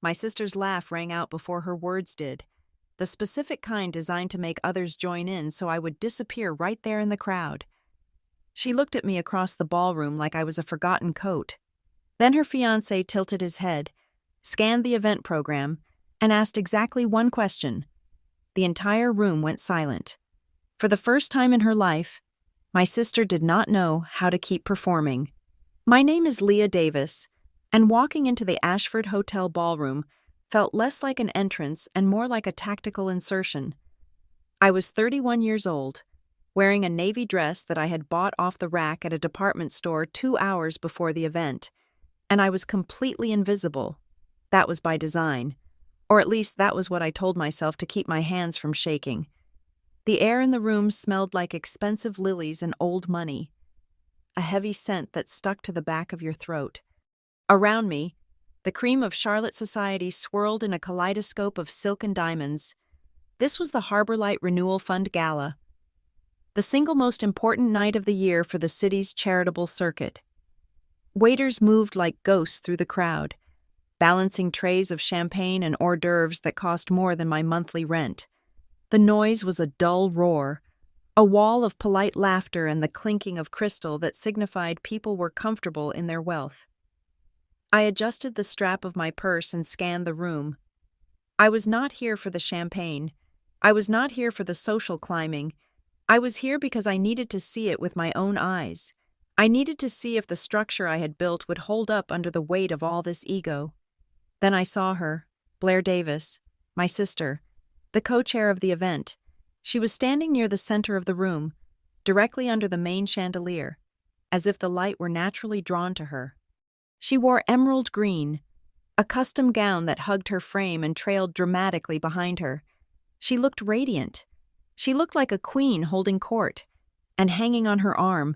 My sister's laugh rang out before her words did, the specific kind designed to make others join in so I would disappear right there in the crowd. She looked at me across the ballroom like I was a forgotten coat. Then her fiancé tilted his head, scanned the event program, and asked exactly one question. The entire room went silent. For the first time in her life, my sister did not know how to keep performing. My name is Leah Davis, and walking into the Ashford Hotel ballroom felt less like an entrance and more like a tactical insertion. I was 31 years old, wearing a navy dress that I had bought off the rack at a department store 2 hours before the event, and I was completely invisible. That was by design, or at least that was what I told myself to keep my hands from shaking. The air in the room smelled like expensive lilies and old money, a heavy scent that stuck to the back of your throat. Around me, the cream of Charlotte society swirled in a kaleidoscope of silk and diamonds. This was the Harbor Light Renewal Fund Gala, the single most important night of the year for the city's charitable circuit. Waiters moved like ghosts through the crowd, balancing trays of champagne and hors d'oeuvres that cost more than my monthly rent. The noise was a dull roar, a wall of polite laughter and the clinking of crystal that signified people were comfortable in their wealth. I adjusted the strap of my purse and scanned the room. I was not here for the champagne. I was not here for the social climbing. I was here because I needed to see it with my own eyes. I needed to see if the structure I had built would hold up under the weight of all this ego. Then I saw her, Blair Davis, my sister, the co-chair of the event. She was standing near the center of the room, directly under the main chandelier, as if the light were naturally drawn to her. She wore emerald green, a custom gown that hugged her frame and trailed dramatically behind her. She looked radiant. She looked like a queen holding court, and hanging on her arm,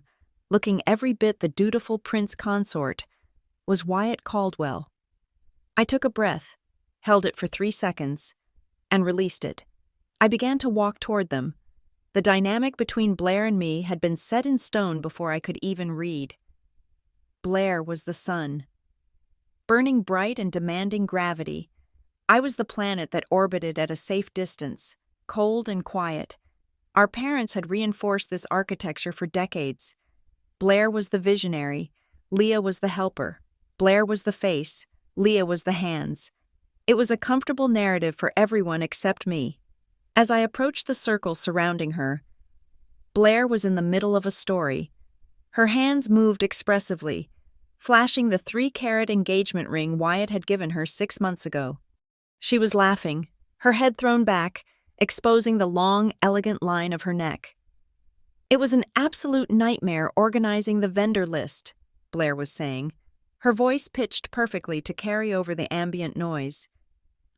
looking every bit the dutiful prince consort, was Wyatt Caldwell. I took a breath, held it for 3 seconds, and released it. I began to walk toward them. The dynamic between Blair and me had been set in stone before I could even read. Blair was the sun, burning bright and demanding gravity. I was the planet that orbited at a safe distance, cold and quiet. Our parents had reinforced this architecture for decades. Blair was the visionary, Leah was the helper. Blair was the face, Leah was the hands. It was a comfortable narrative for everyone except me. As I approached the circle surrounding her, Blair was in the middle of a story. Her hands moved expressively, flashing the 3-carat engagement ring Wyatt had given her 6 months ago. She was laughing, her head thrown back, exposing the long, elegant line of her neck. It was an absolute nightmare organizing the vendor list, Blair was saying, her voice pitched perfectly to carry over the ambient noise.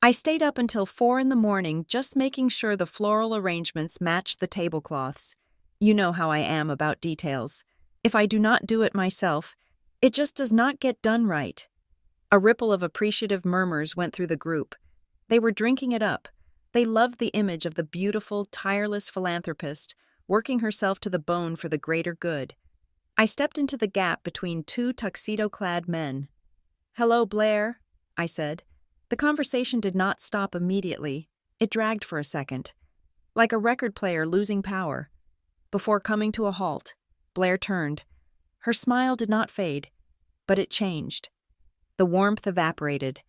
I stayed up until 4 a.m. just making sure the floral arrangements matched the tablecloths. You know how I am about details. If I do not do it myself, it just does not get done right. A ripple of appreciative murmurs went through the group. They were drinking it up. They loved the image of the beautiful, tireless philanthropist working herself to the bone for the greater good. I stepped into the gap between 2 tuxedo-clad men. "Hello, Blair," I said. The conversation did not stop immediately. It dragged for a second, like a record player losing power. Before coming to a halt, Blair turned. Her smile did not fade, but it changed. The warmth evaporated,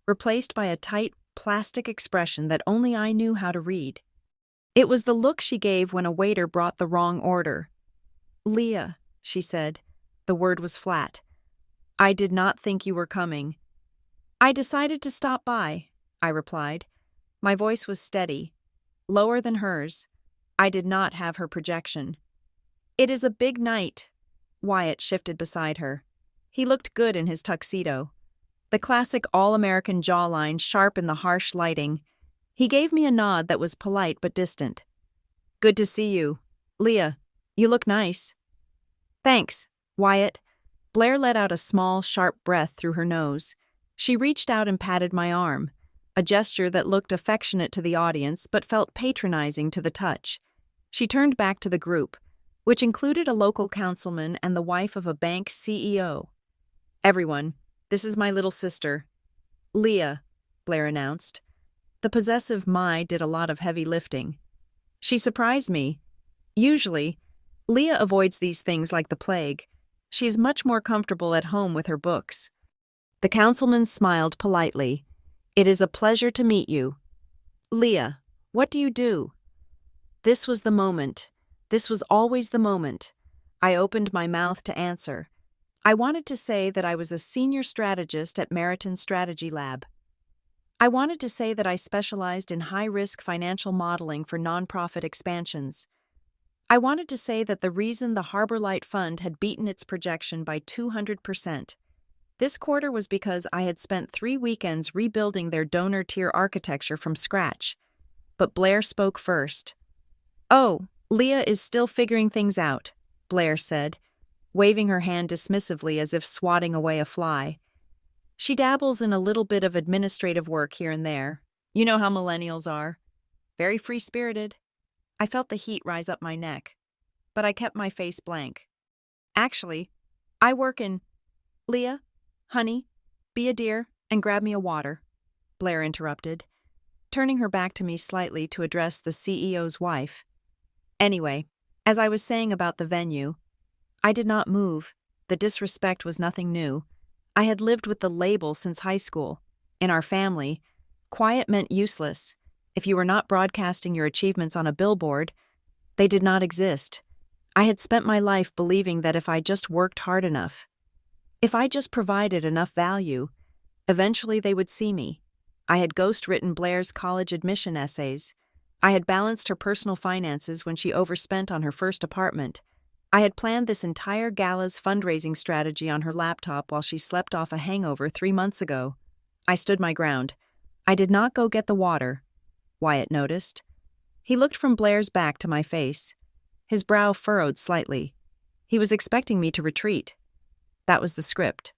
replaced by a tight, plastic expression that only I knew how to read. It was the look she gave when a waiter brought the wrong order. "Leah," she said. The word was flat. "I did not think you were coming." "I decided to stop by," I replied. My voice was steady, lower than hers. I did not have her projection. "It is a big night." Wyatt shifted beside her. He looked good in his tuxedo, the classic all-American jawline sharp in the harsh lighting. He gave me a nod that was polite but distant. "Good to see you. Leah, you look nice." "Thanks, Wyatt." Blair let out a small, sharp breath through her nose. She reached out and patted my arm, a gesture that looked affectionate to the audience but felt patronizing to the touch. She turned back to the group, which included a local councilman and the wife of a bank CEO. "Everyone, this is my little sister, Leah," Blair announced. The possessive my did a lot of heavy lifting. She surprised me. Usually, Leah avoids these things like the plague. She is much more comfortable at home with her books. The councilman smiled politely. It is a pleasure to meet you. Leah, what do you do? This was the moment. This was always the moment. I opened my mouth to answer. I wanted to say that I was a senior strategist at Meriton Strategy Lab. I wanted to say that I specialized in high-risk financial modeling for nonprofit expansions. I wanted to say that the reason the Harbor Light Fund had beaten its projection by 200% this quarter was because I had spent 3 weekends rebuilding their donor-tier architecture from scratch. But Blair spoke first. Oh, Leah is still figuring things out, Blair said, waving her hand dismissively as if swatting away a fly. She dabbles in a little bit of administrative work here and there. You know how millennials are. Very free-spirited. I felt the heat rise up my neck, but I kept my face blank. Actually, I work in... Leah, honey, be a dear and grab me a water, Blair interrupted, turning her back to me slightly to address the CEO's wife. Anyway, as I was saying about the venue, I did not move. The disrespect was nothing new. I had lived with the label since high school. In our family, quiet meant useless. If you were not broadcasting your achievements on a billboard, they did not exist. I had spent my life believing that if I just worked hard enough, if I just provided enough value, eventually they would see me. I had ghostwritten Blair's college admission essays. I had balanced her personal finances when she overspent on her first apartment. I had planned this entire gala's fundraising strategy on her laptop while she slept off a hangover 3 months ago. I stood my ground. I did not go get the water, Wyatt noticed. He looked from Blair's back to my face. His brow furrowed slightly. He was expecting me to retreat. That was the script.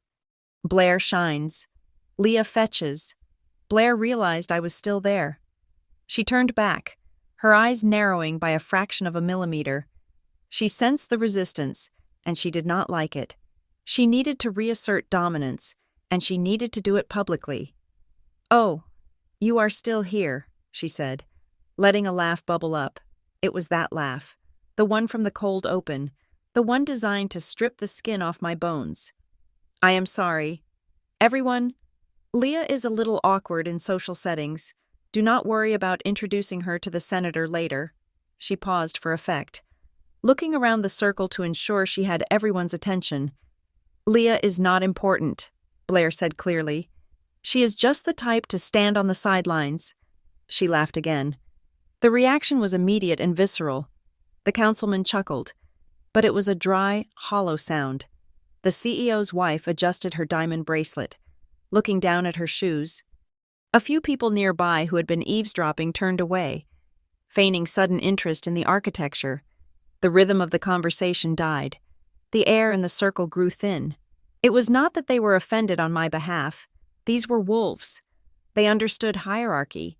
Blair shines. Leah fetches. Blair realized I was still there. She turned back, her eyes narrowing by a fraction of a millimeter. She sensed the resistance, and she did not like it. She needed to reassert dominance, and she needed to do it publicly. Oh, you are still here, she said, letting a laugh bubble up. It was that laugh, the one from the cold open, the one designed to strip the skin off my bones. I am sorry. Everyone, Leah is a little awkward in social settings. Do not worry about introducing her to the senator later. She paused for effect, looking around the circle to ensure she had everyone's attention. Leah is not important, Blair said clearly. She is just the type to stand on the sidelines. She laughed again. The reaction was immediate and visceral. The councilman chuckled, but it was a dry, hollow sound. The CEO's wife adjusted her diamond bracelet, looking down at her shoes. A few people nearby who had been eavesdropping turned away, feigning sudden interest in the architecture. The rhythm of the conversation died. The air in the circle grew thin. It was not that they were offended on my behalf. These were wolves. They understood hierarchy.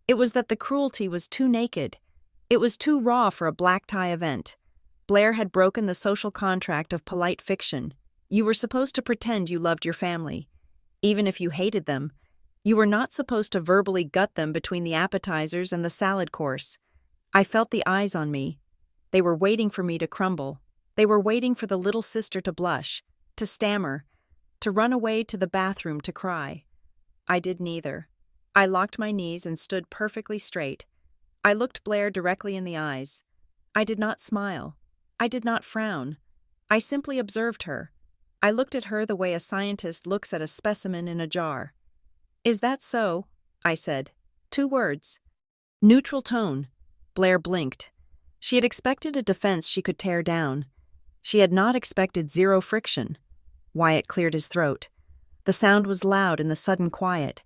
It was that the cruelty was too naked. It was too raw for a black tie event. Blair had broken the social contract of polite fiction. You were supposed to pretend you loved your family. Even if you hated them, you were not supposed to verbally gut them between the appetizers and the salad course. I felt the eyes on me. They were waiting for me to crumble. They were waiting for the little sister to blush, to stammer, to run away to the bathroom to cry. I did neither. I locked my knees and stood perfectly straight. I looked Blair directly in the eyes. I did not smile. I did not frown. I simply observed her. I looked at her the way a scientist looks at a specimen in a jar. Is that so? I said. 2 words. Neutral tone. Blair blinked. She had expected a defense she could tear down. She had not expected zero friction. Wyatt cleared his throat. The sound was loud in the sudden quiet.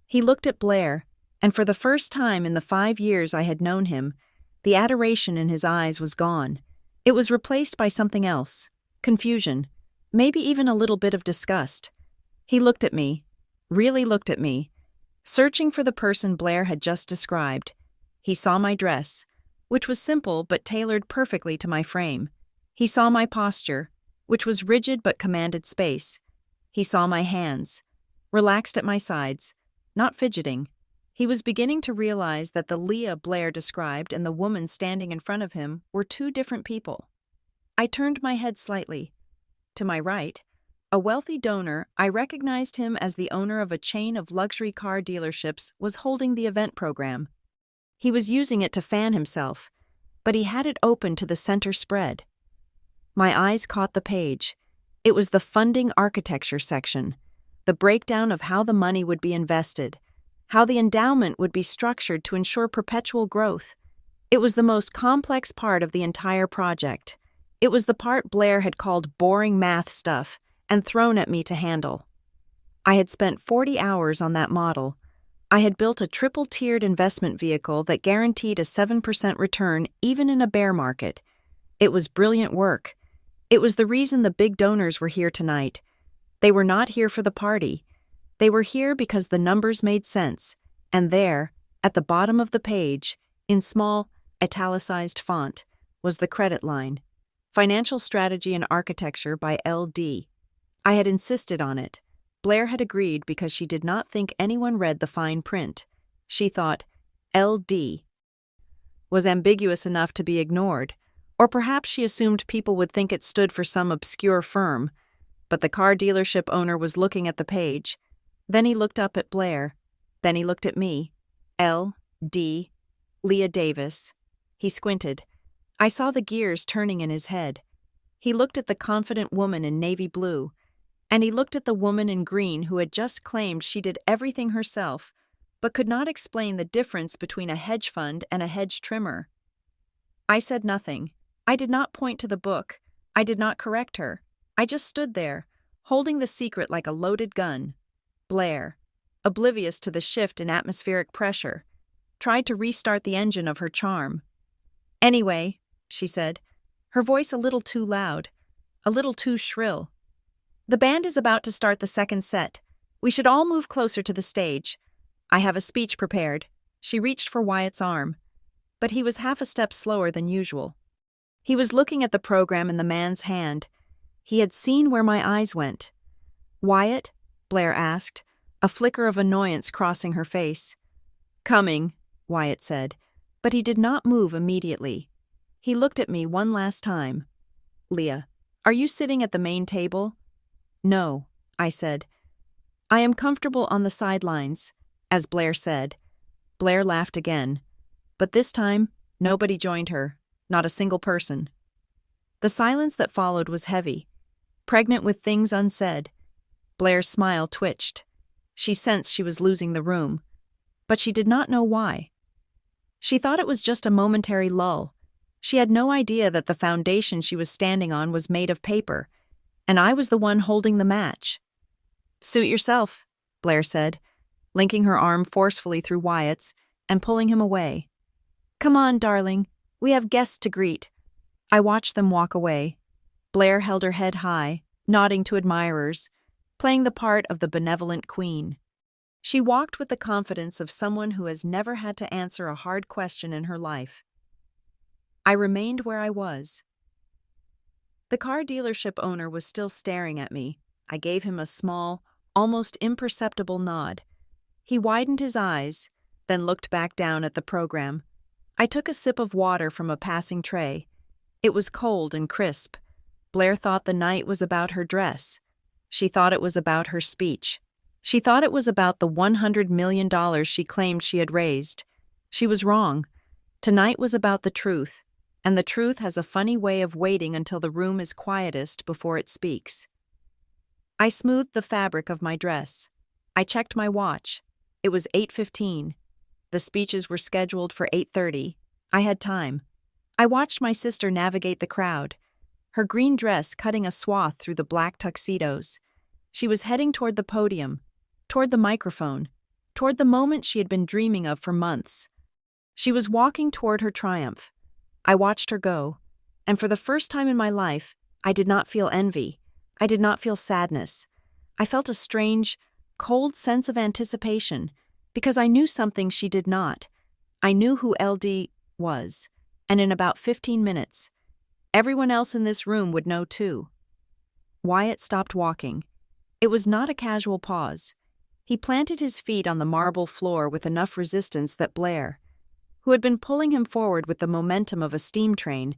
He looked at Blair, and for the first time in the 5 years I had known him, the adoration in his eyes was gone. It was replaced by something else. Confusion. Maybe even a little bit of disgust. He looked at me. Really looked at me. Searching for the person Blair had just described. He saw my dress, which was simple but tailored perfectly to my frame. He saw my posture, which was rigid but commanded space. He saw my hands, relaxed at my sides, not fidgeting. He was beginning to realize that the Leah Blair described and the woman standing in front of him were two different people. I turned my head slightly. To my right, a wealthy donor, I recognized him as the owner of a chain of luxury car dealerships, was holding the event program. He was using it to fan himself, but he had it open to the center spread. My eyes caught the page. It was the funding architecture section, the breakdown of how the money would be invested, how the endowment would be structured to ensure perpetual growth. It was the most complex part of the entire project. It was the part Blair had called boring math stuff and thrown at me to handle. I had spent 40 hours on that model. I had built a triple-tiered investment vehicle that guaranteed a 7% return even in a bear market. It was brilliant work. It was the reason the big donors were here tonight. They were not here for the party. They were here because the numbers made sense, and there, at the bottom of the page, in small, italicized font, was the credit line. Financial Strategy and Architecture by L.D. I had insisted on it. Blair had agreed because she did not think anyone read the fine print. She thought L.D. was ambiguous enough to be ignored, or perhaps she assumed people would think it stood for some obscure firm. But the car dealership owner was looking at the page. Then he looked up at Blair. Then he looked at me. L.D. Leah Davis. He squinted. I saw the gears turning in his head. He looked at the confident woman in navy blue, and he looked at the woman in green who had just claimed she did everything herself, but could not explain the difference between a hedge fund and a hedge trimmer. I said nothing. I did not point to the book. I did not correct her. I just stood there, holding the secret like a loaded gun. Blair, oblivious to the shift in atmospheric pressure, tried to restart the engine of her charm. Anyway, she said, her voice a little too loud, a little too shrill. The band is about to start the second set. We should all move closer to the stage. I have a speech prepared. She reached for Wyatt's arm, but he was half a step slower than usual. He was looking at the program in the man's hand. He had seen where my eyes went. Wyatt? Blair asked, a flicker of annoyance crossing her face. Coming, Wyatt said, but he did not move immediately. He looked at me one last time. Leah, are you sitting at the main table? No, I said. I am comfortable on the sidelines, as Blair said. Blair laughed again, but this time nobody joined her, not a single person. The silence that followed was heavy, pregnant with things unsaid. Blair's smile twitched. She sensed she was losing the room, but she did not know why. She thought it was just a momentary lull. She had no idea that the foundation she was standing on was made of paper, and I was the one holding the match. Suit yourself, Blair said, linking her arm forcefully through Wyatt's and pulling him away. Come on, darling. We have guests to greet. I watched them walk away. Blair held her head high, nodding to admirers, playing the part of the benevolent queen. She walked with the confidence of someone who has never had to answer a hard question in her life. I remained where I was. The car dealership owner was still staring at me. I gave him a small, almost imperceptible nod. He widened his eyes, then looked back down at the program. I took a sip of water from a passing tray. It was cold and crisp. Blair thought the night was about her dress. She thought it was about her speech. She thought it was about the $100 million she claimed she had raised. She was wrong. Tonight was about the truth, and the truth has a funny way of waiting until the room is quietest before it speaks. I smoothed the fabric of my dress. I checked my watch. It was 8:15. The speeches were scheduled for 8:30. I had time. I watched my sister navigate the crowd, her green dress cutting a swath through the black tuxedos. She was heading toward the podium, toward the microphone, toward the moment she had been dreaming of for months. She was walking toward her triumph. I watched her go, and for the first time in my life, I did not feel envy. I did not feel sadness. I felt a strange, cold sense of anticipation, because I knew something she did not. I knew who LD was, and in about 15 minutes, everyone else in this room would know too. Wyatt stopped walking. It was not a casual pause. He planted his feet on the marble floor with enough resistance that Blair, who had been pulling him forward with the momentum of a steam train,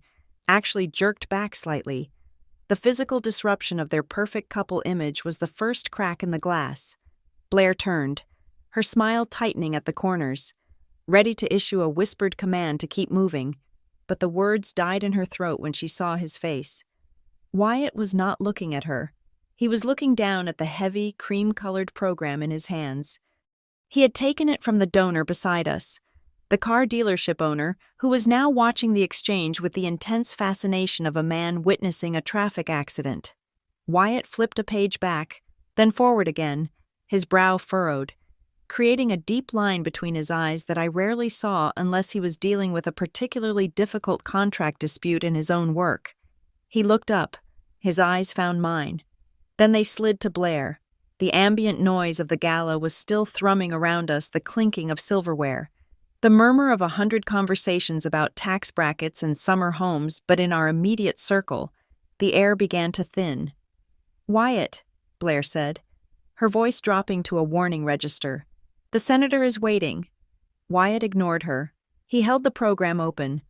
actually jerked back slightly. The physical disruption of their perfect couple image was the first crack in the glass. Blair turned, her smile tightening at the corners, ready to issue a whispered command to keep moving, but the words died in her throat when she saw his face. Wyatt was not looking at her. He was looking down at the heavy, cream-colored program in his hands. He had taken it from the donor beside us, the car dealership owner, who was now watching the exchange with the intense fascination of a man witnessing a traffic accident. Wyatt flipped a page back, then forward again, his brow furrowed, creating a deep line between his eyes that I rarely saw unless he was dealing with a particularly difficult contract dispute in his own work. He looked up, his eyes found mine. Then they slid to Blair. The ambient noise of the gala was still thrumming around us, the clinking of silverware, the murmur of 100 conversations about tax brackets and summer homes, but in our immediate circle, the air began to thin. "Wyatt," Blair said, her voice dropping to a warning register. "The senator is waiting." Wyatt ignored her. He held the program open,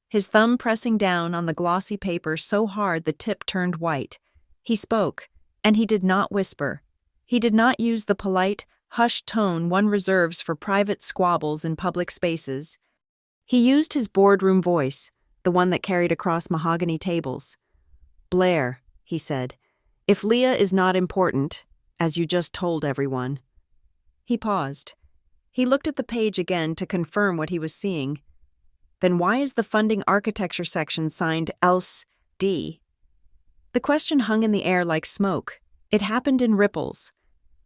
his thumb pressing down on the glossy paper so hard the tip turned white. He spoke, and he did not whisper. He did not use the polite, hushed tone one reserves for private squabbles in public spaces. He used his boardroom voice, the one that carried across mahogany tables. "Blair," he said, "if Leah is not important, as you just told everyone." He paused. He looked at the page again to confirm what he was seeing. "Then why is the funding architecture section signed else D?" The question hung in the air like smoke. It happened in ripples.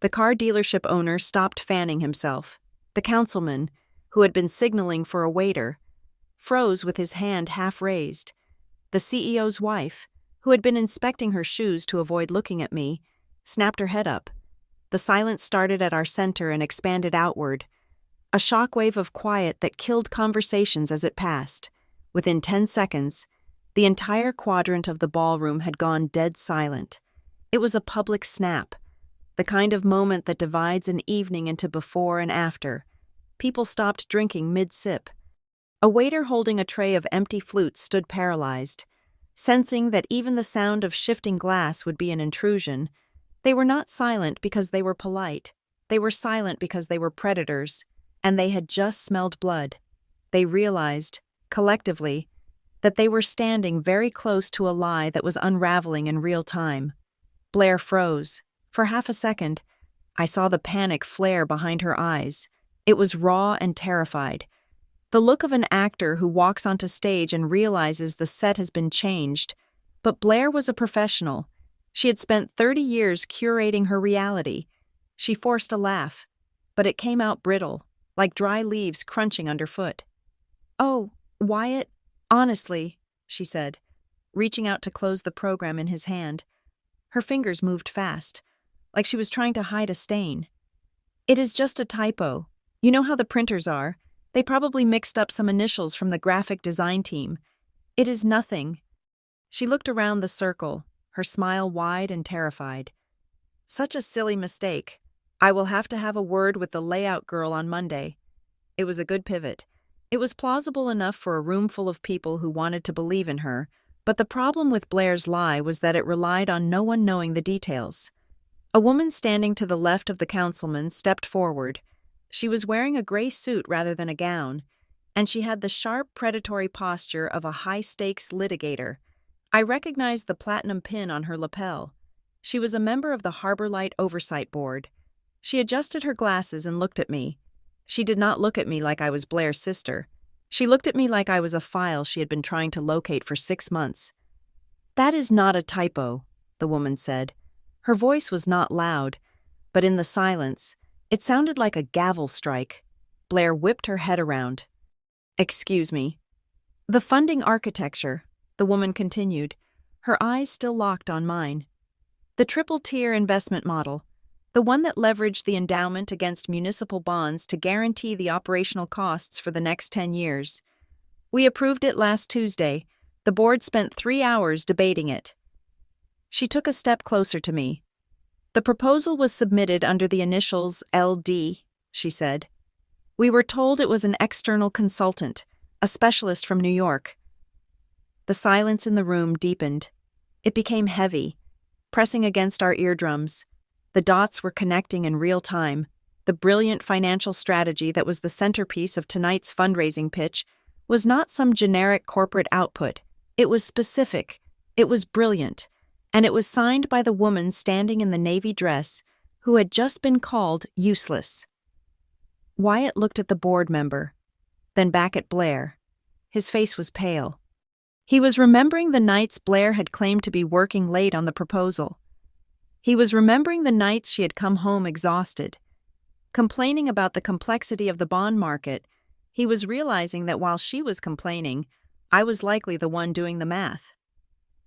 The car dealership owner stopped fanning himself. The councilman, who had been signaling for a waiter, froze with his hand half raised. The CEO's wife, who had been inspecting her shoes to avoid looking at me, snapped her head up. The silence started at our center and expanded outward, a shockwave of quiet that killed conversations as it passed. Within 10 seconds, the entire quadrant of the ballroom had gone dead silent. It was a public snap, the kind of moment that divides an evening into before and after. People stopped drinking mid-sip. A waiter holding a tray of empty flutes stood paralyzed. Sensing that even the sound of shifting glass would be an intrusion, they were not silent because they were polite. They were silent because they were predators, and they had just smelled blood. They realized, collectively, that they were standing very close to a lie that was unraveling in real time. Blair froze. For half a second, I saw the panic flare behind her eyes. It was raw and terrified. The look of an actor who walks onto stage and realizes the set has been changed. But Blair was a professional. She had spent 30 years curating her reality. She forced a laugh, but it came out brittle, like dry leaves crunching underfoot. "Oh, Wyatt, honestly," she said, reaching out to close the program in his hand. Her fingers moved fast, like she was trying to hide a stain. "It is just a typo. You know how the printers are. They probably mixed up some initials from the graphic design team. It is nothing." She looked around the circle, her smile wide and terrified. "Such a silly mistake. I will have to have a word with the layout girl on Monday." It was a good pivot. It was plausible enough for a room full of people who wanted to believe in her, but the problem with Blair's lie was that it relied on no one knowing the details. A woman standing to the left of the councilman stepped forward. She was wearing a gray suit rather than a gown, and she had the sharp, predatory posture of a high-stakes litigator. I recognized the platinum pin on her lapel. She was a member of the Harbor Light Oversight Board. She adjusted her glasses and looked at me. She did not look at me like I was Blair's sister. She looked at me like I was a file she had been trying to locate for 6 months. "That is not a typo," the woman said. Her voice was not loud, but in the silence, it sounded like a gavel strike. Blair whipped her head around. "Excuse me." "The funding architecture," the woman continued, her eyes still locked on mine. "The triple-tier investment model, the one that leveraged the endowment against municipal bonds to guarantee the operational costs for the next 10 years. We approved it last Tuesday. The board spent 3 hours debating it." She took a step closer to me. The proposal was submitted under the initials LD, she said. We were told it was an external consultant, a specialist from New York. The silence in the room deepened. It became heavy, pressing against our eardrums. The dots were connecting in real time. The brilliant financial strategy that was the centerpiece of tonight's fundraising pitch was not some generic corporate output. It was specific. It was brilliant. And it was signed by the woman standing in the navy dress who had just been called useless. Wyatt looked at the board member, then back at Blair. His face was pale. He was remembering the nights Blair had claimed to be working late on the proposal. He was remembering the nights she had come home exhausted. Complaining about the complexity of the bond market, he was realizing that while she was complaining, I was likely the one doing the math.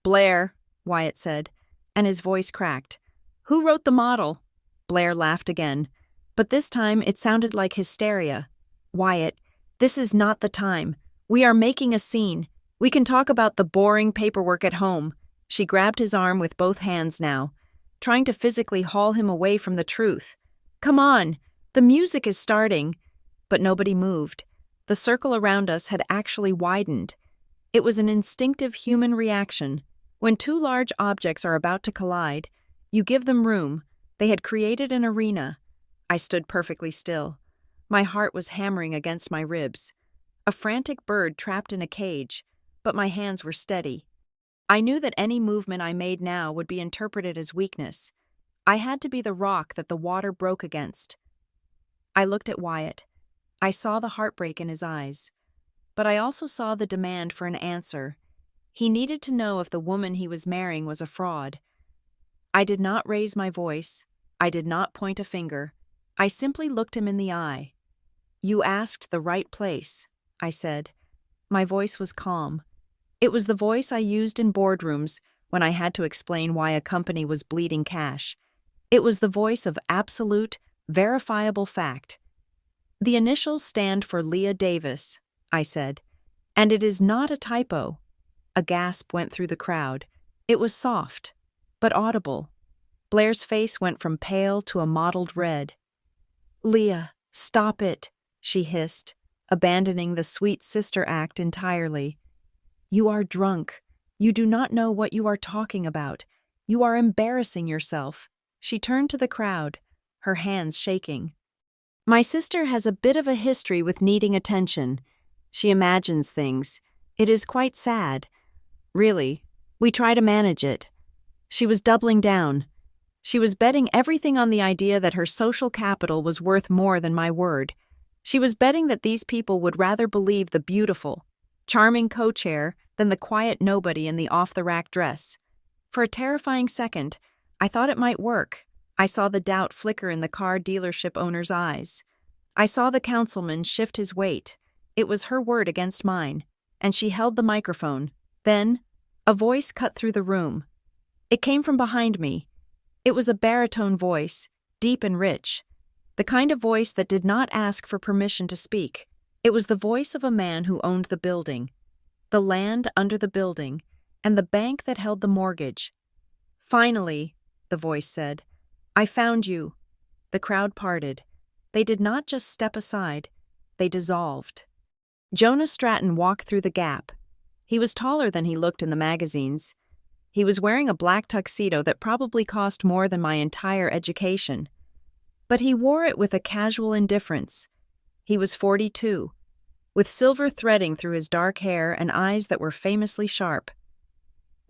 Blair, Wyatt said, and his voice cracked. Who wrote the model? Blair laughed again, but this time it sounded like hysteria. Wyatt, this is not the time. We are making a scene. We can talk about the boring paperwork at home. She grabbed his arm with both hands now, trying to physically haul him away from the truth. Come on, the music is starting. But nobody moved. The circle around us had actually widened. It was an instinctive human reaction. When two large objects are about to collide, you give them room. They had created an arena. I stood perfectly still. My heart was hammering against my ribs. A frantic bird trapped in a cage, but my hands were steady. I knew that any movement I made now would be interpreted as weakness. I had to be the rock that the water broke against. I looked at Wyatt. I saw the heartbreak in his eyes. But I also saw the demand for an answer. He needed to know if the woman he was marrying was a fraud. I did not raise my voice. I did not point a finger. I simply looked him in the eye. You asked the right place, I said. My voice was calm. It was the voice I used in boardrooms when I had to explain why a company was bleeding cash. It was the voice of absolute, verifiable fact. The initials stand for Leah Davis, I said, and it is not a typo. A gasp went through the crowd. It was soft, but audible. Blair's face went from pale to a mottled red. Leah, stop it, she hissed, abandoning the sweet sister act entirely. You are drunk. You do not know what you are talking about. You are embarrassing yourself. She turned to the crowd, her hands shaking. My sister has a bit of a history with needing attention. She imagines things. It is quite sad. Really, we try to manage it. She was doubling down. She was betting everything on the idea that her social capital was worth more than my word. She was betting that these people would rather believe the beautiful, charming co-chair than the quiet nobody in the off-the-rack dress. For a terrifying second, I thought it might work. I saw the doubt flicker in the car dealership owner's eyes. I saw the councilman shift his weight. It was her word against mine, and she held the microphone. Then, a voice cut through the room. It came from behind me. It was a baritone voice, deep and rich. The kind of voice that did not ask for permission to speak. It was the voice of a man who owned the building, the land under the building, and the bank that held the mortgage. Finally, the voice said, I found you. The crowd parted. They did not just step aside, they dissolved. Jonah Stratton walked through the gap. He was taller than he looked in the magazines. He was wearing a black tuxedo that probably cost more than my entire education. But he wore it with a casual indifference. He was 42, with silver threading through his dark hair and eyes that were famously sharp.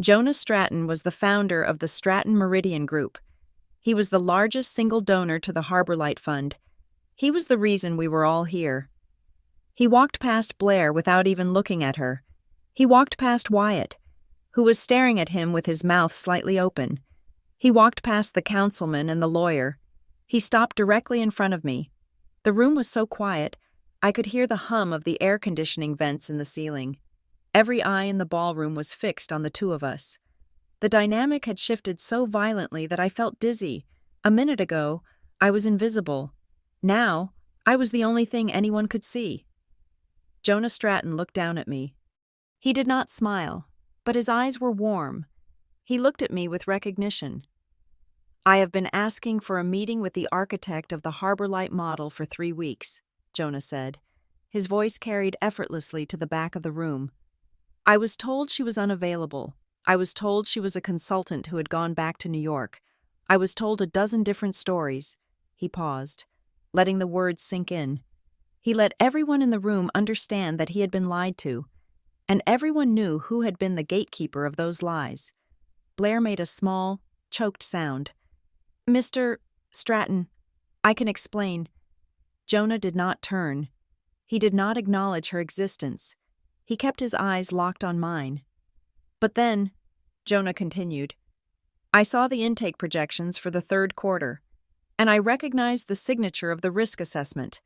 Jonah Stratton was the founder of the Stratton Meridian Group. He was the largest single donor to the Harbor Light Fund. He was the reason we were all here. He walked past Blair without even looking at her. He walked past Wyatt, who was staring at him with his mouth slightly open. He walked past the councilman and the lawyer. He stopped directly in front of me. The room was so quiet, I could hear the hum of the air conditioning vents in the ceiling. Every eye in the ballroom was fixed on the two of us. The dynamic had shifted so violently that I felt dizzy. A minute ago, I was invisible. Now, I was the only thing anyone could see. Jonah Stratton looked down at me. He did not smile, but his eyes were warm. He looked at me with recognition. I have been asking for a meeting with the architect of the Harbor Light model for 3 weeks, Jonah said. His voice carried effortlessly to the back of the room. I was told she was unavailable. I was told she was a consultant who had gone back to New York. I was told a dozen different stories. He paused, letting the words sink in. He let everyone in the room understand that he had been lied to, and everyone knew who had been the gatekeeper of those lies. Blair made a small, choked sound. Mr. Stratton, I can explain. Jonah did not turn. He did not acknowledge her existence. He kept his eyes locked on mine. But then, Jonah continued, I saw the intake projections for the 3rd quarter, and I recognized the signature of the risk assessment.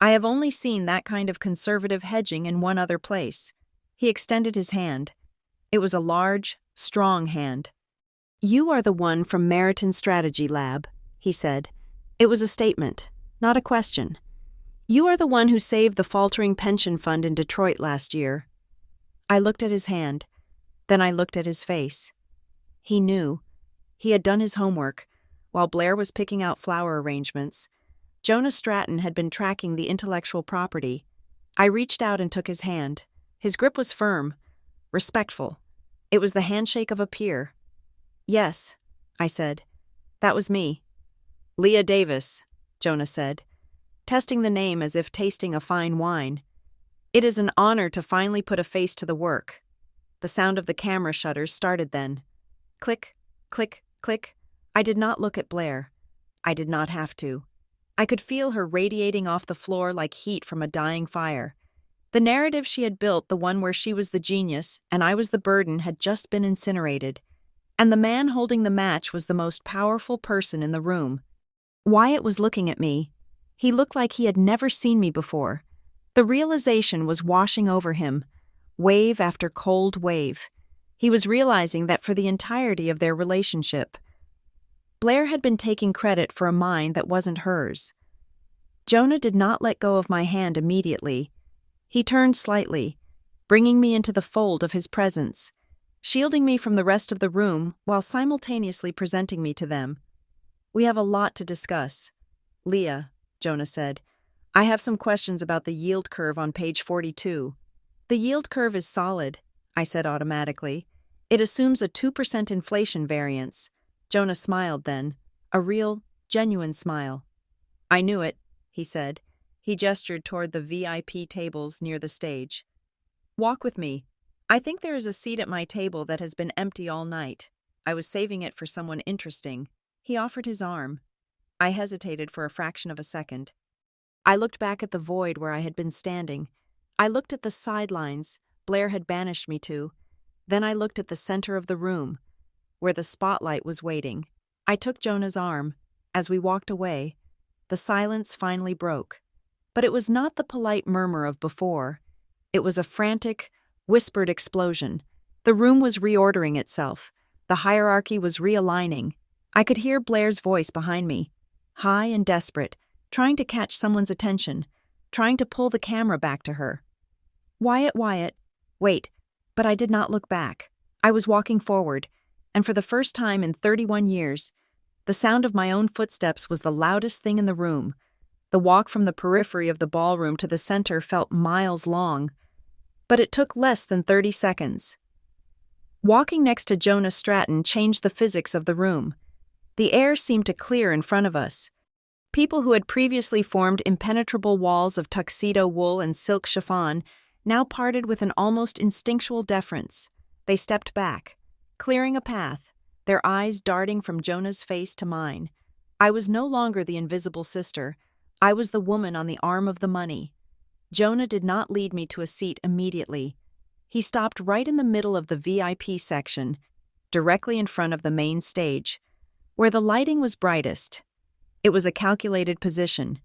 I have only seen that kind of conservative hedging in one other place. He extended his hand. It was a large, strong hand. You are the one from Meriton Strategy Lab, he said. It was a statement, not a question. You are the one who saved the faltering pension fund in Detroit last year. I looked at his hand. Then I looked at his face. He knew. He had done his homework. While Blair was picking out flower arrangements, Jonah Stratton had been tracking the intellectual property. I reached out and took his hand. His grip was firm, respectful. It was the handshake of a peer. Yes, I said. That was me. Leah Davis, Jonah said, testing the name as if tasting a fine wine. It is an honor to finally put a face to the work. The sound of the camera shutters started then. Click, click, click. I did not look at Blair. I did not have to. I could feel her radiating off the floor like heat from a dying fire. The narrative she had built, the one where she was the genius and I was the burden, had just been incinerated. And the man holding the match was the most powerful person in the room. Wyatt was looking at me. He looked like he had never seen me before. The realization was washing over him, wave after cold wave. He was realizing that for the entirety of their relationship, Blair had been taking credit for a mind that wasn't hers. Jonah did not let go of my hand immediately. He turned slightly, bringing me into the fold of his presence, shielding me from the rest of the room while simultaneously presenting me to them. We have a lot to discuss. Leah, Jonah said, I have some questions about the yield curve on page 42. The yield curve is solid, I said automatically. It assumes a 2% inflation variance. Jonah smiled then, a real, genuine smile. I knew it, he said. He gestured toward the VIP tables near the stage. Walk with me. I think there is a seat at my table that has been empty all night. I was saving it for someone interesting. He offered his arm. I hesitated for a fraction of a second. I looked back at the void where I had been standing. I looked at the sidelines Blair had banished me to. Then I looked at the center of the room, where the spotlight was waiting. I took Jonah's arm. As we walked away, the silence finally broke. But it was not the polite murmur of before. It was a frantic, whispered explosion. The room was reordering itself. The hierarchy was realigning. I could hear Blair's voice behind me, high and desperate, trying to catch someone's attention, trying to pull the camera back to her. Wyatt. Wait, but I did not look back. I was walking forward, and for the first time in 31 years, the sound of my own footsteps was the loudest thing in the room. The walk from the periphery of the ballroom to the center felt miles long, but it took less than 30 seconds. Walking next to Jonah Stratton changed the physics of the room. The air seemed to clear in front of us. People who had previously formed impenetrable walls of tuxedo wool and silk chiffon now parted with an almost instinctual deference. They stepped back, clearing a path, their eyes darting from Jonah's face to mine. I was no longer the invisible sister. I was the woman on the arm of the money. Jonah did not lead me to a seat immediately. He stopped right in the middle of the VIP section, directly in front of the main stage, where the lighting was brightest. It was a calculated position.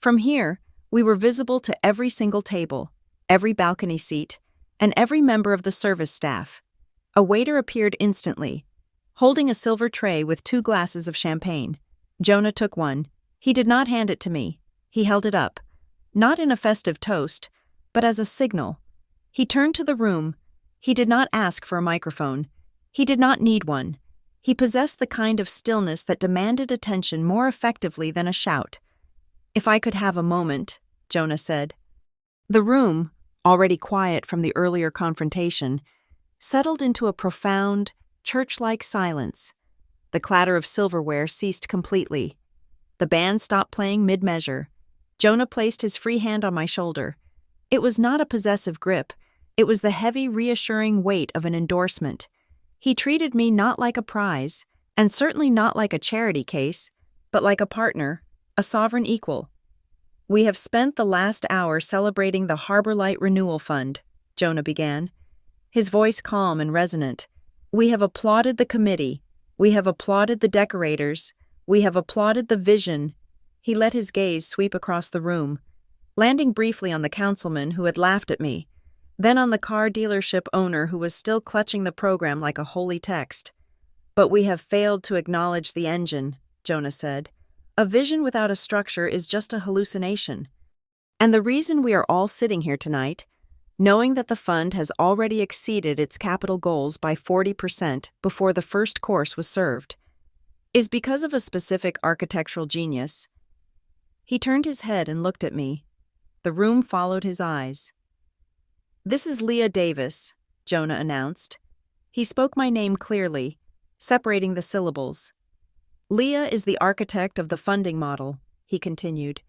From here, we were visible to every single table, every balcony seat, and every member of the service staff. A waiter appeared instantly, holding a silver tray with 2 glasses of champagne. Jonah took one. He did not hand it to me. He held it up, not in a festive toast, but as a signal. He turned to the room. He did not ask for a microphone. He did not need one. He possessed the kind of stillness that demanded attention more effectively than a shout. "If I could have a moment," Jonah said. The room, already quiet from the earlier confrontation, settled into a profound, church-like silence. The clatter of silverware ceased completely. The band stopped playing mid-measure. Jonah placed his free hand on my shoulder. It was not a possessive grip. It was the heavy, reassuring weight of an endorsement. He treated me not like a prize, and certainly not like a charity case, but like a partner, a sovereign equal. "We have spent the last hour celebrating the Harbor Light Renewal Fund," Jonah began, his voice calm and resonant. "We have applauded the committee. We have applauded the decorators. We have applauded the vision." He let his gaze sweep across the room, landing briefly on the councilman who had laughed at me, then on the car dealership owner who was still clutching the program like a holy text. "But we have failed to acknowledge the engine," Jonah said. "A vision without a structure is just a hallucination. And the reason we are all sitting here tonight, knowing that the fund has already exceeded its capital goals by 40% before the first course was served, is because of a specific architectural genius." He turned his head and looked at me. The room followed his eyes. "This is Leah Davis," Jonah announced. He spoke my name clearly, separating the syllables. "Leah is the architect of the funding model," he continued.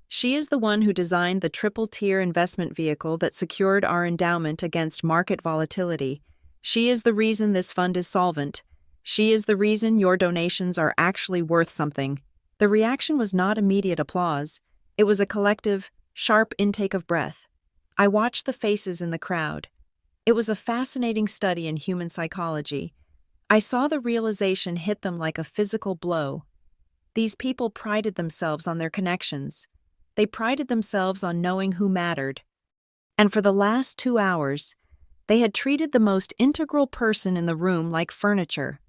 "She is the one who designed the triple-tier investment vehicle that secured our endowment against market volatility. She is the reason this fund is solvent. She is the reason your donations are actually worth something." The reaction was not immediate applause. It was a collective, sharp intake of breath. I watched the faces in the crowd. It was a fascinating study in human psychology. I saw the realization hit them like a physical blow. These people prided themselves on their connections. They prided themselves on knowing who mattered. And for the last 2 hours, they had treated the most integral person in the room like furniture.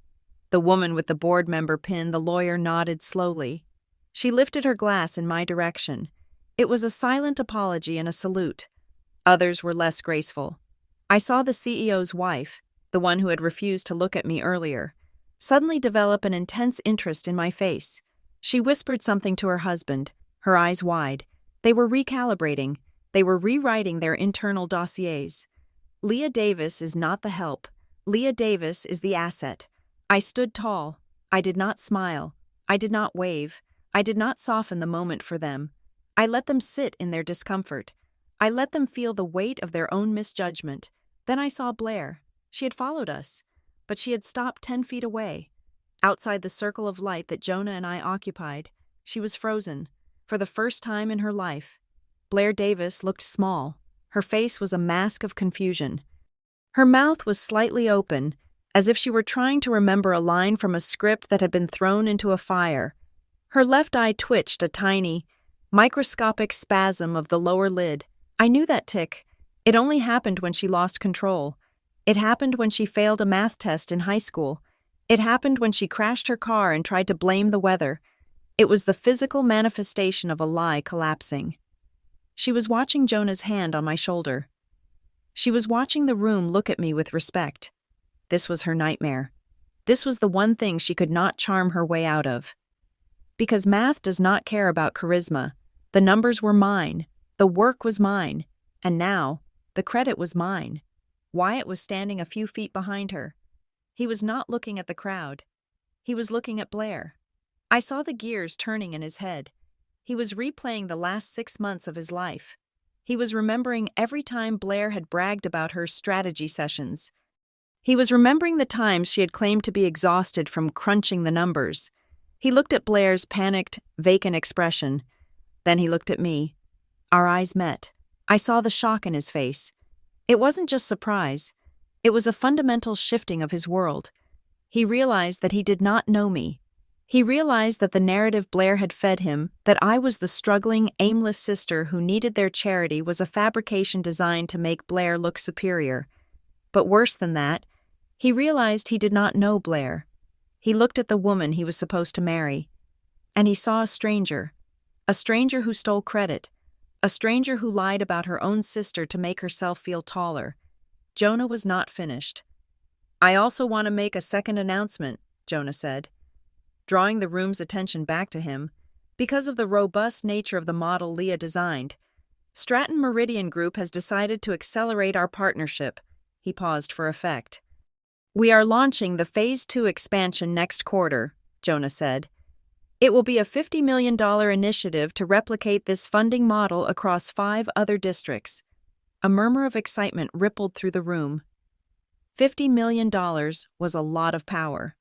The woman with the board member pin, the lawyer, nodded slowly. She lifted her glass in my direction. It was a silent apology and a salute. Others were less graceful. I saw the CEO's wife, the one who had refused to look at me earlier, suddenly develop an intense interest in my face. She whispered something to her husband, her eyes wide. They were recalibrating. They were rewriting their internal dossiers. Leah Davis is not the help. Leah Davis is the asset. I stood tall. I did not smile. I did not wave. I did not soften the moment for them. I let them sit in their discomfort. I let them feel the weight of their own misjudgment. Then I saw Blair. She had followed us, but she had stopped 10 feet away. Outside the circle of light that Jonah and I occupied, she was frozen, for the first time in her life. Blair Davis looked small. Her face was a mask of confusion. Her mouth was slightly open, as if she were trying to remember a line from a script that had been thrown into a fire. Her left eye twitched a tiny, microscopic spasm of the lower lid. I knew that tick. It only happened when she lost control. It happened when she failed a math test in high school. It happened when she crashed her car and tried to blame the weather. It was the physical manifestation of a lie collapsing. She was watching Jonah's hand on my shoulder. She was watching the room look at me with respect. This was her nightmare. This was the one thing she could not charm her way out of. Because math does not care about charisma. The numbers were mine. The work was mine. And now, the credit was mine. Wyatt was standing a few feet behind her. He was not looking at the crowd. He was looking at Blair. I saw the gears turning in his head. He was replaying the last 6 months of his life. He was remembering every time Blair had bragged about her strategy sessions. He was remembering the times she had claimed to be exhausted from crunching the numbers. He looked at Blair's panicked, vacant expression. Then he looked at me. Our eyes met. I saw the shock in his face. It wasn't just surprise. It was a fundamental shifting of his world. He realized that he did not know me. He realized that the narrative Blair had fed him, that I was the struggling, aimless sister who needed their charity, was a fabrication designed to make Blair look superior. But worse than that, he realized he did not know Blair. He looked at the woman he was supposed to marry, and he saw a stranger who stole credit, a stranger who lied about her own sister to make herself feel taller. Jonah was not finished. I also want to make a second announcement, Jonah said, drawing the room's attention back to him. Because of the robust nature of the model Leah designed, Stratton Meridian Group has decided to accelerate our partnership. He paused for effect. We are launching the Phase 2 expansion next quarter, Jonah said. It will be a $50 million initiative to replicate this funding model across 5 other districts. A murmur of excitement rippled through the room. $50 million was a lot of power.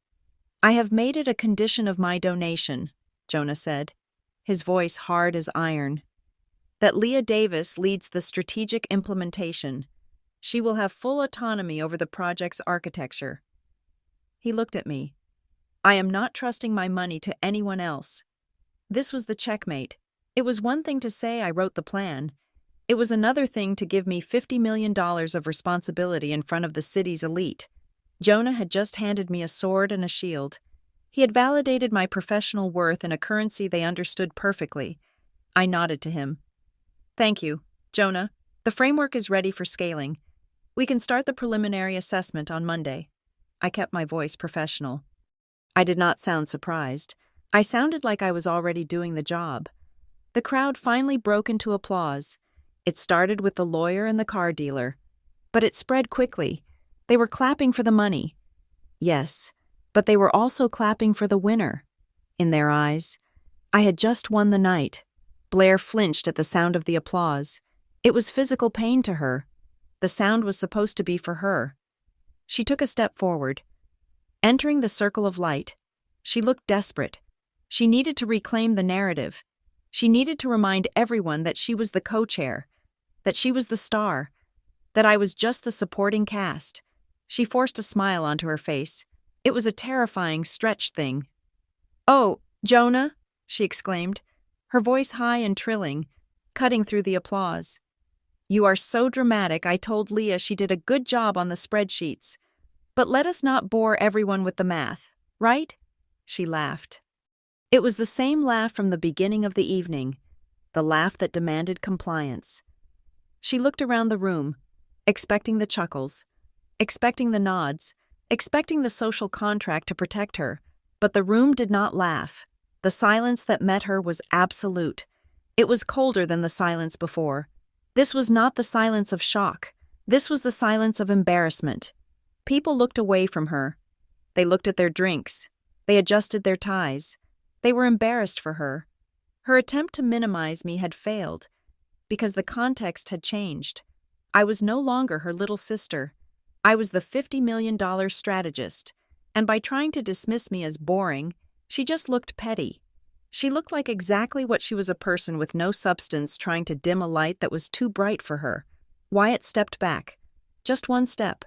I have made it a condition of my donation, Jonah said, his voice hard as iron, that Leah Davis leads the strategic implementation. She will have full autonomy over the project's architecture. He looked at me. I am not trusting my money to anyone else. This was the checkmate. It was one thing to say I wrote the plan. It was another thing to give me $50 million of responsibility in front of the city's elite. Jonah had just handed me a sword and a shield. He had validated my professional worth in a currency they understood perfectly. I nodded to him. Thank you, Jonah. The framework is ready for scaling. We can start the preliminary assessment on Monday. I kept my voice professional. I did not sound surprised. I sounded like I was already doing the job. The crowd finally broke into applause. It started with the lawyer and the car dealer. But it spread quickly. They were clapping for the money. Yes, but they were also clapping for the winner. In their eyes, I had just won the night. Blair flinched at the sound of the applause. It was physical pain to her. The sound was supposed to be for her. She took a step forward. Entering the circle of light, she looked desperate. She needed to reclaim the narrative. She needed to remind everyone that she was the co-chair, that she was the star, that I was just the supporting cast. She forced a smile onto her face. It was a terrifying, stretched thing. "Oh, Jonah," she exclaimed, her voice high and trilling, cutting through the applause. "You are so dramatic. I told Leah she did a good job on the spreadsheets. But let us not bore everyone with the math, right?" She laughed. It was the same laugh from the beginning of the evening, the laugh that demanded compliance. She looked around the room, expecting the chuckles, expecting the nods, expecting the social contract to protect her, but the room did not laugh. The silence that met her was absolute. It was colder than the silence before. This was not the silence of shock. This was the silence of embarrassment. People looked away from her. They looked at their drinks. They adjusted their ties. They were embarrassed for her. Her attempt to minimize me had failed, because the context had changed. I was no longer her little sister. I was the $50 million strategist, and by trying to dismiss me as boring, she just looked petty. She looked like exactly what she was, a person with no substance trying to dim a light that was too bright for her. Wyatt stepped back. Just one step.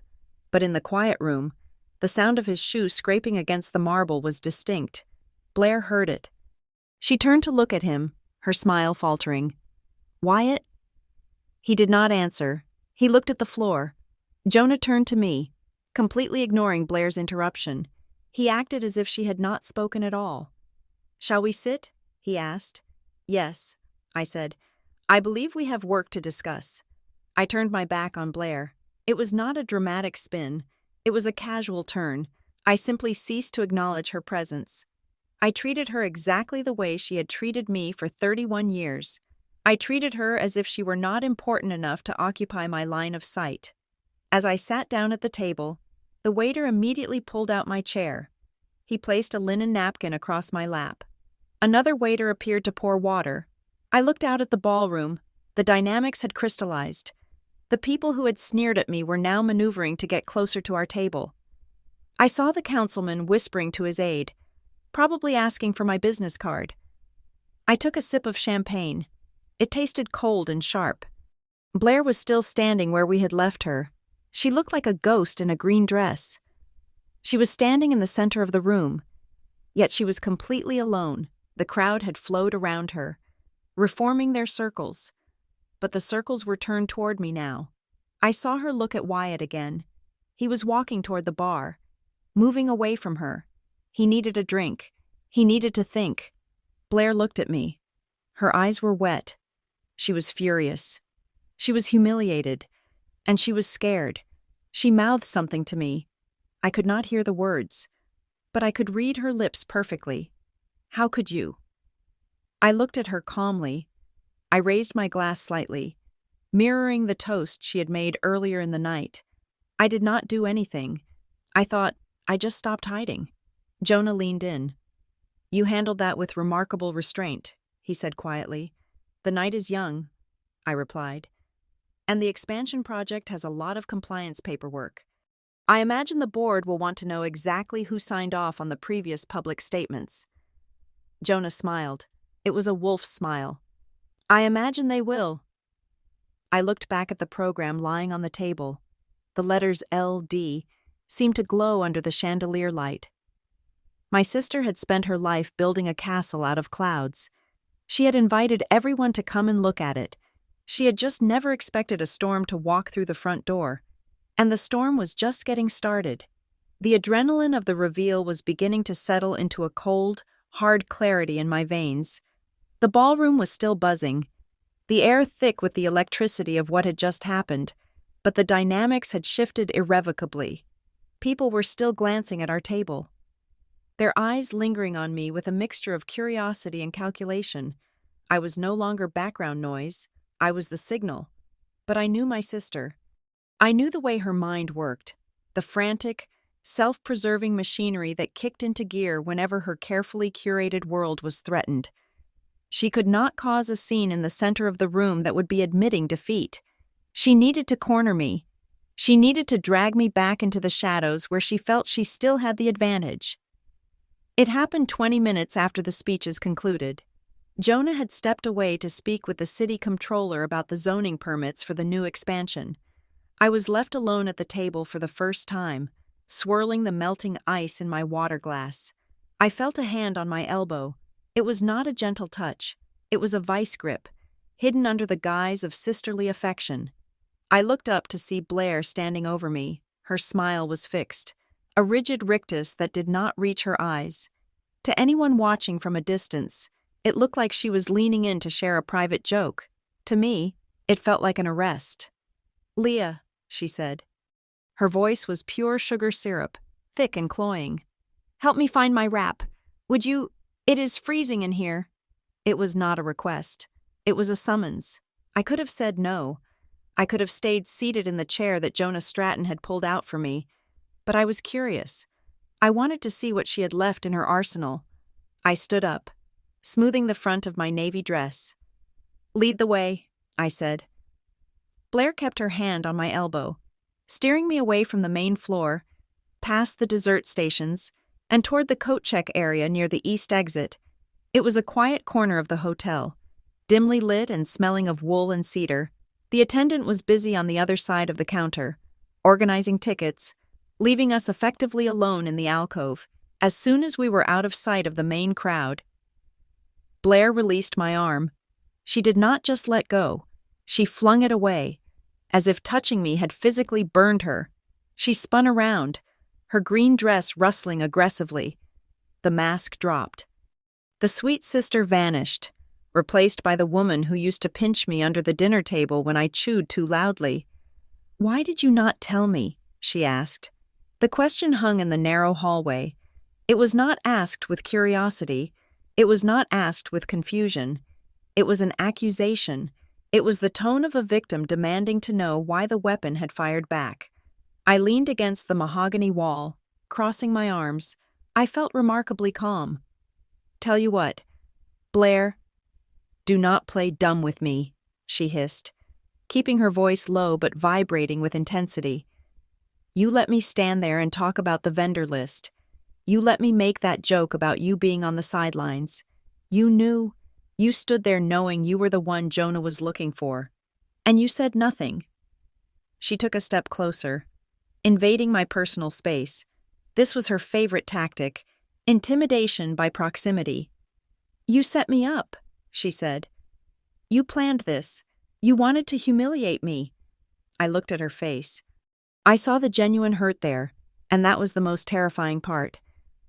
But in the quiet room, the sound of his shoe scraping against the marble was distinct. Blair heard it. She turned to look at him, her smile faltering. "Wyatt?" He did not answer. He looked at the floor. Jonah turned to me, completely ignoring Blair's interruption. He acted as if she had not spoken at all. "Shall we sit?" he asked. "Yes," I said. "I believe we have work to discuss." I turned my back on Blair. It was not a dramatic spin. It was a casual turn. I simply ceased to acknowledge her presence. I treated her exactly the way she had treated me for 31 years. I treated her as if she were not important enough to occupy my line of sight. As I sat down at the table, the waiter immediately pulled out my chair. He placed a linen napkin across my lap. Another waiter appeared to pour water. I looked out at the ballroom. The dynamics had crystallized. The people who had sneered at me were now maneuvering to get closer to our table. I saw the councilman whispering to his aide, probably asking for my business card. I took a sip of champagne. It tasted cold and sharp. Blair was still standing where we had left her. She looked like a ghost in a green dress. She was standing in the center of the room, yet she was completely alone. The crowd had flowed around her, reforming their circles. But the circles were turned toward me now. I saw her look at Wyatt again. He was walking toward the bar, moving away from her. He needed a drink. He needed to think. Blair looked at me. Her eyes were wet. She was furious. She was humiliated. And she was scared. She mouthed something to me. I could not hear the words. but I could read her lips perfectly. How could you? I looked at her calmly. I raised my glass slightly, mirroring the toast she had made earlier in the night. I did not do anything. I thought, I just stopped hiding. Jonah leaned in. You handled that with remarkable restraint, he said quietly. The night is young, I replied. And the expansion project has a lot of compliance paperwork. I imagine the board will want to know exactly who signed off on the previous public statements. Jonah smiled. It was a wolf smile. I imagine they will. I looked back at the program lying on the table. The letters LD seemed to glow under the chandelier light. My sister had spent her life building a castle out of clouds. She had invited everyone to come and look at it. She had just never expected a storm to walk through the front door. And the storm was just getting started. The adrenaline of the reveal was beginning to settle into a cold, hard clarity in my veins. The ballroom was still buzzing, the air thick with the electricity of what had just happened, but the dynamics had shifted irrevocably. People were still glancing at our table, their eyes lingering on me with a mixture of curiosity and calculation. I was no longer background noise, I was the signal. But I knew my sister. I knew the way her mind worked, the frantic, self-preserving machinery that kicked into gear whenever her carefully curated world was threatened. She could not cause a scene in the center of the room that would be admitting defeat. She needed to corner me. She needed to drag me back into the shadows where she felt she still had the advantage. It happened 20 minutes after the speeches concluded. Jonah had stepped away to speak with the city comptroller about the zoning permits for the new expansion. I was left alone at the table for the first time, swirling the melting ice in my water glass. I felt a hand on my elbow. It was not a gentle touch. It was a vice grip, hidden under the guise of sisterly affection. I looked up to see Blair standing over me. Her smile was fixed, a rigid rictus that did not reach her eyes. To anyone watching from a distance, it looked like she was leaning in to share a private joke. To me, it felt like an arrest. "Leah," she said. Her voice was pure sugar syrup, thick and cloying. "Help me find my wrap. Would you? It is freezing in here." It was not a request. It was a summons. I could have said no. I could have stayed seated in the chair that Jonah Stratton had pulled out for me. But I was curious. I wanted to see what she had left in her arsenal. I stood up, smoothing the front of my navy dress. "Lead the way," I said. Blair kept her hand on my elbow, steering me away from the main floor, past the dessert stations, and toward the coat check area near the east exit. It was a quiet corner of the hotel, dimly lit and smelling of wool and cedar. The attendant was busy on the other side of the counter, organizing tickets, leaving us effectively alone in the alcove. As soon as we were out of sight of the main crowd, Blair released my arm. She did not just let go. She flung it away, as if touching me had physically burned her. She spun around, her green dress rustling aggressively. The mask dropped. The sweet sister vanished, replaced by the woman who used to pinch me under the dinner table when I chewed too loudly. "Why did you not tell me?" she asked. The question hung in the narrow hallway. It was not asked with curiosity. It was not asked with confusion. It was an accusation. It was the tone of a victim demanding to know why the weapon had fired back. I leaned against the mahogany wall, crossing my arms. I felt remarkably calm. "Tell you what, Blair, do not play dumb with me," she hissed, keeping her voice low but vibrating with intensity. "You let me stand there and talk about the vendor list. You let me make that joke about you being on the sidelines. You stood there knowing you were the one Jonah was looking for. And you said nothing." She took a step closer, invading my personal space. This was her favorite tactic, intimidation by proximity. "You set me up," she said. "You planned this. You wanted to humiliate me." I looked at her face. I saw the genuine hurt there, and that was the most terrifying part.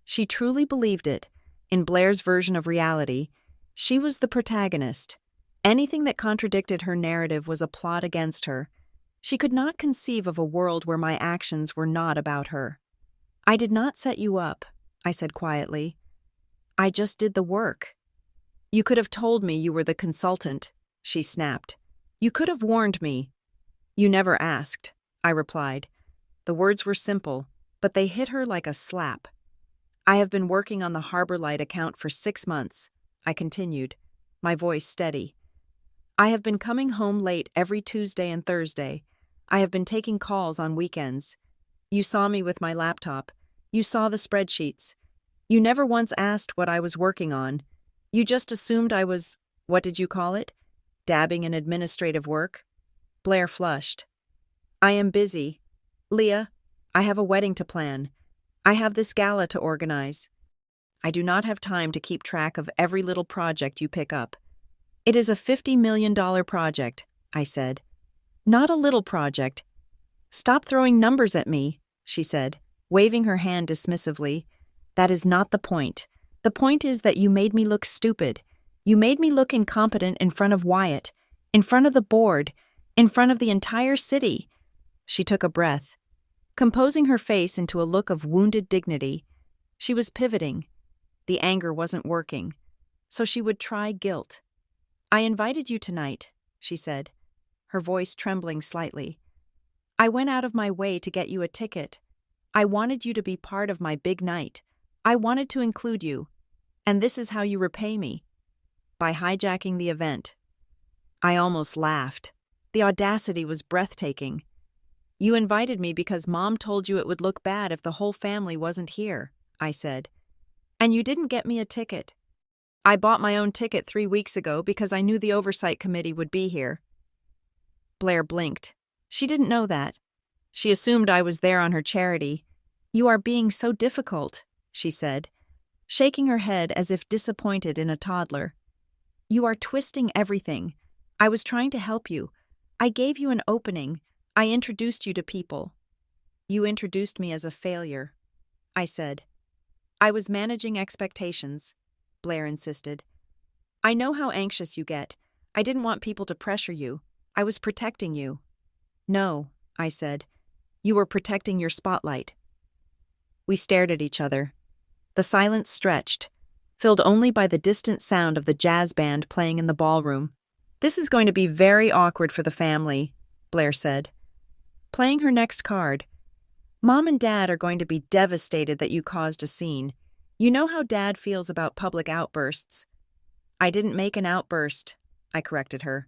She truly believed it. In Blair's version of reality, she was the protagonist. Anything that contradicted her narrative was a plot against her. She could not conceive of a world where my actions were not about her. "I did not set you up," I said quietly. I just did the work. You could have told me you were the consultant, she snapped. You could have warned me. You never asked, I replied. The words were simple, but they hit her like a slap. I have been working on the Harbor Light account for 6 months, I continued, my voice steady. I have been coming home late every Tuesday and Thursday. I have been taking calls on weekends. You saw me with my laptop. You saw the spreadsheets. You never once asked what I was working on. You just assumed I was, what did you call it? Dabbing in administrative work? Blair flushed. I am busy. Leah, I have a wedding to plan. I have this gala to organize. I do not have time to keep track of every little project you pick up. It is a $50 million project, I said. Not a little project. Stop throwing numbers at me, she said, waving her hand dismissively. That is not the point. The point is that you made me look stupid. You made me look incompetent in front of Wyatt, in front of the board, in front of the entire city. She took a breath, composing her face into a look of wounded dignity. She was pivoting. The anger wasn't working, so she would try guilt. I invited you tonight, she said, her voice trembling slightly. I went out of my way to get you a ticket. I wanted you to be part of my big night. I wanted to include you. And this is how you repay me. By hijacking the event. I almost laughed. The audacity was breathtaking. You invited me because Mom told you it would look bad if the whole family wasn't here, I said. And you didn't get me a ticket. I bought my own ticket 3 weeks ago because I knew the oversight committee would be here. Blair blinked. She didn't know that. She assumed I was there on her charity. You are being so difficult, she said, shaking her head as if disappointed in a toddler. You are twisting everything. I was trying to help you. I gave you an opening. I introduced you to people. You introduced me as a failure, I said. I was managing expectations, Blair insisted. I know how anxious you get. I didn't want people to pressure you. I was protecting you. No, I said. You were protecting your spotlight. We stared at each other. The silence stretched, filled only by the distant sound of the jazz band playing in the ballroom. This is going to be very awkward for the family, Blair said. Playing her next card. Mom and Dad are going to be devastated that you caused a scene. You know how Dad feels about public outbursts. I didn't make an outburst, I corrected her.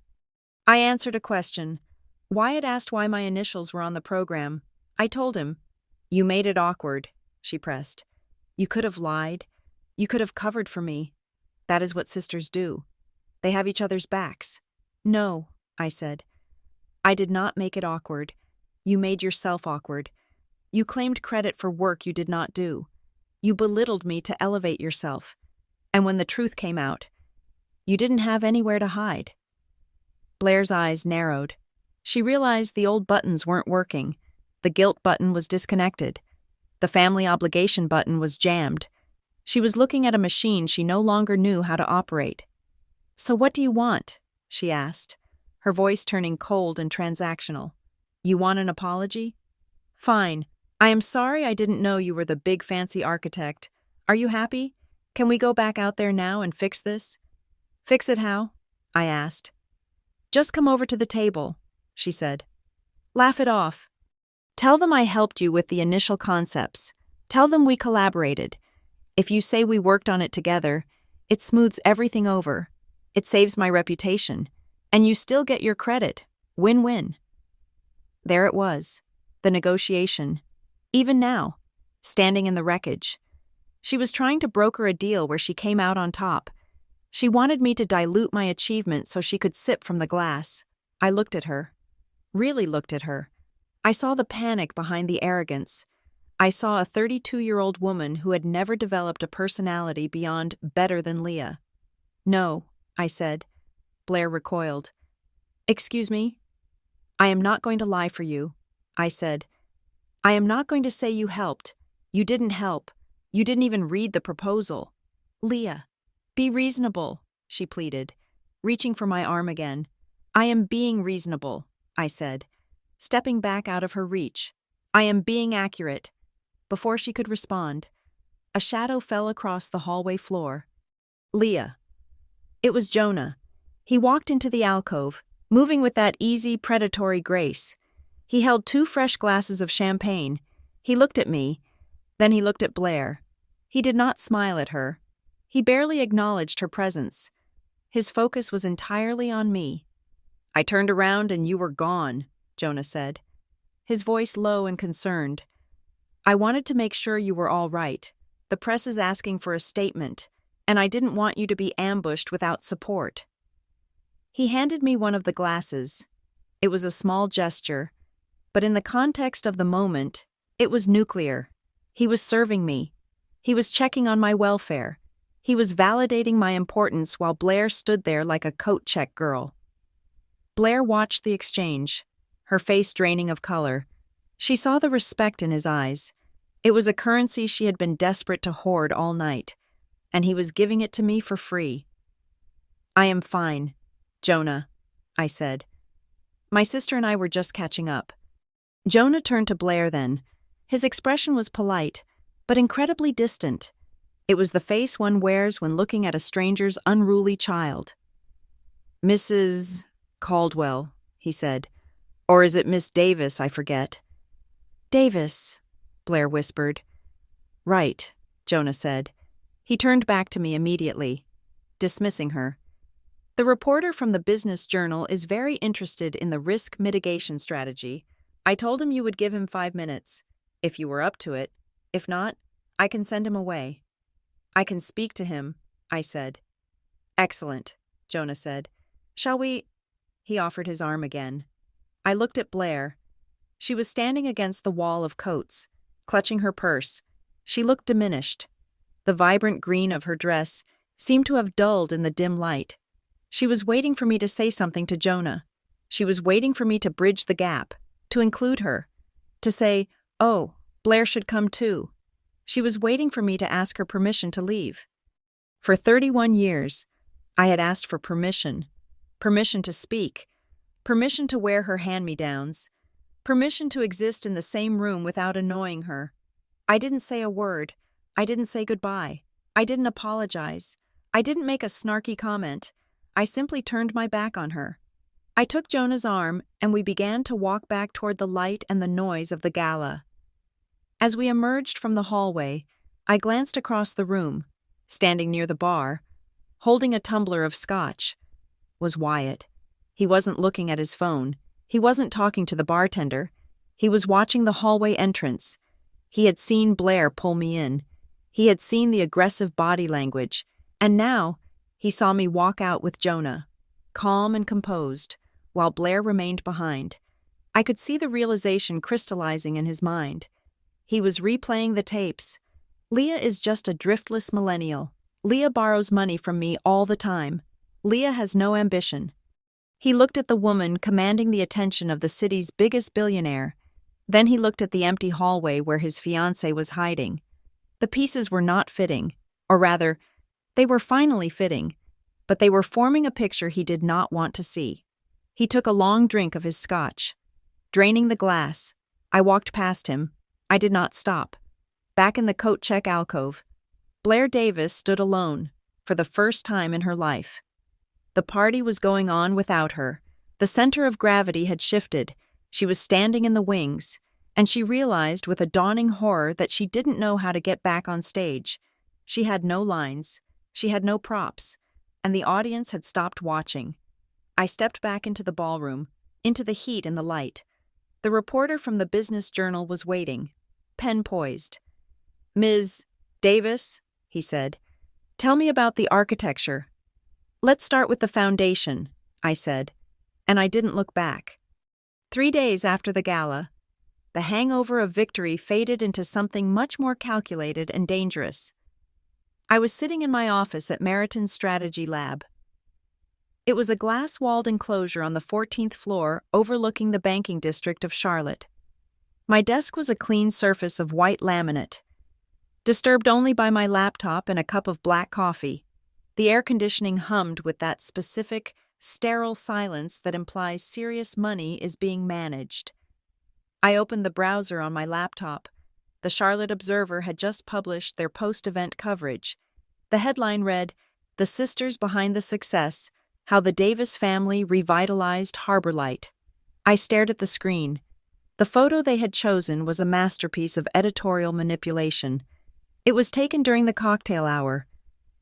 I answered a question. Wyatt asked why my initials were on the program. I told him. You made it awkward, she pressed. You could have lied. You could have covered for me. That is what sisters do. They have each other's backs. No, I said. I did not make it awkward. You made yourself awkward. You claimed credit for work you did not do. You belittled me to elevate yourself. And when the truth came out, you didn't have anywhere to hide. Blair's eyes narrowed. She realized the old buttons weren't working. The guilt button was disconnected. The family obligation button was jammed. She was looking at a machine she no longer knew how to operate. So what do you want? She asked, her voice turning cold and transactional. You want an apology? Fine. I am sorry I didn't know you were the big fancy architect. Are you happy? Can we go back out there now and fix this? Fix it how? I asked. Just come over to the table, she said. Laugh it off. Tell them I helped you with the initial concepts. Tell them we collaborated. If you say we worked on it together, it smooths everything over. It saves my reputation. And you still get your credit. Win-win. There it was. The negotiation. Even now, standing in the wreckage. She was trying to broker a deal where she came out on top. She wanted me to dilute my achievement so she could sip from the glass. I looked at her. Really looked at her. I saw the panic behind the arrogance. I saw a 32-year-old woman who had never developed a personality beyond better than Leah. No, I said. Blair recoiled. Excuse me? I am not going to lie for you, I said. I am not going to say you helped. You didn't help. You didn't even read the proposal. Leah, be reasonable, she pleaded, reaching for my arm again. I am being reasonable, I said, stepping back out of her reach. I am being accurate. Before she could respond, A shadow fell across the hallway floor. Leah. It was Jonah. He walked into the alcove, moving with that easy, predatory grace. He held 2 fresh glasses of champagne. He looked at me, then he looked at Blair. He did not smile at her. He barely acknowledged her presence. His focus was entirely on me. "I turned around and you were gone," Jonah said, his voice low and concerned. "I wanted to make sure you were all right. The press is asking for a statement, and I didn't want you to be ambushed without support." He handed me one of the glasses. It was a small gesture, but in the context of the moment, it was nuclear. He was serving me. He was checking on my welfare. He was validating my importance while Blair stood there like a coat check girl. Blair watched the exchange, her face draining of color. She saw the respect in his eyes. It was a currency she had been desperate to hoard all night, and he was giving it to me for free. "I am fine, Jonah," I said. "My sister and I were just catching up." Jonah turned to Blair then. His expression was polite, but incredibly distant. It was the face one wears when looking at a stranger's unruly child. "Mrs. Caldwell," he said. "Or is it Miss Davis, I forget." "Davis," Blair whispered. "Right," Jonah said. He turned back to me immediately, dismissing her. "The reporter from the Business Journal is very interested in the risk mitigation strategy. I told him you would give him 5 minutes, if you were up to it. If not, I can send him away." "I can speak to him," I said. "Excellent," Jonah said. "Shall we—" He offered his arm again. I looked at Blair. She was standing against the wall of coats, clutching her purse. She looked diminished. The vibrant green of her dress seemed to have dulled in the dim light. She was waiting for me to say something to Jonah. She was waiting for me to bridge the gap, to include her, to say, "Oh, Blair should come too." She was waiting for me to ask her permission to leave. For 31 years, I had asked for permission to speak, permission to wear her hand-me-downs, permission to exist in the same room without annoying her. I didn't say a word. I didn't say goodbye. I didn't apologize. I didn't make a snarky comment. I simply turned my back on her. I took Jonah's arm, and we began to walk back toward the light and the noise of the gala. As we emerged from the hallway, I glanced across the room. Standing near the bar, holding a tumbler of scotch, was Wyatt. He wasn't looking at his phone. He wasn't talking to the bartender. He was watching the hallway entrance. He had seen Blair pull me in. He had seen the aggressive body language, and now he saw me walk out with Jonah, calm and composed, while Blair remained behind. I could see the realization crystallizing in his mind. He was replaying the tapes. Leah is just a driftless millennial. Leah borrows money from me all the time. Leah has no ambition. He looked at the woman commanding the attention of the city's biggest billionaire. Then he looked at the empty hallway where his fiancé was hiding. The pieces were not fitting, or rather, they were finally fitting, but they were forming a picture he did not want to see. He took a long drink of his scotch. Draining the glass, I walked past him. I did not stop. Back in the coat check alcove, Blair Davis stood alone, for the first time in her life. The party was going on without her. The center of gravity had shifted. She was standing in the wings, and she realized with a dawning horror that she didn't know how to get back on stage. She had no lines, she had no props, and the audience had stopped watching. I stepped back into the ballroom, into the heat and the light. The reporter from the Business Journal was waiting, pen poised. "Ms. Davis," he said, "tell me about the architecture." "Let's start with the foundation," I said, and I didn't look back. 3 days after the gala, the hangover of victory faded into something much more calculated and dangerous. I was sitting in my office at Meriton's Strategy Lab. It was a glass-walled enclosure on the 14th floor overlooking the banking district of Charlotte. My desk was a clean surface of white laminate, disturbed only by my laptop and a cup of black coffee. The air conditioning hummed with that specific, sterile silence that implies serious money is being managed. I opened the browser on my laptop. The Charlotte Observer had just published their post-event coverage. The headline read, "The Sisters Behind the Success, How the Davis Family Revitalized Harbor Light." I stared at the screen. The photo they had chosen was a masterpiece of editorial manipulation. It was taken during the cocktail hour,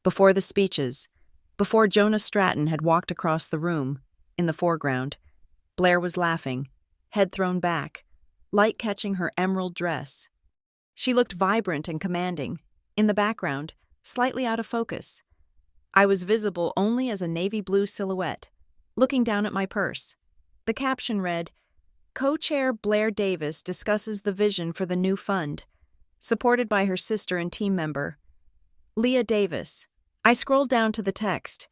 before the speeches, before Jonah Stratton had walked across the room. In the foreground, Blair was laughing, head thrown back, light catching her emerald dress. She looked vibrant and commanding. In the background, slightly out of focus, I was visible only as a navy blue silhouette, looking down at my purse. The caption read, "Co-chair Blair Davis discusses the vision for the new fund," supported by her sister and team member, Leah Davis. I scrolled down to the text.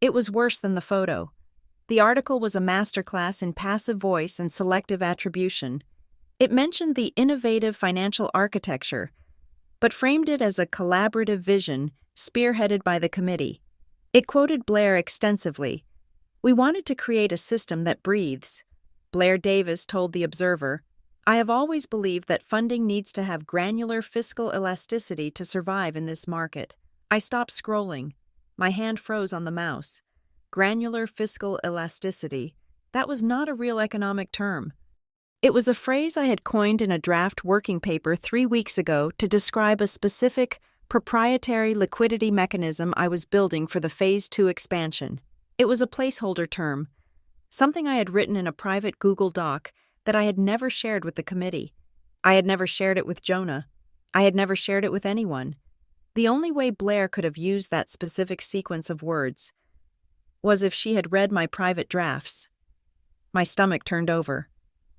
It was worse than the photo. The article was a masterclass in passive voice and selective attribution. It mentioned the innovative financial architecture, but framed it as a collaborative vision spearheaded by the committee. It quoted Blair extensively. "We wanted to create a system that breathes." Blair Davis told the Observer, "I have always believed that funding needs to have granular fiscal elasticity to survive in this market." I stopped scrolling. My hand froze on the mouse. Granular fiscal elasticity. That was not a real economic term. It was a phrase I had coined in a draft working paper 3 weeks ago to describe a specific, proprietary liquidity mechanism I was building for the Phase 2 expansion. It was a placeholder term, something I had written in a private Google Doc that I had never shared with the committee. I had never shared it with Jonah. I had never shared it with anyone. The only way Blair could have used that specific sequence of words was if she had read my private drafts. My stomach turned over.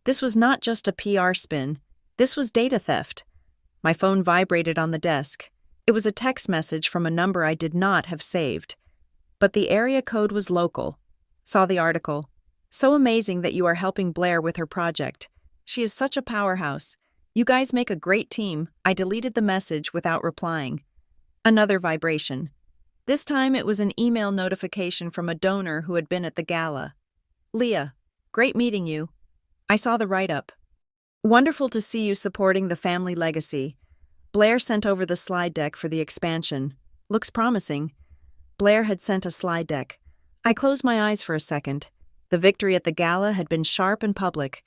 This was not just a PR spin. This was data theft. My phone vibrated on the desk. It was a text message from a number I did not have saved. But the area code was local. Saw the article. "So amazing that you are helping Blair with her project. She is such a powerhouse. You guys make a great team." I deleted the message without replying. Another vibration. This time it was an email notification from a donor who had been at the gala. "Leah, great meeting you. I saw the write-up. Wonderful to see you supporting the family legacy. Blair sent over the slide deck for the expansion. Looks promising." Blair had sent a slide deck. I closed my eyes for a second. The victory at the gala had been sharp and public,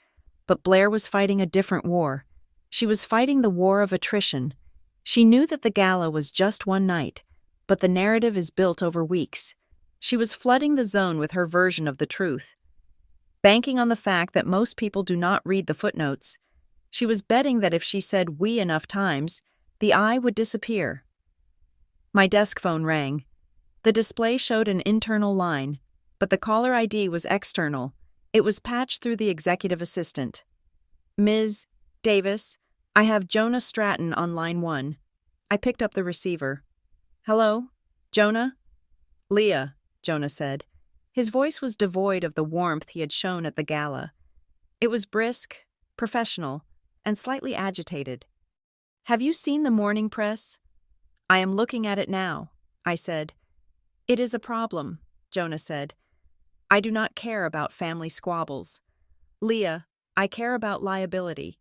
but Blair was fighting a different war. She was fighting the war of attrition. She knew that the gala was just one night, but the narrative is built over weeks. She was flooding the zone with her version of the truth. Banking on the fact that most people do not read the footnotes, she was betting that if she said "we" enough times, the "I" would disappear. My desk phone rang. The display showed an internal line, but the caller ID was external. It was patched through the executive assistant. "Ms. Davis, I have Jonah Stratton on line 1. I picked up the receiver. "Hello? Jonah?" "Leah," Jonah said. His voice was devoid of the warmth he had shown at the gala. It was brisk, professional, and slightly agitated. "Have you seen the morning press?" "I am looking at it now," I said. "It is a problem," Jonah said. "I do not care about family squabbles. Leah, I care about liability.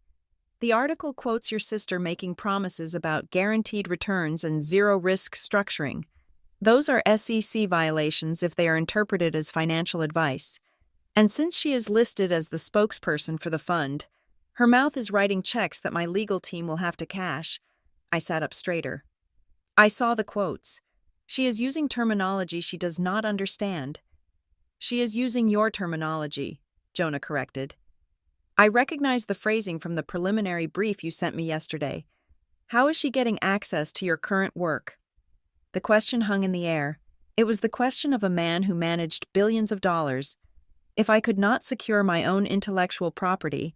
The article quotes your sister making promises about guaranteed returns and zero-risk structuring. Those are SEC violations if they are interpreted as financial advice. And since she is listed as the spokesperson for the fund, her mouth is writing checks that my legal team will have to cash." I sat up straighter. "I saw the quotes. She is using terminology she does not understand." "She is using your terminology," Jonah corrected. "I recognize the phrasing from the preliminary brief you sent me yesterday. How is she getting access to your current work?" The question hung in the air. It was the question of a man who managed billions of dollars. If I could not secure my own intellectual property,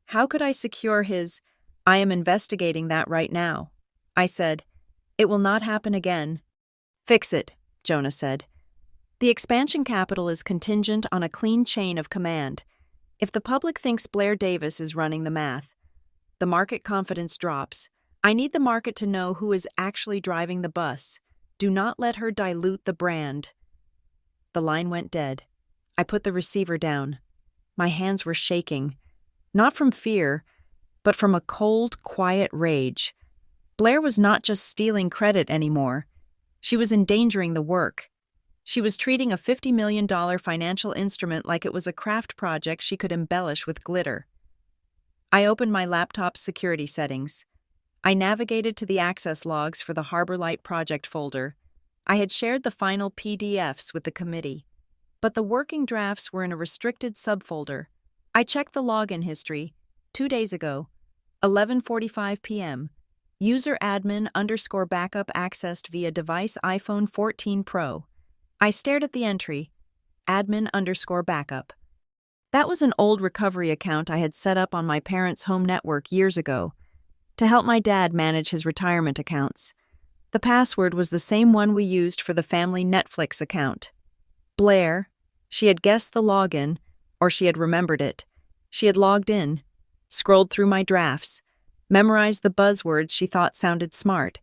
how could I secure his? "I am investigating that right now," I said. "It will not happen again." "Fix it," Jonah said. "The expansion capital is contingent on a clean chain of command. If the public thinks Blair Davis is running the math, the market confidence drops. I need the market to know who is actually driving the bus. Do not let her dilute the brand." The line went dead. I put the receiver down. My hands were shaking, not from fear, but from a cold, quiet rage. Blair was not just stealing credit anymore. She was endangering the work. She was treating a $50 million financial instrument like it was a craft project she could embellish with glitter. I opened my laptop's security settings. I navigated to the access logs for the Harbor Light project folder. I had shared the final PDFs with the committee, but the working drafts were in a restricted subfolder. I checked the login history. 2 days ago, 11:45 p.m., user admin_backup accessed via device iPhone 14 Pro. I stared at the entry, admin_backup. That was an old recovery account I had set up on my parents' home network years ago to help my dad manage his retirement accounts. The password was the same one we used for the family Netflix account. Blair. She had guessed the login, or she had remembered it. She had logged in, scrolled through my drafts, memorized the buzzwords she thought sounded smart,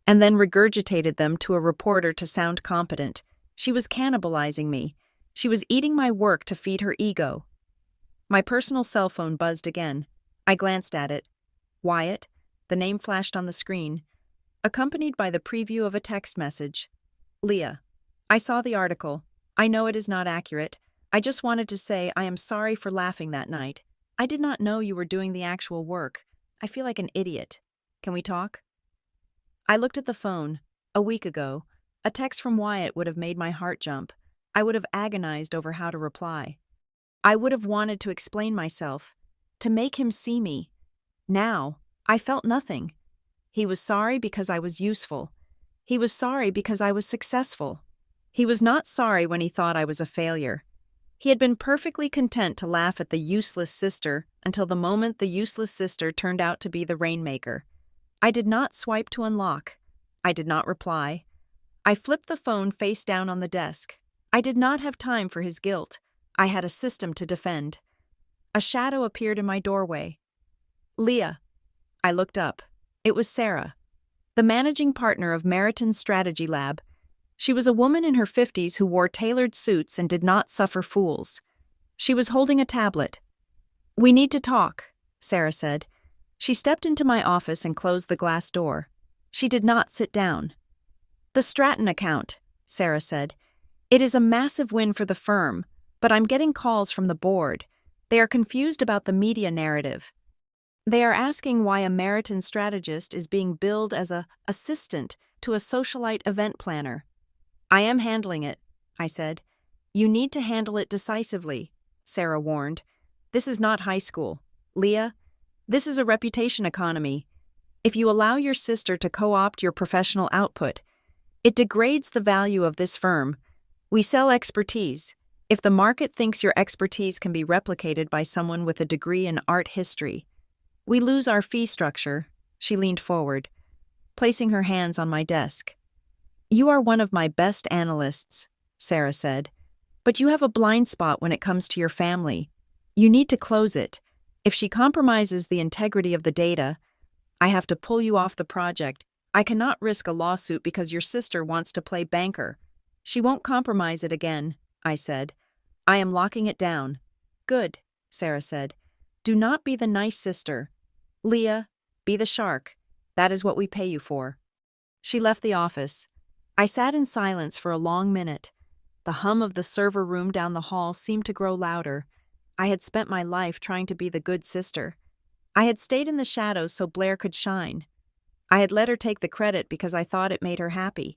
and then regurgitated them to a reporter to sound competent. She was cannibalizing me. She was eating my work to feed her ego. My personal cell phone buzzed again. I glanced at it. Wyatt, the name flashed on the screen, accompanied by the preview of a text message. Leah, I saw the article. I know it is not accurate. I just wanted to say I am sorry for laughing that night. I did not know you were doing the actual work. I feel like an idiot. Can we talk? I looked at the phone. A week ago, a text from Wyatt would have made my heart jump. I would have agonized over how to reply. I would have wanted to explain myself, to make him see me. Now, I felt nothing. He was sorry because I was useful. He was sorry because I was successful. He was not sorry when he thought I was a failure. He had been perfectly content to laugh at the useless sister until the moment the useless sister turned out to be the rainmaker. I did not swipe to unlock. I did not reply. I flipped the phone face down on the desk. I did not have time for his guilt. I had a system to defend. A shadow appeared in my doorway. Leah. I looked up. It was Sarah, the managing partner of Meriton's Strategy Lab. She was a woman in her 50s who wore tailored suits and did not suffer fools. She was holding a tablet. We need to talk, Sarah said. She stepped into my office and closed the glass door. She did not sit down. The Stratton account, Sarah said. It is a massive win for the firm, but I'm getting calls from the board. They are confused about the media narrative. They are asking why a Meriton strategist is being billed as an assistant to a socialite event planner. I am handling it, I said. You need to handle it decisively, Sarah warned. This is not high school. Leah, this is a reputation economy. If you allow your sister to co-opt your professional output, it degrades the value of this firm. We sell expertise. If the market thinks your expertise can be replicated by someone with a degree in art history, we lose our fee structure. She leaned forward, placing her hands on my desk. You are one of my best analysts, Sarah said, but you have a blind spot when it comes to your family. You need to close it. If she compromises the integrity of the data, I have to pull you off the project. I cannot risk a lawsuit because your sister wants to play banker. She won't compromise it again, I said. I am locking it down. Good, Sarah said. Do not be the nice sister. Leah, be the shark. That is what we pay you for. She left the office. I sat in silence for a long minute. The hum of the server room down the hall seemed to grow louder. I had spent my life trying to be the good sister. I had stayed in the shadows so Blair could shine. I had let her take the credit because I thought it made her happy.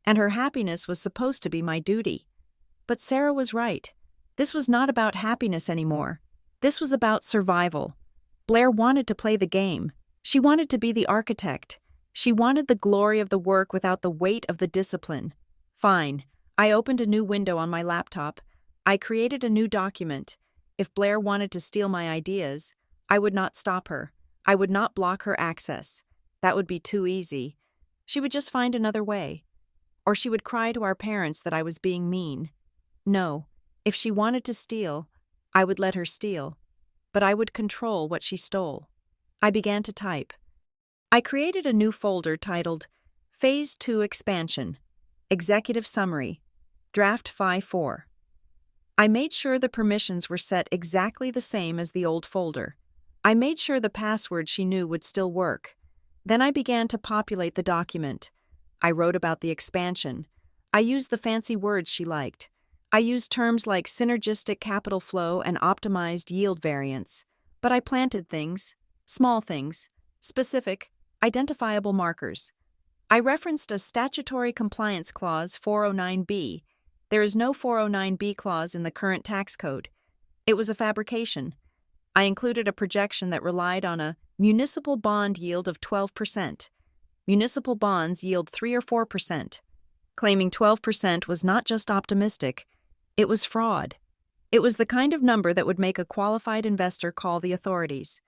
And her happiness was supposed to be my duty. But Sarah was right. This was not about happiness anymore. This was about survival. Blair wanted to play the game. She wanted to be the architect. She wanted the glory of the work without the weight of the discipline. Fine. I opened a new window on my laptop. I created a new document. If Blair wanted to steal my ideas, I would not stop her. I would not block her access. That would be too easy. She would just find another way. Or she would cry to our parents that I was being mean. No, if she wanted to steal, I would let her steal. But I would control what she stole. I began to type. I created a new folder titled Phase 2 Expansion, Executive Summary, Draft 5-4. I made sure the permissions were set exactly the same as the old folder. I made sure the password she knew would still work. Then I began to populate the document. I wrote about the expansion. I used the fancy words she liked. I used terms like synergistic capital flow and optimized yield variance. But I planted things, small things, specific, identifiable markers. I referenced a statutory compliance clause 409B. There is no 409B clause in the current tax code. It was a fabrication. I included a projection that relied on a municipal bond yield of 12%. Municipal bonds yield 3 or 4%. Claiming 12% was not just optimistic, it was fraud. It was the kind of number that would make a qualified investor call the authorities.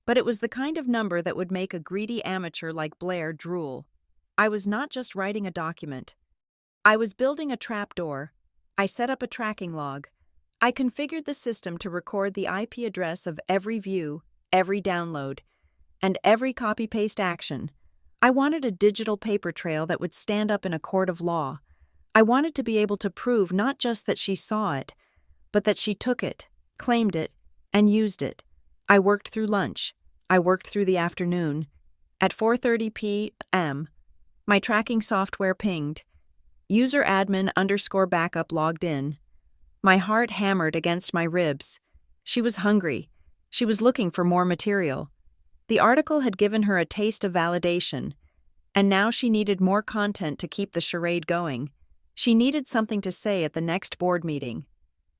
But it was the kind of number that would make a greedy amateur like Blair drool. I was not just writing a document. I was building a trapdoor. I set up a tracking log. I configured the system to record the IP address of every view, every download, and every copy-paste action. I wanted a digital paper trail that would stand up in a court of law. I wanted to be able to prove not just that she saw it, but that she took it, claimed it, and used it. I worked through lunch. I worked through the afternoon. At 4:30 p.m., my tracking software pinged. User admin _backup logged in. My heart hammered against my ribs. She was hungry. She was looking for more material. The article had given her a taste of validation, and now she needed more content to keep the charade going. She needed something to say at the next board meeting.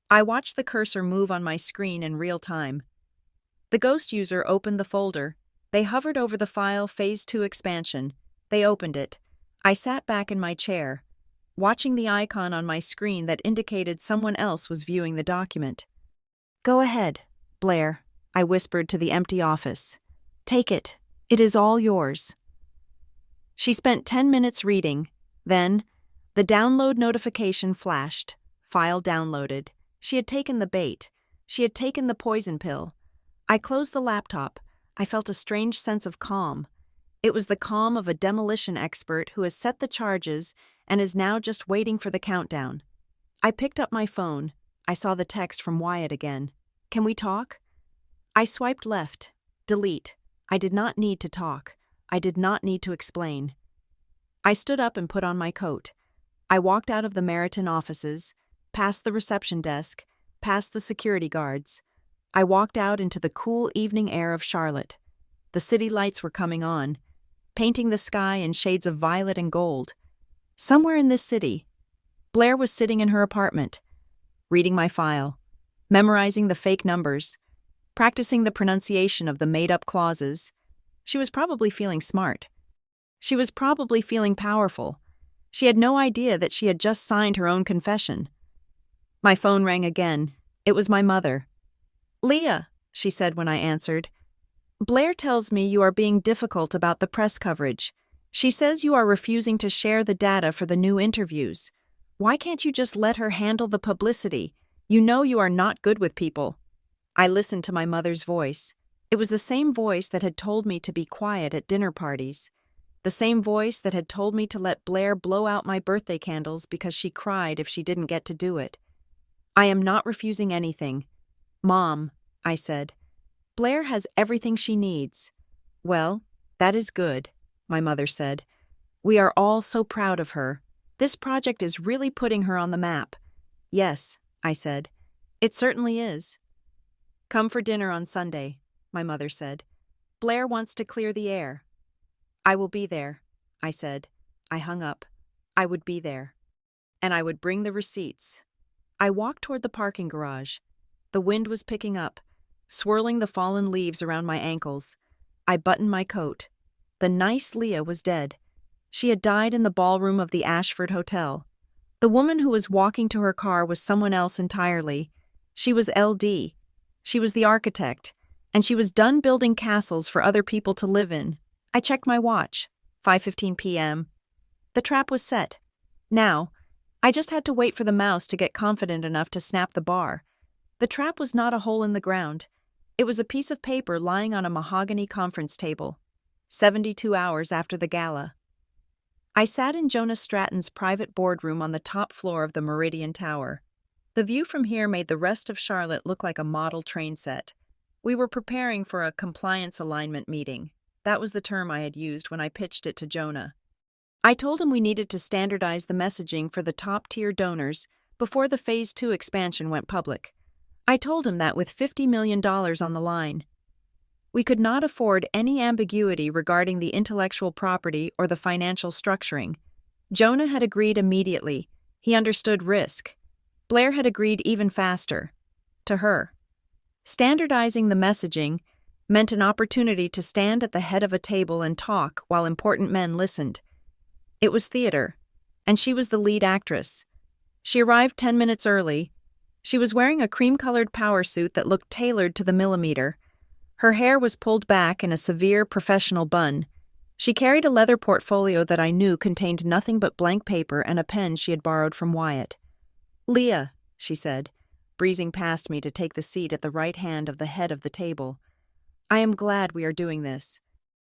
I watched the cursor move on my screen in real time. The ghost user opened the folder. They hovered over the file Phase 2 expansion. They opened it. I sat back in my chair, watching the icon on my screen that indicated someone else was viewing the document. "Go ahead, Blair," I whispered to the empty office. "Take it. It is all yours." She spent 10 minutes reading. Then, the download notification flashed. File downloaded. She had taken the bait. She had taken the poison pill. I closed the laptop. I felt a strange sense of calm. It was the calm of a demolition expert who has set the charges and is now just waiting for the countdown. I picked up my phone. I saw the text from Wyatt again. "Can we talk?" I swiped left. Delete. I did not need to talk. I did not need to explain. I stood up and put on my coat. I walked out of the Meriton offices, past the reception desk, past the security guards. I walked out into the cool evening air of Charlotte. The city lights were coming on, painting the sky in shades of violet and gold. Somewhere in this city, Blair was sitting in her apartment, reading my file, memorizing the fake numbers, practicing the pronunciation of the made-up clauses. She was probably feeling smart. She was probably feeling powerful. She had no idea that she had just signed her own confession. My phone rang again. It was my mother. "Leah," she said when I answered, "Blair tells me you are being difficult about the press coverage. She says you are refusing to share the data for the new interviews. Why can't you just let her handle the publicity? You know you are not good with people." I listened to my mother's voice. It was the same voice that had told me to be quiet at dinner parties. The same voice that had told me to let Blair blow out my birthday candles because she cried if she didn't get to do it. "I am not refusing anything. Mom," I said, "Blair has everything she needs." "Well, that is good," my mother said. "We are all so proud of her. This project is really putting her on the map." "Yes," I said, "it certainly is." "Come for dinner on Sunday," my mother said. "Blair wants to clear the air." "I will be there," I said. I hung up. I would be there. And I would bring the receipts. I walked toward the parking garage. The wind was picking up, swirling the fallen leaves around my ankles. I buttoned my coat. The nice Leah was dead. She had died in the ballroom of the Ashford Hotel. The woman who was walking to her car was someone else entirely. She was LD. She was the architect, and she was done building castles for other people to live in. I checked my watch. 5:15 p.m. The trap was set. Now, I just had to wait for the mouse to get confident enough to snap the bar. The trap was not a hole in the ground. It was a piece of paper lying on a mahogany conference table. 72 hours after the gala. I sat in Jonas Stratton's private boardroom on the top floor of the Meridian Tower. The view from here made the rest of Charlotte look like a model train set. We were preparing for a compliance alignment meeting. That was the term I had used when I pitched it to Jonah. I told him we needed to standardize the messaging for the top-tier donors before the Phase 2 expansion went public. I told him that with $50 million on the line, we could not afford any ambiguity regarding the intellectual property or the financial structuring. Jonah had agreed immediately. He understood risk. Blair had agreed even faster. To her, standardizing the messaging meant an opportunity to stand at the head of a table and talk while important men listened. It was theater, and she was the lead actress. She arrived 10 minutes early. She was wearing a cream-colored power suit that looked tailored to the millimeter. Her hair was pulled back in a severe professional bun. She carried a leather portfolio that I knew contained nothing but blank paper and a pen she had borrowed from Wyatt. "Leah," she said, breezing past me to take the seat at the right hand of the head of the table. "I am glad we are doing this.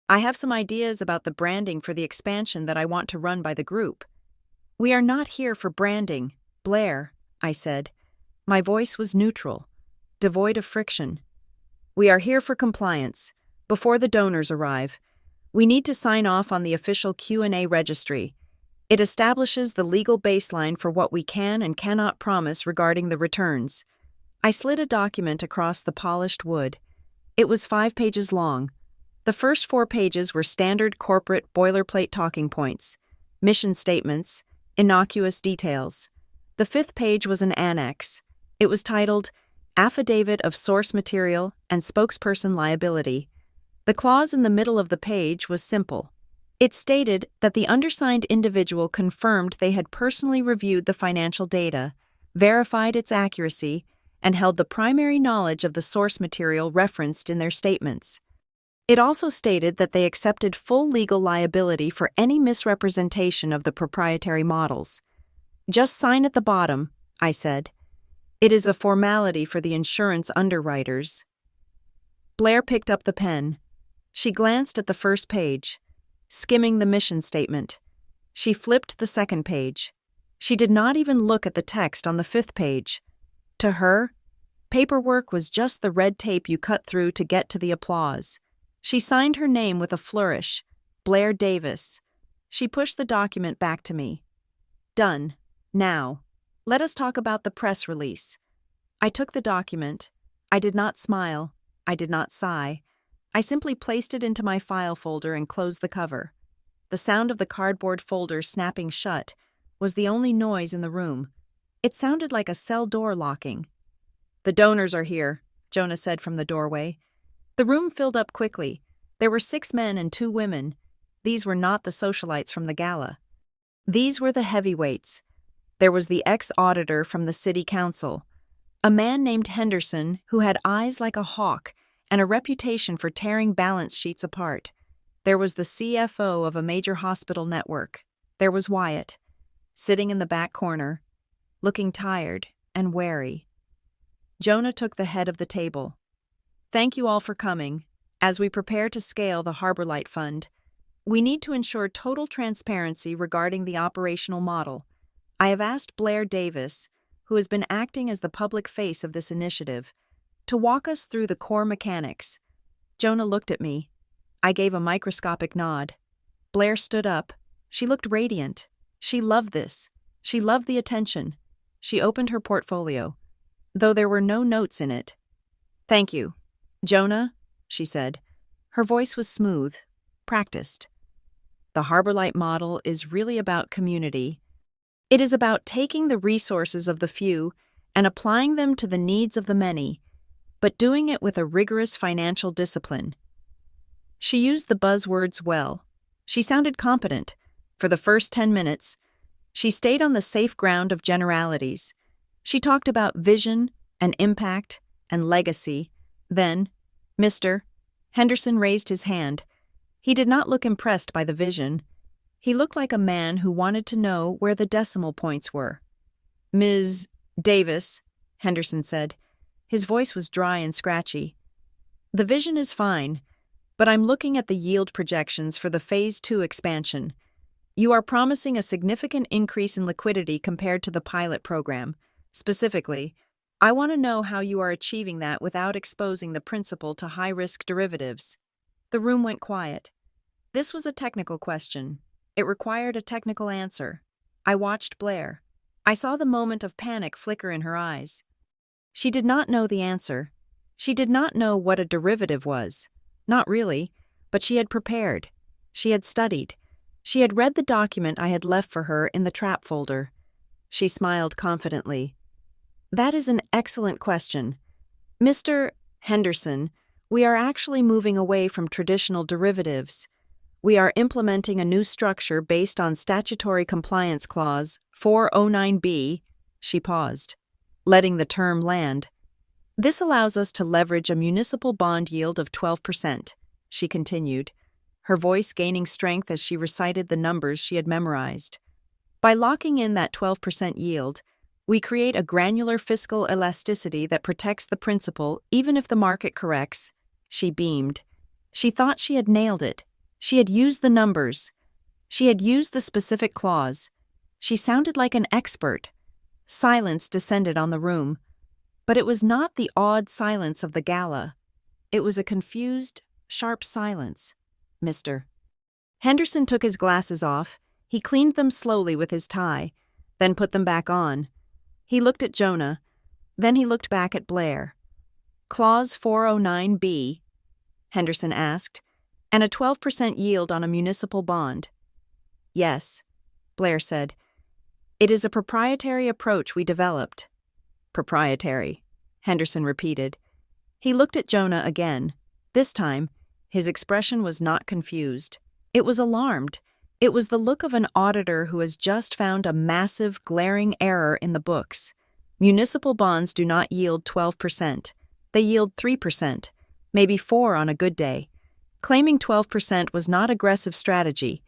I have some ideas about the branding for the expansion that I want to run by the group." "We are not here for branding, Blair," I said. My voice was neutral, devoid of friction. "We are here for compliance. Before the donors arrive, we need to sign off on the official Q&A registry. It establishes the legal baseline for what we can and cannot promise regarding the returns." I slid a document across the polished wood. It was 5 pages long. The first 4 pages were standard corporate boilerplate talking points, mission statements, innocuous details. The 5th page was an annex. It was titled Affidavit of Source Material and Spokesperson Liability. The clause in the middle of the page was simple. It stated that the undersigned individual confirmed they had personally reviewed the financial data, verified its accuracy, and held the primary knowledge of the source material referenced in their statements. It also stated that they accepted full legal liability for any misrepresentation of the proprietary models. "Just sign at the bottom," I said. "It is a formality for the insurance underwriters." Blair picked up the pen. She glanced at the first page, skimming the mission statement. She flipped the second page. She did not even look at the text on the 5th page. To her, paperwork was just the red tape you cut through to get to the applause. She signed her name with a flourish, Blair Davis. She pushed the document back to me. "Done. Now, let us talk about the press release." I took the document. I did not smile. I did not sigh. I simply placed it into my file folder and closed the cover. The sound of the cardboard folder snapping shut was the only noise in the room. It sounded like a cell door locking. "The donors are here," Jonah said from the doorway. The room filled up quickly. There were 6 men and 2 women. These were not the socialites from the gala. These were the heavyweights. There was the ex-auditor from the city council, a man named Henderson who had eyes like a hawk and a reputation for tearing balance sheets apart. There was the CFO of a major hospital network. There was Wyatt, sitting in the back corner, looking tired and wary. Jonah took the head of the table. "Thank you all for coming. As we prepare to scale the Harbor Light Fund, we need to ensure total transparency regarding the operational model. I have asked Blair Davis, who has been acting as the public face of this initiative, to walk us through the core mechanics." Jonah looked at me. I gave a microscopic nod. Blair stood up. She looked radiant. She loved this. She loved the attention. She opened her portfolio, though there were no notes in it. "Thank you. Jonah," she said. Her voice was smooth, practiced. "The Harbor Light model is really about community. It is about taking the resources of the few and applying them to the needs of the many, but doing it with a rigorous financial discipline." She used the buzzwords well. She sounded competent. For the first 10 minutes, she stayed on the safe ground of generalities. She talked about vision and impact and legacy. Then, "Mr." Henderson raised his hand. He did not look impressed by the vision. He looked like a man who wanted to know where the decimal points were. "Ms. Davis," Henderson said. His voice was dry and scratchy. "The vision is fine, but I'm looking at the yield projections for the Phase 2 expansion. You are promising a significant increase in liquidity compared to the pilot program. Specifically, I want to know how you are achieving that without exposing the principal to high-risk derivatives. The room went quiet. This was a technical question. It required a technical answer. I watched Blair. I saw the moment of panic flicker in her eyes. She did not know the answer. She did not know what a derivative was. Not really, but she had prepared. She had studied. She had read the document I had left for her in the trap folder. She smiled confidently. That is an excellent question. Mr. Henderson, we are actually moving away from traditional derivatives. We are implementing a new structure based on Statutory Compliance Clause 409B. She paused, letting the term land. This allows us to leverage a municipal bond yield of 12%, she continued, her voice gaining strength as she recited the numbers she had memorized. By locking in that 12% yield, we create a granular fiscal elasticity that protects the principal even if the market corrects. She beamed. She thought she had nailed it. She had used the numbers. She had used the specific clause. She sounded like an expert. Silence descended on the room. But it was not the awed silence of the gala. It was a confused, sharp silence. Mr. Henderson took his glasses off. He cleaned them slowly with his tie, then put them back on. He looked at Jonah. Then he looked back at Blair. Clause 409B, Henderson asked, and a 12% yield on a municipal bond. Yes, Blair said. It is a proprietary approach we developed. Proprietary, Henderson repeated. He looked at Jonah again. This time, his expression was not confused. It was alarmed. It was the look of an auditor who has just found a massive, glaring error in the books. Municipal bonds do not yield 12%. They yield 3%, maybe 4% on a good day. Claiming 12% was not aggressive strategy.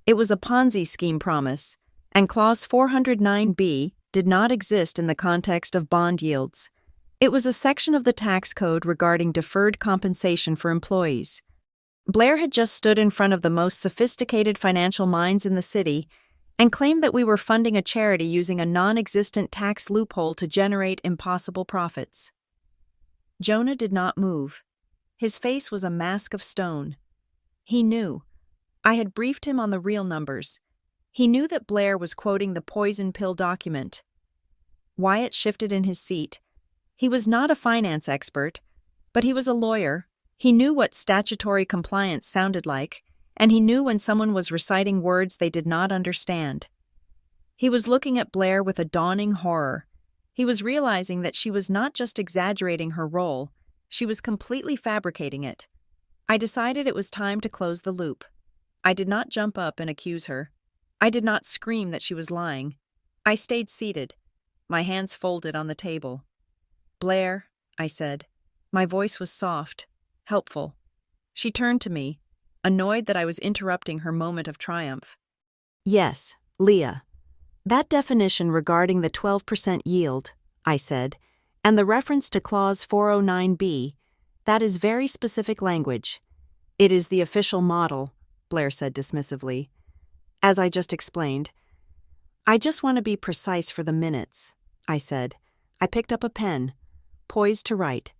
It was a Ponzi scheme promise, and Clause 409B did not exist in the context of bond yields. It was a section of the tax code regarding deferred compensation for employees. Blair had just stood in front of the most sophisticated financial minds in the city and claimed that we were funding a charity using a non-existent tax loophole to generate impossible profits. Jonah did not move. His face was a mask of stone. He knew. I had briefed him on the real numbers. He knew that Blair was quoting the poison pill document. Wyatt shifted in his seat. He was not a finance expert, but he was a lawyer. He knew what statutory compliance sounded like, and he knew when someone was reciting words they did not understand. He was looking at Blair with a dawning horror. He was realizing that she was not just exaggerating her role, she was completely fabricating it. I decided it was time to close the loop. I did not jump up and accuse her. I did not scream that she was lying. I stayed seated, my hands folded on the table. Blair, I said. My voice was soft, helpful. She turned to me, annoyed that I was interrupting her moment of triumph. Yes, Leah. That definition regarding the 12% yield, I said, and the reference to Clause 409B, that is very specific language. It is the official model, Blair said dismissively. As I just explained. I just want to be precise for the minutes, I said. I picked up a pen, poised to write.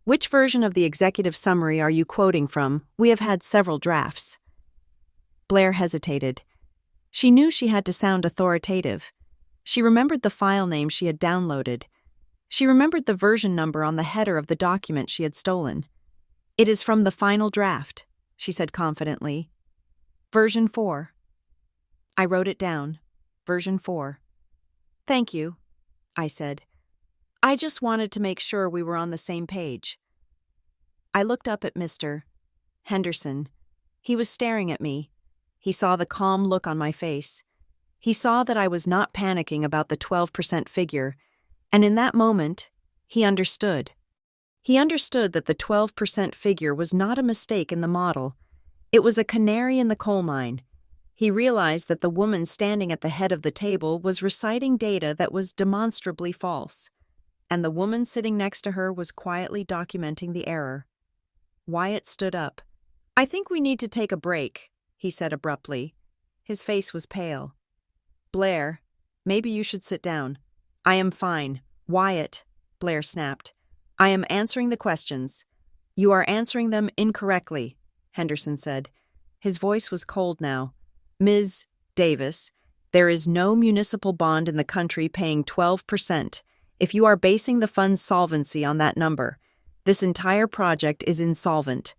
Which version of the executive summary are you quoting from? We have had several drafts. Blair hesitated. She knew she had to sound authoritative. She remembered the file name she had downloaded. She remembered the version number on the header of the document she had stolen. It is from the final draft, she said confidently. Version 4. I wrote it down. Version 4. Thank you, I said. I just wanted to make sure we were on the same page. I looked up at Mr. Henderson. He was staring at me. He saw the calm look on my face. He saw that I was not panicking about the 12% figure, and in that moment, he understood. He understood that the 12% figure was not a mistake in the model. It was a canary in the coal mine. He realized that the woman standing at the head of the table was reciting data that was demonstrably false, and the woman sitting next to her was quietly documenting the error. Wyatt stood up. I think we need to take a break, he said abruptly. His face was pale. Blair, maybe you should sit down. I am fine. Wyatt, Blair snapped. I am answering the questions. You are answering them incorrectly, Henderson said. His voice was cold now. Ms. Davis, there is no municipal bond in the country paying 12%. If you are basing the fund's solvency on that number, this entire project is insolvent.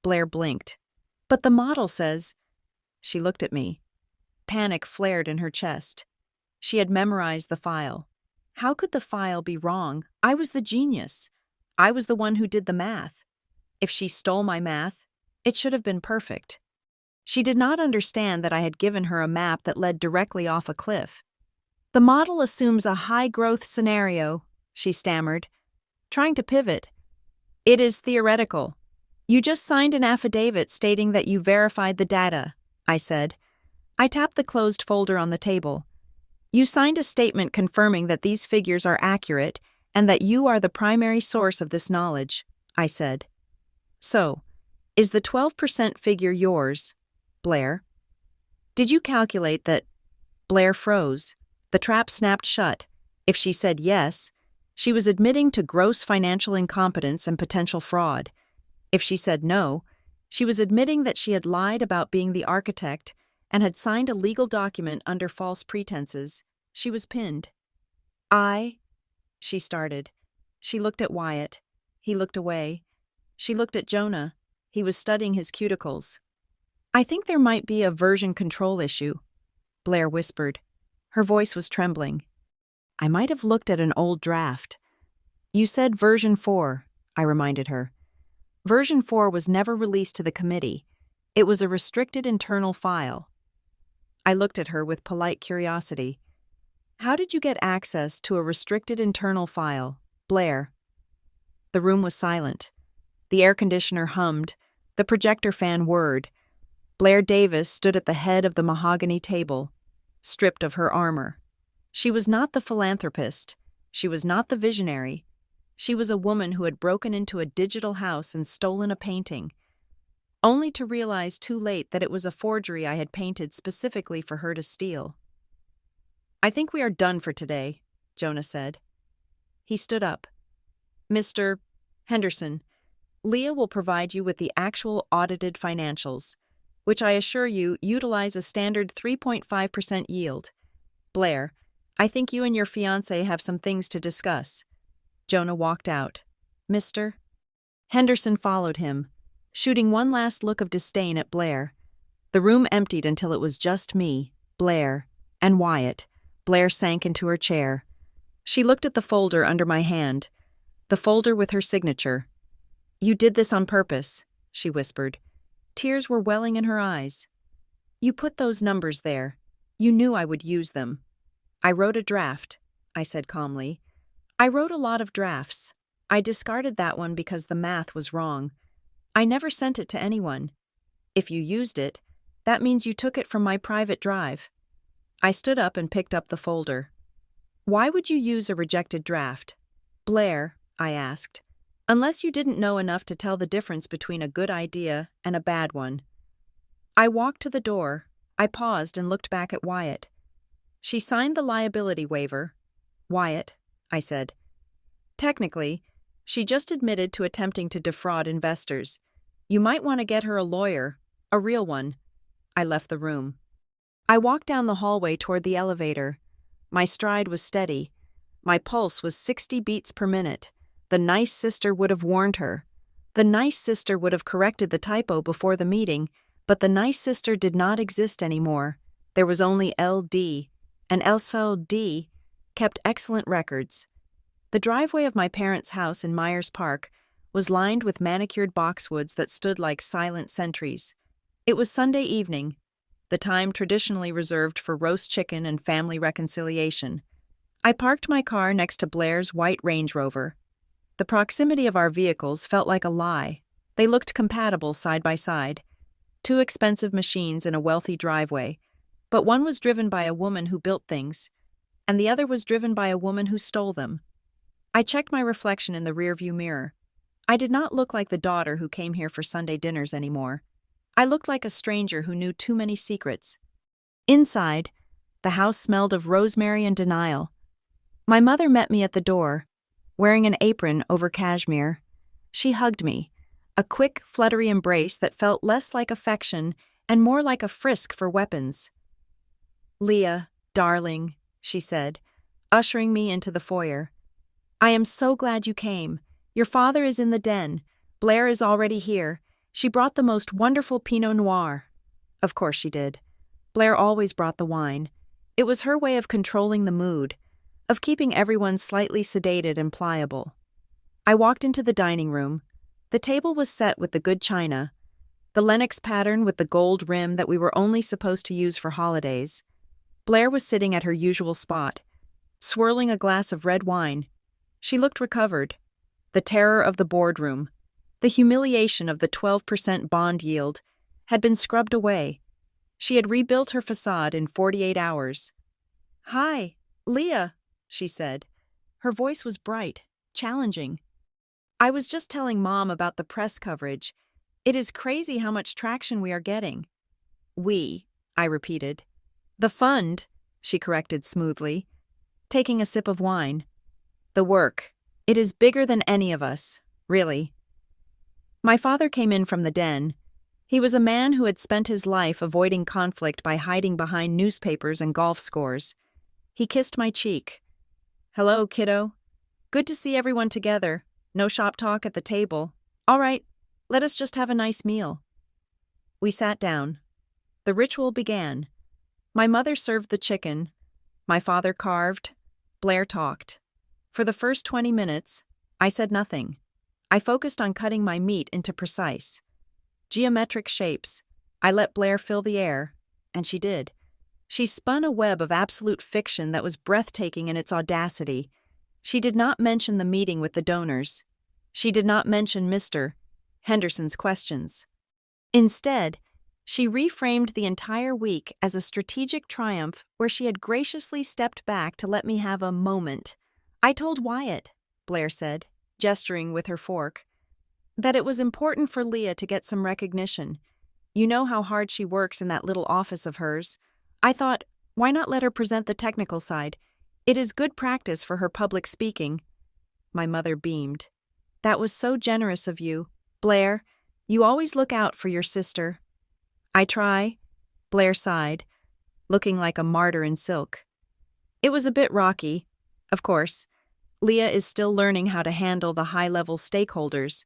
Blair blinked. But the model says... She looked at me. Panic flared in her chest. She had memorized the file. How could the file be wrong? I was the genius. I was the one who did the math. If she stole my math, it should have been perfect. She did not understand that I had given her a map that led directly off a cliff. The model assumes a high-growth scenario, she stammered, trying to pivot. It is theoretical. You just signed an affidavit stating that you verified the data, I said. I tapped the closed folder on the table. You signed a statement confirming that these figures are accurate and that you are the primary source of this knowledge, I said. So, is the 12% figure yours, Blair? Did you calculate that... Blair froze. The trap snapped shut. If she said yes, she was admitting to gross financial incompetence and potential fraud. If she said no, she was admitting that she had lied about being the architect and had signed a legal document under false pretenses. She was pinned. She started. She looked at Wyatt. He looked away. She looked at Jonah. He was studying his cuticles. I think there might be a version control issue, Blair whispered. Her voice was trembling. I might have looked at an old draft. You said version 4, I reminded her. Version 4 was never released to the committee. It was a restricted internal file. I looked at her with polite curiosity. How did you get access to a restricted internal file, Blair? The room was silent. The air conditioner hummed. The projector fan whirred. Blair Davis stood at the head of the mahogany table, stripped of her armor. She was not the philanthropist. She was not the visionary. She was a woman who had broken into a digital house and stolen a painting, only to realize too late that it was a forgery I had painted specifically for her to steal. I think we are done for today, Jonah said. He stood up. Mr. Henderson, Leah will provide you with the actual audited financials, which I assure you utilize a standard 3.5% yield. Blair, I think you and your fiancé have some things to discuss. Jonah walked out. Mr. Henderson followed him, shooting one last look of disdain at Blair. The room emptied until it was just me, Blair, and Wyatt. Blair sank into her chair. She looked at the folder under my hand, the folder with her signature. You did this on purpose, she whispered. Tears were welling in her eyes. You put those numbers there. You knew I would use them. I wrote a draft, I said calmly. I wrote a lot of drafts. I discarded that one because the math was wrong. I never sent it to anyone. If you used it, that means you took it from my private drive. I stood up and picked up the folder. Why would you use a rejected draft? Blair, I asked, unless you didn't know enough to tell the difference between a good idea and a bad one. I walked to the door. I paused and looked back at Wyatt. She signed the liability waiver. Wyatt, I said. Technically, she just admitted to attempting to defraud investors. You might want to get her a lawyer, a real one. I left the room. I walked down the hallway toward the elevator. My stride was steady. My pulse was 60 beats per minute. The nice sister would have warned her. The nice sister would have corrected the typo before the meeting, but the nice sister did not exist anymore. There was only LD, and LD kept excellent records. The driveway of my parents' house in Myers Park was lined with manicured boxwoods that stood like silent sentries. It was Sunday evening, the time traditionally reserved for roast chicken and family reconciliation. I parked my car next to Blair's white Range Rover. The proximity of our vehicles felt like a lie. They looked compatible side by side. Two expensive machines in a wealthy driveway, but one was driven by a woman who built things, and the other was driven by a woman who stole them. I checked my reflection in the rearview mirror. I did not look like the daughter who came here for Sunday dinners anymore. I looked like a stranger who knew too many secrets. Inside, the house smelled of rosemary and denial. My mother met me at the door. wearing an apron over cashmere. She hugged me, a quick, fluttery embrace that felt less like affection and more like a frisk for weapons. "Leah, darling," she said, ushering me into the foyer. "I am so glad you came. Your father is in the den. Blair is already here. She brought the most wonderful Pinot Noir." Of course she did. Blair always brought the wine. It was her way of controlling the mood, of keeping everyone slightly sedated and pliable. I walked into the dining room. The table was set with the good china, the Lenox pattern with the gold rim that we were only supposed to use for holidays. Blair was sitting at her usual spot, swirling a glass of red wine. She looked recovered. The terror of the boardroom, the humiliation of the 12% bond yield, had been scrubbed away. She had rebuilt her facade in 48 hours. "Hi, Leah," she said. Her voice was bright, challenging. "I was just telling Mom about the press coverage. It is crazy how much traction we are getting." "We," I repeated. "The fund," she corrected smoothly, taking a sip of wine. "The work. It is bigger than any of us, really." My father came in from the den. He was a man who had spent his life avoiding conflict by hiding behind newspapers and golf scores. He kissed my cheek. "Hello, kiddo. Good to see everyone together. No shop talk at the table. All right, let us just have a nice meal." We sat down. The ritual began. My mother served the chicken. My father carved. Blair talked. For the first 20 minutes, I said nothing. I focused on cutting my meat into precise, geometric shapes. I let Blair fill the air, and she did. She spun a web of absolute fiction that was breathtaking in its audacity. She did not mention the meeting with the donors. She did not mention Mr. Henderson's questions. Instead, she reframed the entire week as a strategic triumph where she had graciously stepped back to let me have a moment. "I told Wyatt," Blair said, gesturing with her fork, "that it was important for Leah to get some recognition. You know how hard she works in that little office of hers. I thought, why not let her present the technical side? It is good practice for her public speaking." My mother beamed. "That was so generous of you. Blair, you always look out for your sister." "I try," Blair sighed, looking like a martyr in silk. "It was a bit rocky. Of course, Leah is still learning how to handle the high-level stakeholders.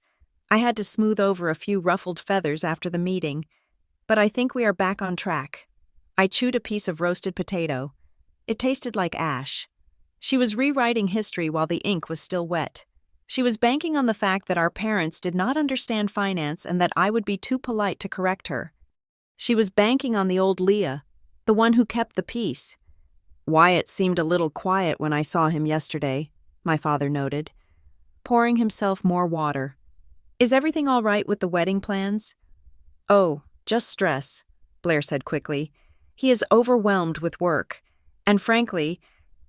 I had to smooth over a few ruffled feathers after the meeting, but I think we are back on track." I chewed a piece of roasted potato. It tasted like ash. She was rewriting history while the ink was still wet. She was banking on the fact that our parents did not understand finance and that I would be too polite to correct her. She was banking on the old Leah, the one who kept the peace. "Wyatt seemed a little quiet when I saw him yesterday," my father noted, pouring himself more water. "Is everything all right with the wedding plans?" "Oh, just stress," Blair said quickly. "He is overwhelmed with work, and frankly,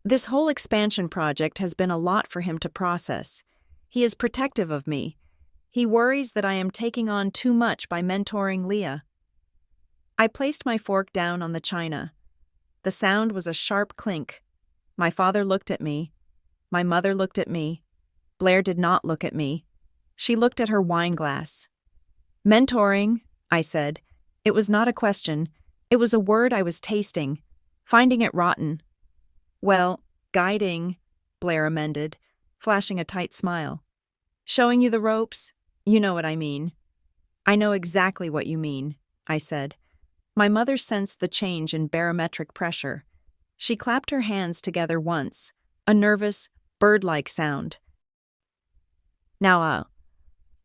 this whole expansion project has been a lot for him to process. He is protective of me. He worries that I am taking on too much by mentoring Leah." I placed my fork down on the china. The sound was a sharp clink. My father looked at me. My mother looked at me. Blair did not look at me. She looked at her wine glass. "Mentoring," I said. It was not a question. It was a word I was tasting, finding it rotten. "Well, guiding," Blair amended, flashing a tight smile. "Showing you the ropes? You know what I mean." "I know exactly what you mean," I said. My mother sensed the change in barometric pressure. She clapped her hands together once, a nervous, bird-like sound. "Now,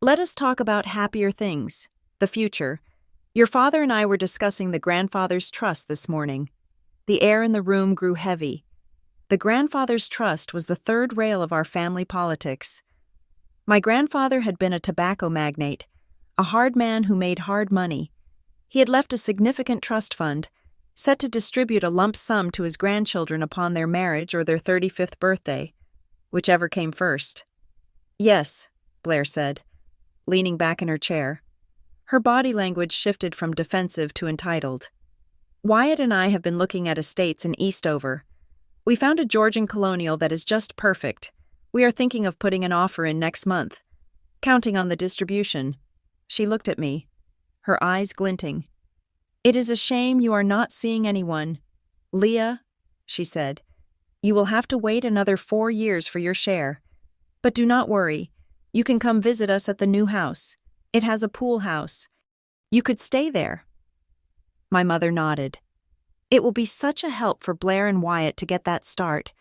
let us talk about happier things, the future. Your father and I were discussing the grandfather's trust this morning." The air in the room grew heavy. The grandfather's trust was the third rail of our family politics. My grandfather had been a tobacco magnate, a hard man who made hard money. He had left a significant trust fund, set to distribute a lump sum to his grandchildren upon their marriage or their 35th birthday, whichever came first. "Yes," Blair said, leaning back in her chair. Her body language shifted from defensive to entitled. "Wyatt and I have been looking at estates in Eastover. We found a Georgian colonial that is just perfect. We are thinking of putting an offer in next month, counting on the distribution. She looked at me, her eyes glinting. It is a shame you are not seeing anyone. Leah, she said, you will have to wait another 4 years for your share. But do not worry, you can come visit us at the new house. It has a pool house. You could stay there. My mother nodded. It will be such a help for Blair and Wyatt to get that start.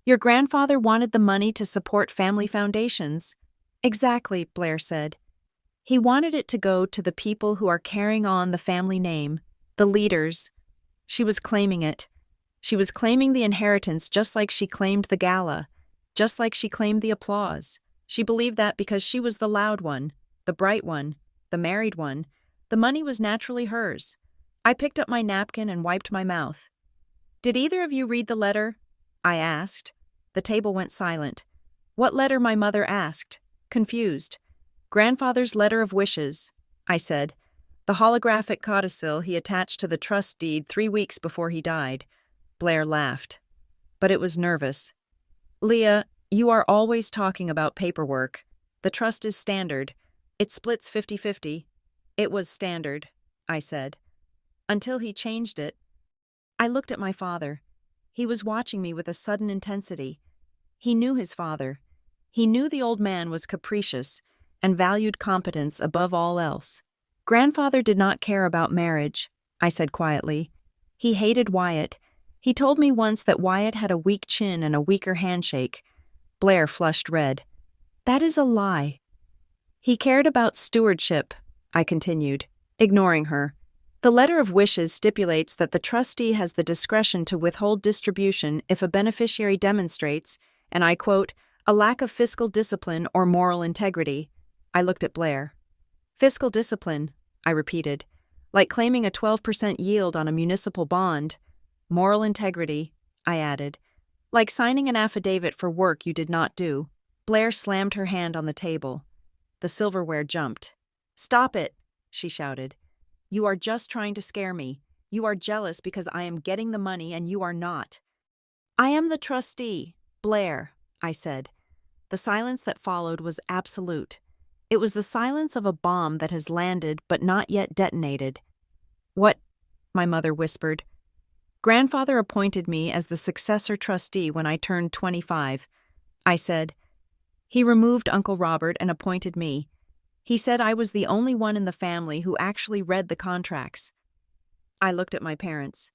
Your grandfather wanted the money to support family foundations. Exactly, Blair said. He wanted it to go to the people who are carrying on the family name, the leaders. She was claiming it. She was claiming the inheritance just like she claimed the gala, just like she claimed the applause. She believed that because she was the loud one, the bright one, the married one, the money was naturally hers. I picked up my napkin and wiped my mouth. Did either of you read the letter? I asked. The table went silent. What letter? My mother asked, confused. Grandfather's letter of wishes, I said. The holographic codicil he attached to the trust deed 3 weeks before he died. Blair laughed. But it was nervous. Leah, you are always talking about paperwork. The trust is standard. It splits 50-50. It was standard, I said. Until he changed it. I looked at my father. He was watching me with a sudden intensity. He knew his father. He knew the old man was capricious and valued competence above all else. Grandfather did not care about marriage, I said quietly. He hated Wyatt. He told me once that Wyatt had a weak chin and a weaker handshake. Blair flushed red. That is a lie. He cared about stewardship, I continued, ignoring her. The letter of wishes stipulates that the trustee has the discretion to withhold distribution if a beneficiary demonstrates, and I quote, a lack of fiscal discipline or moral integrity. I looked at Blair. Fiscal discipline, I repeated, like claiming a 12% yield on a municipal bond. Moral integrity, I added, like signing an affidavit for work you did not do. Blair slammed her hand on the table. The silverware jumped. Stop it, she shouted. You are just trying to scare me. You are jealous because I am getting the money and you are not. I am the trustee, Blair, I said. The silence that followed was absolute. It was the silence of a bomb that has landed but not yet detonated. What? My mother whispered. Grandfather appointed me as the successor trustee when I turned 25. I said. He removed Uncle Robert and appointed me. He said I was the only one in the family who actually read the contracts. I looked at my parents.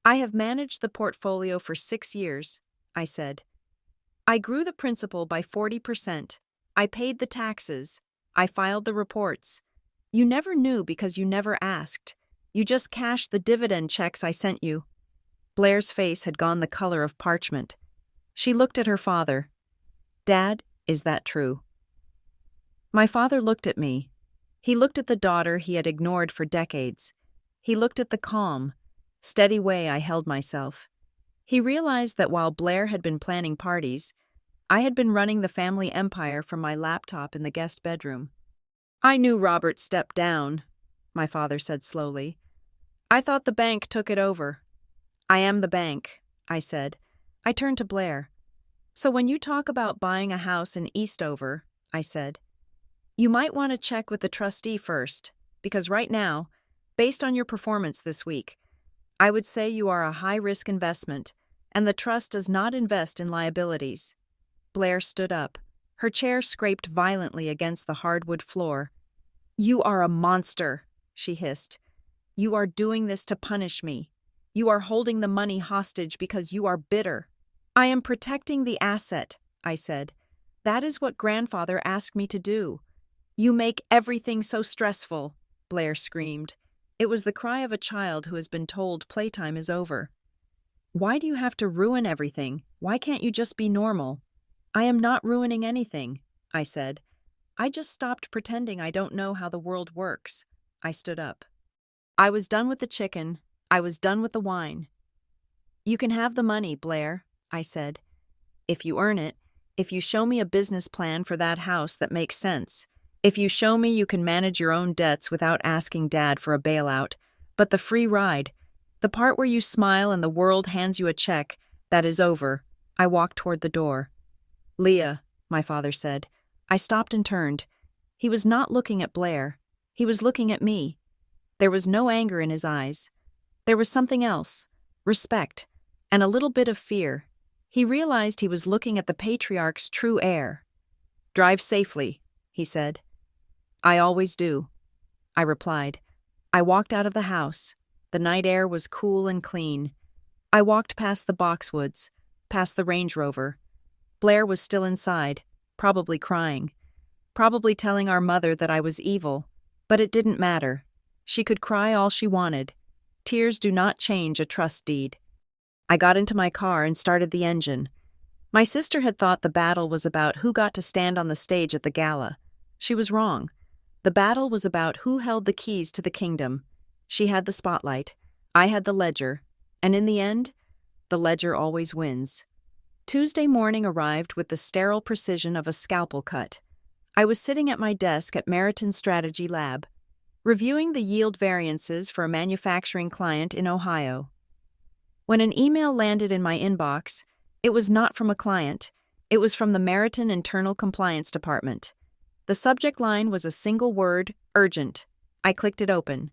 I have managed the portfolio for 6 years, I said. I grew the principal by 40%. I paid the taxes. I filed the reports. You never knew because you never asked. You just cashed the dividend checks I sent you. Blair's face had gone the color of parchment. She looked at her father. Dad, is that true? My father looked at me. He looked at the daughter he had ignored for decades. He looked at the calm, steady way I held myself. He realized that while Blair had been planning parties, I had been running the family empire from my laptop in the guest bedroom. I knew Robert stepped down, my father said slowly. I thought the bank took it over. I am the bank, I said. I turned to Blair. So when you talk about buying a house in Eastover, I said, you might want to check with the trustee first, because right now, based on your performance this week, I would say you are a high-risk investment, and the trust does not invest in liabilities. Blair stood up. Her chair scraped violently against the hardwood floor. You are a monster, she hissed. You are doing this to punish me. You are holding the money hostage because you are bitter. I am protecting the asset, I said. That is what grandfather asked me to do. You make everything so stressful, Blair screamed. It was the cry of a child who has been told playtime is over. Why do you have to ruin everything? Why can't you just be normal? I am not ruining anything, I said. I just stopped pretending I don't know how the world works. I stood up. I was done with the chicken. I was done with the wine. You can have the money, Blair, I said. If you earn it, if you show me a business plan for that house that makes sense, if you show me you can manage your own debts without asking Dad for a bailout, but the free ride, the part where you smile and the world hands you a check, that is over. I walked toward the door. Leah, my father said. I stopped and turned. He was not looking at Blair. He was looking at me. There was no anger in his eyes. There was something else, respect, and a little bit of fear. He realized he was looking at the patriarch's true heir. Drive safely, he said. I always do, I replied. I walked out of the house. The night air was cool and clean. I walked past the boxwoods, past the Range Rover. Blair was still inside, probably crying, probably telling our mother that I was evil, but it didn't matter. She could cry all she wanted. Tears do not change a trust deed. I got into my car and started the engine. My sister had thought the battle was about who got to stand on the stage at the gala. She was wrong. The battle was about who held the keys to the kingdom. She had the spotlight. I had the ledger. And in the end, the ledger always wins. Tuesday morning arrived with the sterile precision of a scalpel cut. I was sitting at my desk at Meriton Strategy Lab, reviewing the yield variances for a manufacturing client in Ohio. When an email landed in my inbox, it was not from a client. It was from the Meriton Internal Compliance Department. The subject line was a single word, urgent. I clicked it open.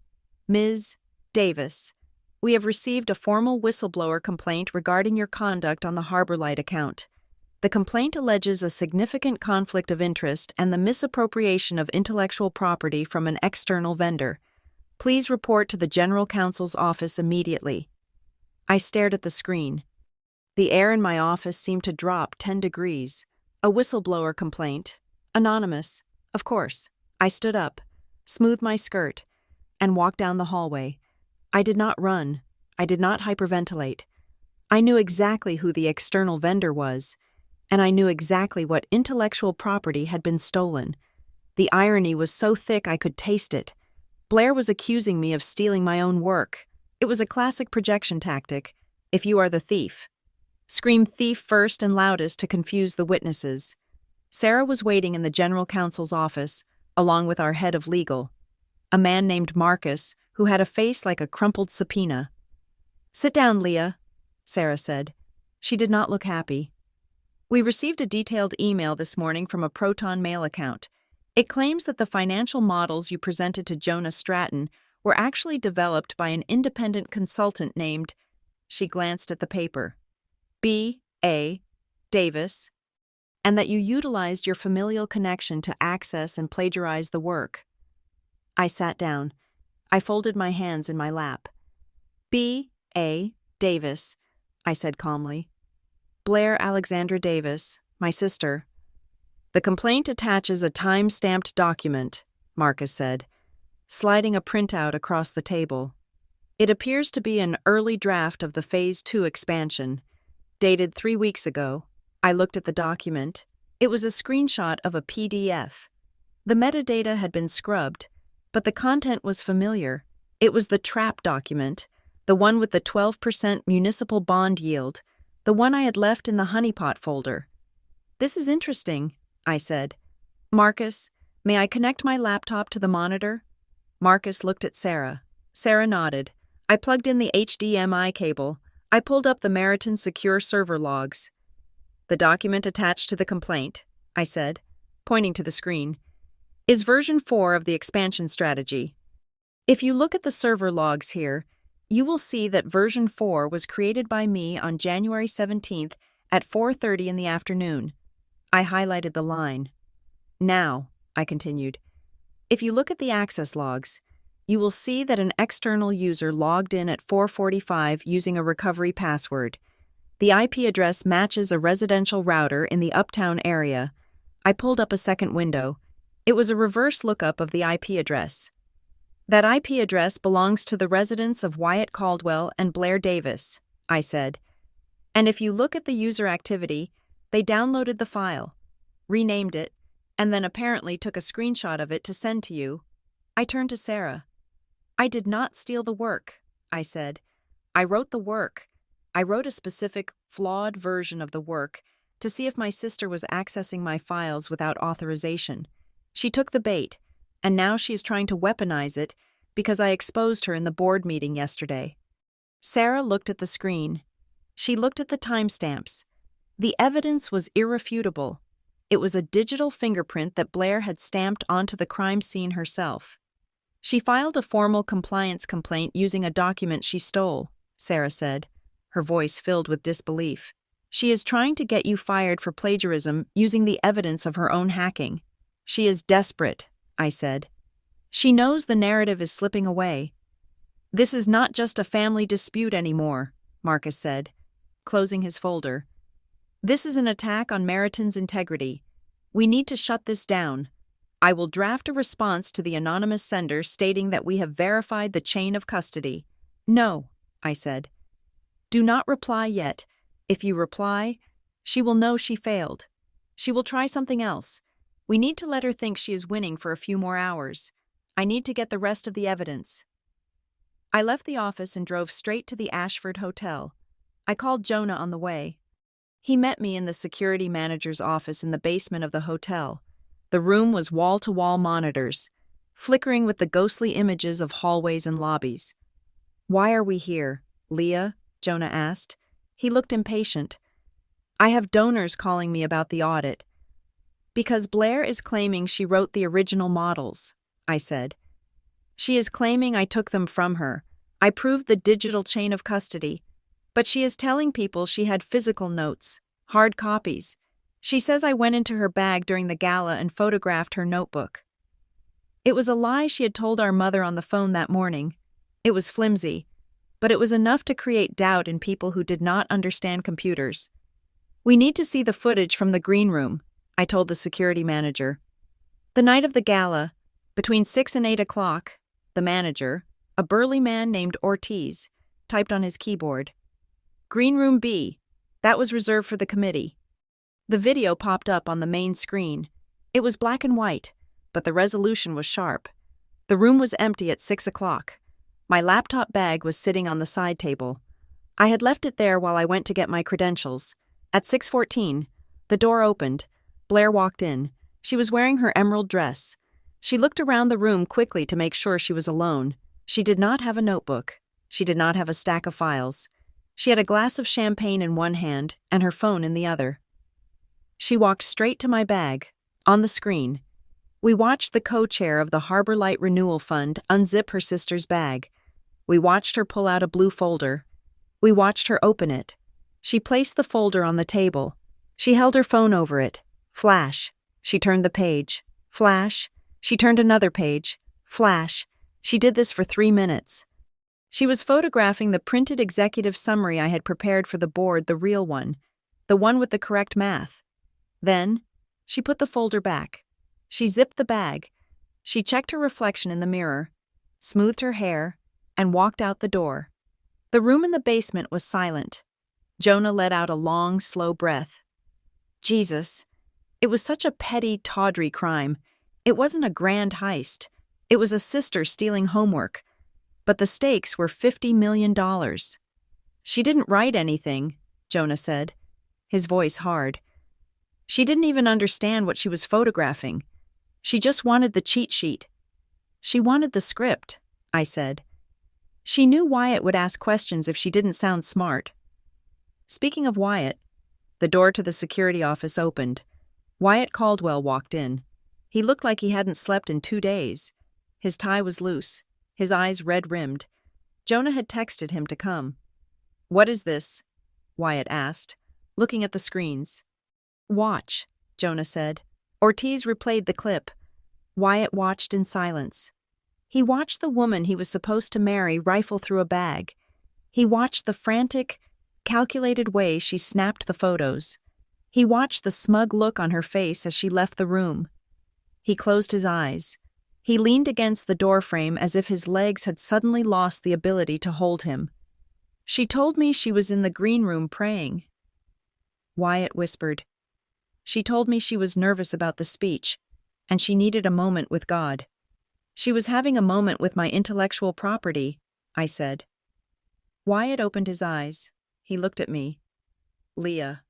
Ms. Davis, we have received a formal whistleblower complaint regarding your conduct on the HarborLight account. The complaint alleges a significant conflict of interest and the misappropriation of intellectual property from an external vendor. Please report to the General Counsel's office immediately. I stared at the screen. The air in my office seemed to drop 10 degrees. A whistleblower complaint. Anonymous. Of course. I stood up, smoothed my skirt, and walked down the hallway. I did not run. I did not hyperventilate. I knew exactly who the external vendor was, and I knew exactly what intellectual property had been stolen. The irony was so thick I could taste it. Blair was accusing me of stealing my own work. It was a classic projection tactic. If you are the thief, scream thief first and loudest to confuse the witnesses. Sarah was waiting in the General Counsel's office, along with our head of legal, a man named Marcus, who had a face like a crumpled subpoena. Sit down, Leah, Sarah said. She did not look happy. We received a detailed email this morning from a Proton Mail account. It claims that the financial models you presented to Jonah Stratton were actually developed by an independent consultant named, she glanced at the paper, B.A. Davis, and that you utilized your familial connection to access and plagiarize the work. I sat down. I folded my hands in my lap. B.A. Davis, I said calmly. Blair Alexandra Davis, my sister. The complaint attaches a time-stamped document, Marcus said, sliding a printout across the table. It appears to be an early draft of the Phase 2 expansion, dated 3 weeks ago. I looked at the document. It was a screenshot of a PDF. The metadata had been scrubbed, but the content was familiar. It was the TRAP document, the one with the 12% municipal bond yield, the one I had left in the honeypot folder. This is interesting, I said. Marcus, may I connect my laptop to the monitor? Marcus looked at Sarah. Sarah nodded. I plugged in the HDMI cable. I pulled up the Meriton secure server logs. The document attached to the complaint, I said, pointing to the screen, is version 4 of the expansion strategy. If you look at the server logs here, you will see that version 4 was created by me on January 17th at 4:30 in the afternoon. I highlighted the line. Now, I continued, if you look at the access logs, you will see that an external user logged in at 4:45 using a recovery password. The IP address matches a residential router in the uptown area. I pulled up a second window. It was a reverse lookup of the IP address. That IP address belongs to the residents of Wyatt Caldwell and Blair Davis, I said. And if you look at the user activity, they downloaded the file, renamed it, and then apparently took a screenshot of it to send to you. I turned to Sarah. I did not steal the work, I said. I wrote the work. I wrote a specific, flawed version of the work to see if my sister was accessing my files without authorization. She took the bait, and now she is trying to weaponize it because I exposed her in the board meeting yesterday. Sarah looked at the screen. She looked at the timestamps. The evidence was irrefutable. It was a digital fingerprint that Blair had stamped onto the crime scene herself. She filed a formal compliance complaint using a document she stole, Sarah said, her voice filled with disbelief. She is trying to get you fired for plagiarism using the evidence of her own hacking. She is desperate, I said. She knows the narrative is slipping away. This is not just a family dispute anymore, Marcus said, closing his folder. This is an attack on Meriton's integrity. We need to shut this down. I will draft a response to the anonymous sender stating that we have verified the chain of custody. No, I said. Do not reply yet. If you reply, she will know she failed. She will try something else. We need to let her think she is winning for a few more hours. I need to get the rest of the evidence. I left the office and drove straight to the Ashford Hotel. I called Jonah on the way. He met me in the security manager's office in the basement of the hotel. The room was wall-to-wall monitors, flickering with the ghostly images of hallways and lobbies. Why are we here, Leah? Jonah asked. He looked impatient. I have donors calling me about the audit. Because Blair is claiming she wrote the original models, I said. She is claiming I took them from her. I proved the digital chain of custody. But she is telling people she had physical notes, hard copies. She says I went into her bag during the gala and photographed her notebook. It was a lie she had told our mother on the phone that morning. It was flimsy, but it was enough to create doubt in people who did not understand computers. We need to see the footage from the green room, I told the security manager. The night of the gala, between 6 and 8 o'clock, the manager, a burly man named Ortiz, typed on his keyboard. Green room B, that was reserved for the committee. The video popped up on the main screen. It was black and white, but the resolution was sharp. The room was empty at 6 o'clock. My laptop bag was sitting on the side table. I had left it there while I went to get my credentials. At 6:14, the door opened. Blair walked in. She was wearing her emerald dress. She looked around the room quickly to make sure she was alone. She did not have a notebook. She did not have a stack of files. She had a glass of champagne in one hand and her phone in the other. She walked straight to my bag. On the screen, we watched the co-chair of the Harbor Light Renewal Fund unzip her sister's bag. We watched her pull out a blue folder. We watched her open it. She placed the folder on the table. She held her phone over it. Flash. She turned the page. Flash. She turned another page. Flash. She did this for 3 minutes. She was photographing the printed executive summary I had prepared for the board, the real one, the one with the correct math. Then, she put the folder back. She zipped the bag. She checked her reflection in the mirror, smoothed her hair, and walked out the door. The room in the basement was silent. Jonah let out a long, slow breath. Jesus. It was such a petty, tawdry crime. It wasn't a grand heist. It was a sister stealing homework. But the stakes were $50 million. She didn't write anything, Jonah said, his voice hard. She didn't even understand what she was photographing. She just wanted the cheat sheet. She wanted the script, I said. She knew Wyatt would ask questions if she didn't sound smart. Speaking of Wyatt, the door to the security office opened. Wyatt Caldwell walked in. He looked like he hadn't slept in 2 days. His tie was loose, his eyes red-rimmed. Jonah had texted him to come. What is this? Wyatt asked, looking at the screens. Watch, Jonah said. Ortiz replayed the clip. Wyatt watched in silence. He watched the woman he was supposed to marry rifle through a bag. He watched the frantic, calculated way she snapped the photos. He watched the smug look on her face as she left the room. He closed his eyes. He leaned against the doorframe as if his legs had suddenly lost the ability to hold him. She told me she was in the green room praying. Wyatt whispered. She told me she was nervous about the speech, and she needed a moment with God. She was having a moment with my intellectual property, I said. Wyatt opened his eyes. He looked at me. Leah,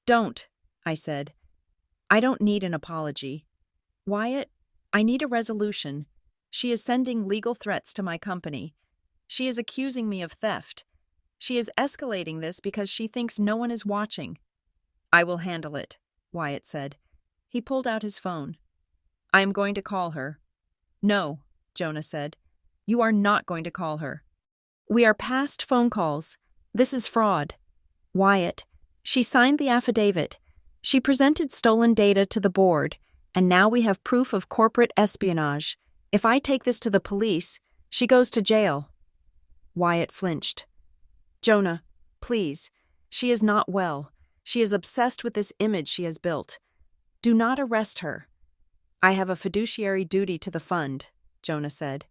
Don't, I said. I don't need an apology. Wyatt, I need a resolution. She is sending legal threats to my company. She is accusing me of theft. She is escalating this because she thinks no one is watching. I will handle it, Wyatt said. He pulled out his phone. I am going to call her. No, Jonah said. You are not going to call her. We are past phone calls. This is fraud. Wyatt, she signed the affidavit. She presented stolen data to the board, and now we have proof of corporate espionage. If I take this to the police, she goes to jail. Wyatt flinched. Jonah, please. She is not well. She is obsessed with this image she has built. Do not arrest her. I have a fiduciary duty to the fund, Jonah said.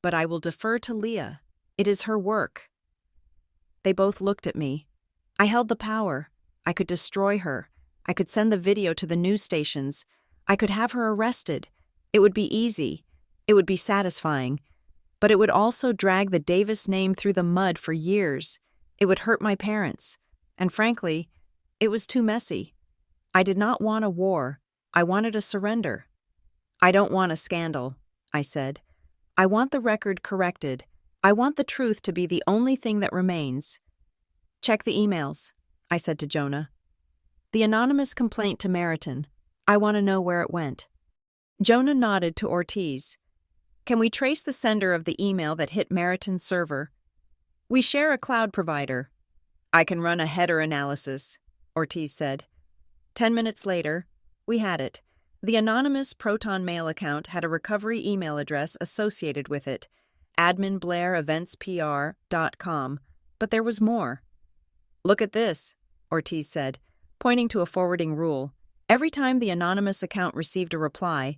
But I will defer to Leah. It is her work. They both looked at me. I held the power. I could destroy her. I could send the video to the news stations. I could have her arrested. It would be easy. It would be satisfying. But it would also drag the Davis name through the mud for years. It would hurt my parents. And frankly, it was too messy. I did not want a war. I wanted a surrender. I don't want a scandal, I said. I want the record corrected. I want the truth to be the only thing that remains. Check the emails, I said to Jonah. The anonymous complaint to Meriton. I want to know where it went. Jonah nodded to Ortiz. Can we trace the sender of the email that hit Meriton's server? We share a cloud provider. I can run a header analysis, Ortiz said. 10 minutes later, we had it. The anonymous Proton Mail account had a recovery email address associated with it, adminblaireventspr.com, but there was more. Look at this, Ortiz said, pointing to a forwarding rule. Every time the anonymous account received a reply,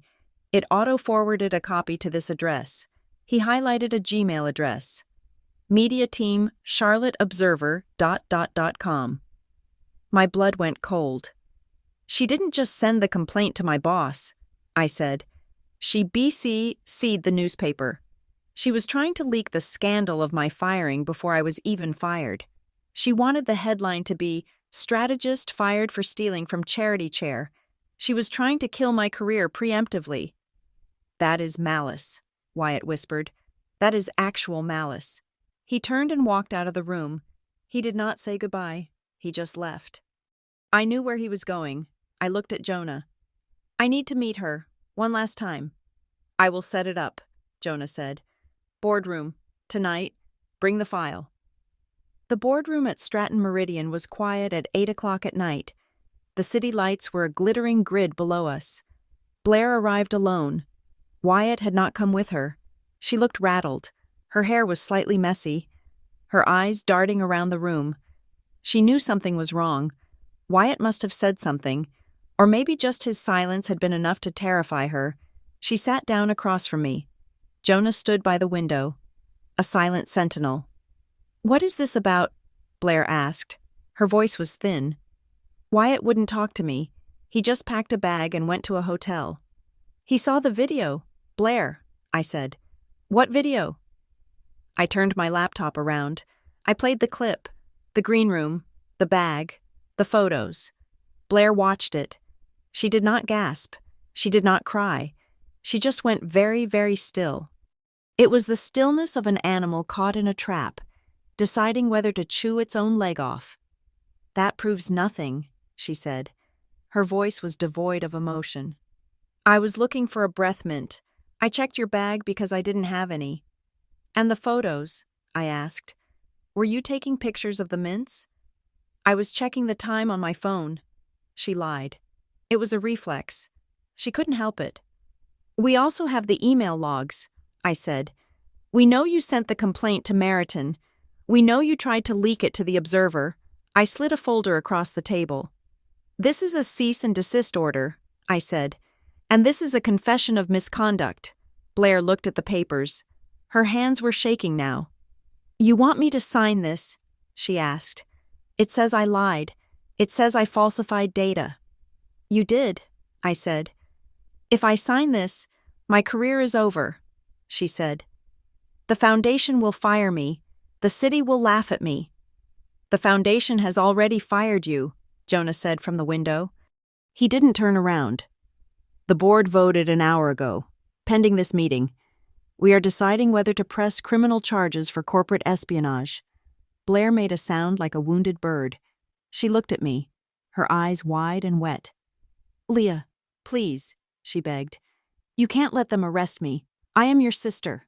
it auto-forwarded a copy to this address. He highlighted a Gmail address. Media team charlotteobserver.com. My blood went cold. She didn't just send the complaint to my boss, I said. She BCC'd the newspaper. She was trying to leak the scandal of my firing before I was even fired. She wanted the headline to be, Strategist Fired for Stealing from Charity Chair. She was trying to kill my career preemptively. That is malice, Wyatt whispered. That is actual malice. He turned and walked out of the room. He did not say goodbye. He just left. I knew where he was going. I looked at Jonah. I need to meet her. One last time. I will set it up, Jonah said. Boardroom. Tonight. Bring the file. The boardroom at Stratton Meridian was quiet at 8 o'clock at night. The city lights were a glittering grid below us. Blair arrived alone. Wyatt had not come with her. She looked rattled. Her hair was slightly messy, her eyes darting around the room. She knew something was wrong. Wyatt must have said something, or maybe just his silence had been enough to terrify her. She sat down across from me. Jonah stood by the window, a silent sentinel. What is this about? Blair asked. Her voice was thin. Wyatt wouldn't talk to me. He just packed a bag and went to a hotel. He saw the video. Blair, I said. What video? I turned my laptop around. I played the clip, the green room, the bag, the photos. Blair watched it. She did not gasp. She did not cry. She just went very, very still. It was the stillness of an animal caught in a trap, deciding whether to chew its own leg off. That proves nothing, she said. Her voice was devoid of emotion. I was looking for a breath mint. I checked your bag because I didn't have any. And the photos, I asked. Were you taking pictures of the mints? I was checking the time on my phone. She lied. It was a reflex. She couldn't help it. We also have the email logs, I said. We know you sent the complaint to Meriton. We know you tried to leak it to the Observer. I slid a folder across the table. This is a cease and desist order, I said. And this is a confession of misconduct. Blair looked at the papers. Her hands were shaking now. You want me to sign this? She asked. It says I lied. It says I falsified data. You did, I said. If I sign this, my career is over, she said. The Foundation will fire me. The city will laugh at me. The Foundation has already fired you, Jonah said from the window. He didn't turn around. The board voted an hour ago, pending this meeting. We are deciding whether to press criminal charges for corporate espionage. Blair made a sound like a wounded bird. She looked at me, her eyes wide and wet. "Leah, please," she begged. "You can't let them arrest me. I am your sister."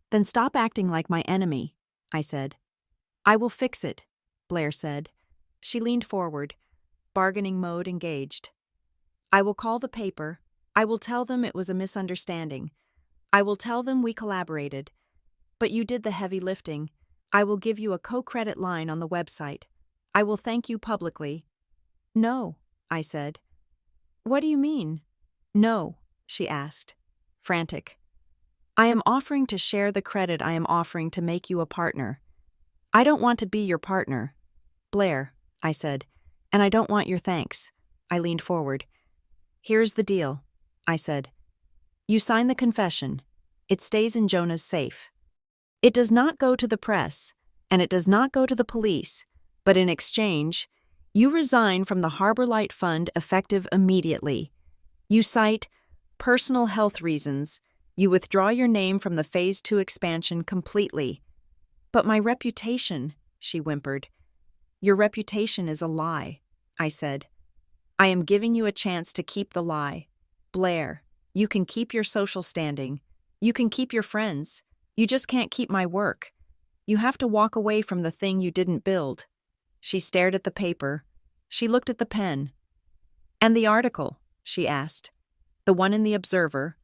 "Then stop acting like my enemy," I said. "I will fix it," Blair said. She leaned forward, bargaining mode engaged. "I will call the paper. I will tell them it was a misunderstanding. I will tell them we collaborated. But you did the heavy lifting. I will give you a co-credit line on the website. I will thank you publicly." "No," I said. "What do you mean?" "No," she asked, frantic. "I am offering to share the credit. I am offering to make you a partner." "I don't want to be your partner, Blair," I said, "and I don't want your thanks." I leaned forward. "Here's the deal," I said. "You sign the confession. It stays in Jonah's safe. It does not go to the press, and it does not go to the police, but in exchange, you resign from the Harbor Light Fund effective immediately. You cite personal health reasons. You withdraw your name from the Phase 2 expansion completely." "But my reputation," she whimpered. "Your reputation is a lie," I said. "I am giving you a chance to keep the lie. Blair, you can keep your social standing. You can keep your friends. You just can't keep my work. You have to walk away from the thing you didn't build." She stared at the paper. She looked at the pen. "And the article?" she asked. "The one in the Observer?"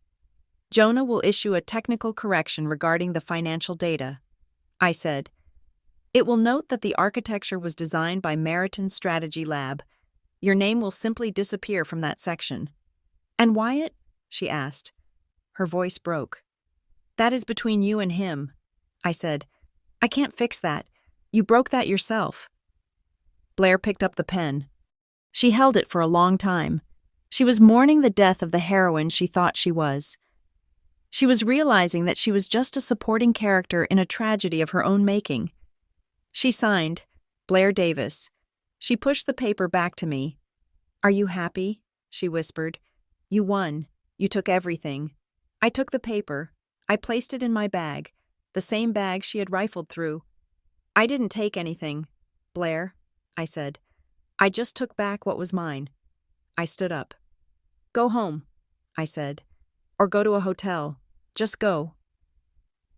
"Jonah will issue a technical correction regarding the financial data," I said. "It will note that the architecture was designed by Meriton Strategy Lab. Your name will simply disappear from that section." "And Wyatt?" she asked. Her voice broke. "That is between you and him," I said. "I can't fix that. You broke that yourself." Blair picked up the pen. She held it for a long time. She was mourning the death of the heroine she thought she was. She was realizing that she was just a supporting character in a tragedy of her own making. She signed, Blair Davis. She pushed the paper back to me. "Are you happy?" she whispered. "You won. You took everything." I took the paper. I placed it in my bag, the same bag she had rifled through. "I didn't take anything, Blair," I said. "I just took back what was mine." I stood up. "Go home," I said. "Or go to a hotel. Just go."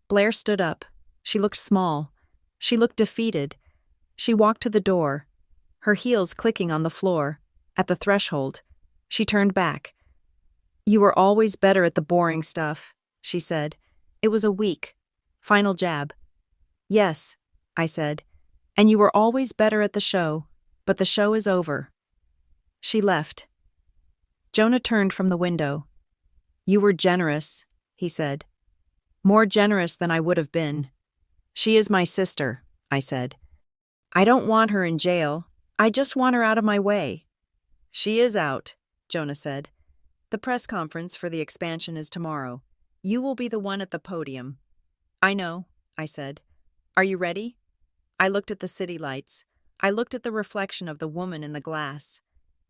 Blair stood up. She looked small. She looked defeated. She walked to the door, her heels clicking on the floor. At the threshold, she turned back. "You were always better at the boring stuff," she said. It was a weak, final jab. "Yes," I said, "and you were always better at the show, but the show is over." She left. Jonah turned from the window. "You were generous," he said. "More generous than I would have been." "She is my sister," I said. "I don't want her in jail. I just want her out of my way." "She is out," Jonah said. "The press conference for the expansion is tomorrow. You will be the one at the podium." "I know," I said. "Are you ready?" I looked at the city lights. I looked at the reflection of the woman in the glass.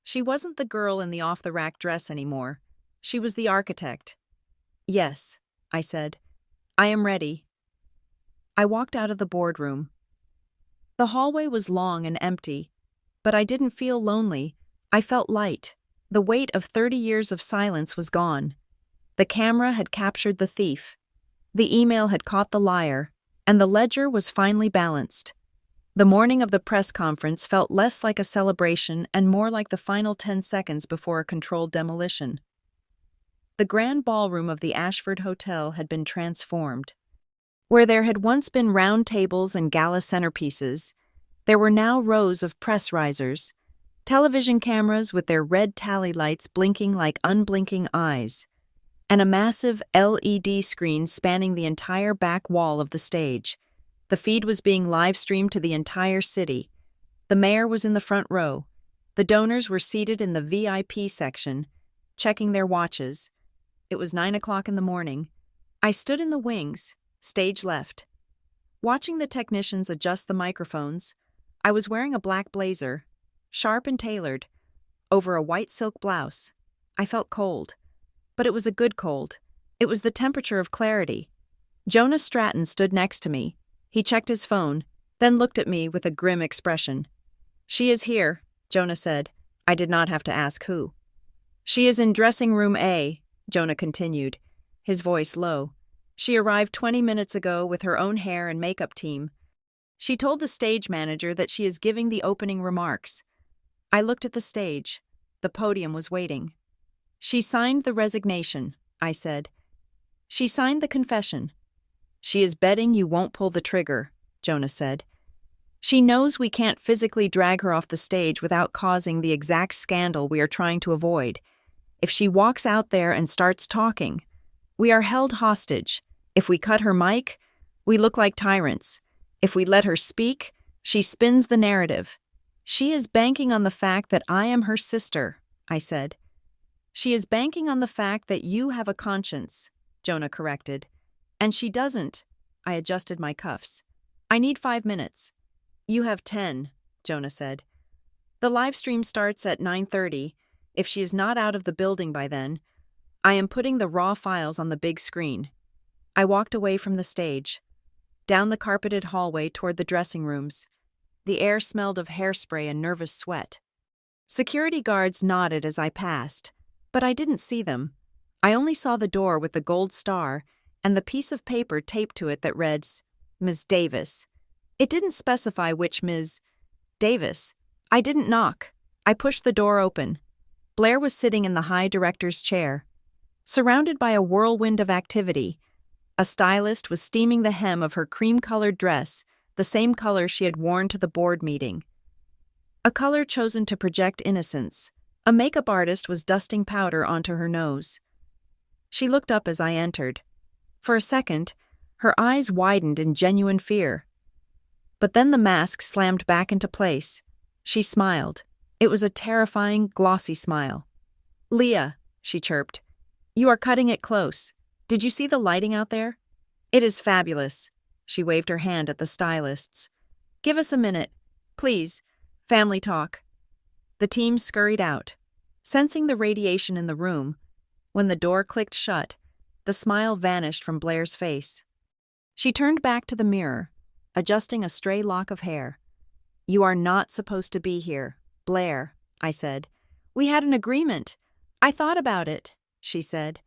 She wasn't the girl in the off-the-rack dress anymore. She was the architect. "Yes," I said. "I am ready." I walked out of the boardroom. The hallway was long and empty, but I didn't feel lonely. I felt light. The weight of 30 years of silence was gone. The camera had captured the thief. The email had caught the liar, and the ledger was finally balanced. The morning of the press conference felt less like a celebration and more like the final 10 seconds before a controlled demolition. The grand ballroom of the Ashford Hotel had been transformed. Where there had once been round tables and gala centerpieces, there were now rows of press risers, television cameras with their red tally lights blinking like unblinking eyes, and a massive LED screen spanning the entire back wall of the stage. The feed was being live-streamed to the entire city. The mayor was in the front row. The donors were seated in the VIP section, checking their watches. It was 9 o'clock in the morning. I stood in the wings, stage left. Watching the technicians adjust the microphones, I was wearing a black blazer, sharp and tailored, over a white silk blouse. I felt cold. But it was a good cold. It was the temperature of clarity. Jonah Stratton stood next to me. He checked his phone, then looked at me with a grim expression. "She is here," Jonah said. I did not have to ask who. "She is in dressing room A," Jonah continued, his voice low. "She arrived 20 minutes ago with her own hair and makeup team. She told the stage manager that she is giving the opening remarks." I looked at the stage. The podium was waiting. "She signed the resignation," I said. "She signed the confession." "She is betting you won't pull the trigger," Jonah said. "She knows we can't physically drag her off the stage without causing the exact scandal we are trying to avoid. If she walks out there and starts talking, we are held hostage. If we cut her mic, we look like tyrants. If we let her speak, she spins the narrative. She is banking on the fact that I am her sister," I said. "She is banking on the fact that you have a conscience," Jonah corrected. "And she doesn't." I adjusted my cuffs. "I need 5 minutes." "You have 10, Jonah said. "The live stream starts at 9:30. If she is not out of the building by then, I am putting the raw files on the big screen." I walked away from the stage, down the carpeted hallway toward the dressing rooms. The air smelled of hairspray and nervous sweat. Security guards nodded as I passed, but I didn't see them. I only saw the door with the gold star and the piece of paper taped to it that read, "Ms. Davis." It didn't specify which Ms. Davis. I didn't knock. I pushed the door open. Blair was sitting in the high director's chair, surrounded by a whirlwind of activity. A stylist was steaming the hem of her cream-colored dress, the same color she had worn to the board meeting. A color chosen to project innocence. A makeup artist was dusting powder onto her nose. She looked up as I entered. For a second, her eyes widened in genuine fear. But then the mask slammed back into place. She smiled. It was a terrifying, glossy smile. "Leah," she chirped, "you are cutting it close. Did you see the lighting out there? It is fabulous." She waved her hand at the stylists. "Give us a minute, please. Family talk." The team scurried out, sensing the radiation in the room. When the door clicked shut, the smile vanished from Blair's face. She turned back to the mirror, adjusting a stray lock of hair. "You are not supposed to be here, Blair," I said. "We had an agreement." "I thought about it," she said,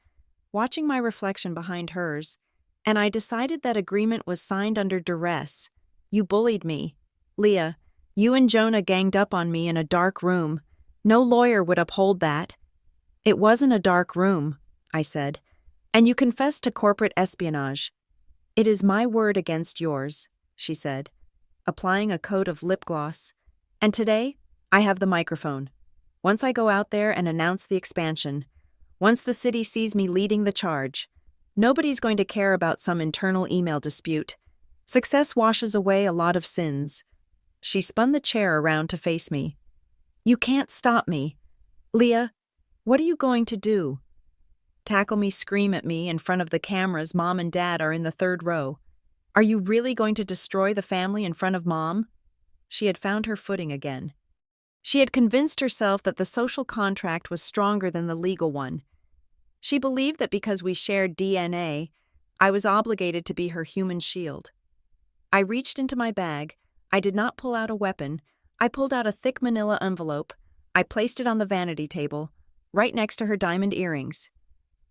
watching my reflection behind hers, "and I decided that agreement was signed under duress. You bullied me. Leah, you and Jonah ganged up on me in a dark room. No lawyer would uphold that." "It wasn't a dark room," I said, "and you confessed to corporate espionage." "It is my word against yours," she said, applying a coat of lip gloss. "And today, I have the microphone. Once I go out there and announce the expansion, once the city sees me leading the charge, nobody's going to care about some internal email dispute. Success washes away a lot of sins." She spun the chair around to face me. "You can't stop me. Leah, what are you going to do? Tackle me, scream at me in front of the cameras Mom and Dad are in the 3rd row? Are you really going to destroy the family in front of Mom?" She had found her footing again. She had convinced herself that the social contract was stronger than the legal one. She believed that because we shared DNA, I was obligated to be her human shield. I reached into my bag. I did not pull out a weapon. I pulled out a thick manila envelope. I placed it on the vanity table, right next to her diamond earrings.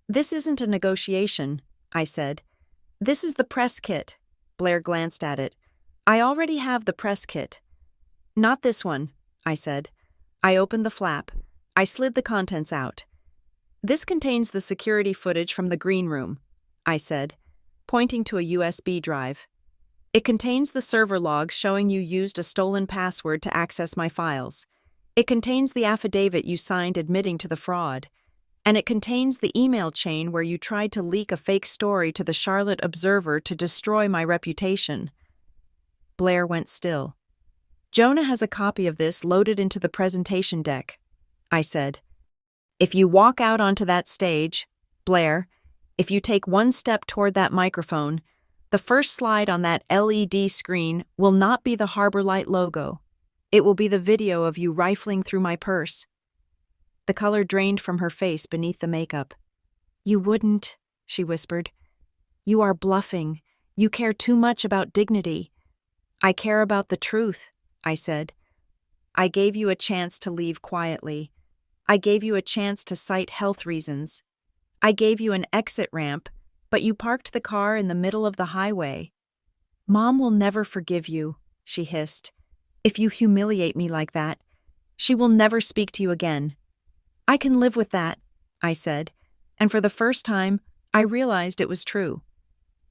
"This isn't a negotiation," I said. "This is the press kit." Blair glanced at it. "I already have the press kit." "Not this one," I said. I opened the flap. I slid the contents out. "This contains the security footage from the green room," I said, pointing to a USB drive. "It contains the server logs showing you used a stolen password to access my files. It contains the affidavit you signed admitting to the fraud. And it contains the email chain where you tried to leak a fake story to the Charlotte Observer to destroy my reputation." Blair went still. "Jonah has a copy of this loaded into the presentation deck," I said. "If you walk out onto that stage, Blair, if you take one step toward that microphone, the first slide on that LED screen will not be the Harbor Light logo. It will be the video of you rifling through my purse." The color drained from her face beneath the makeup. "You wouldn't," she whispered. "You are bluffing. You care too much about dignity." I care about the truth, I said. I gave you a chance to leave quietly. I gave you a chance to cite health reasons. I gave you an exit ramp, but you parked the car in the middle of the highway. Mom will never forgive you, she hissed. If you humiliate me like that, she will never speak to you again. I can live with that, I said, and for the first time, I realized it was true.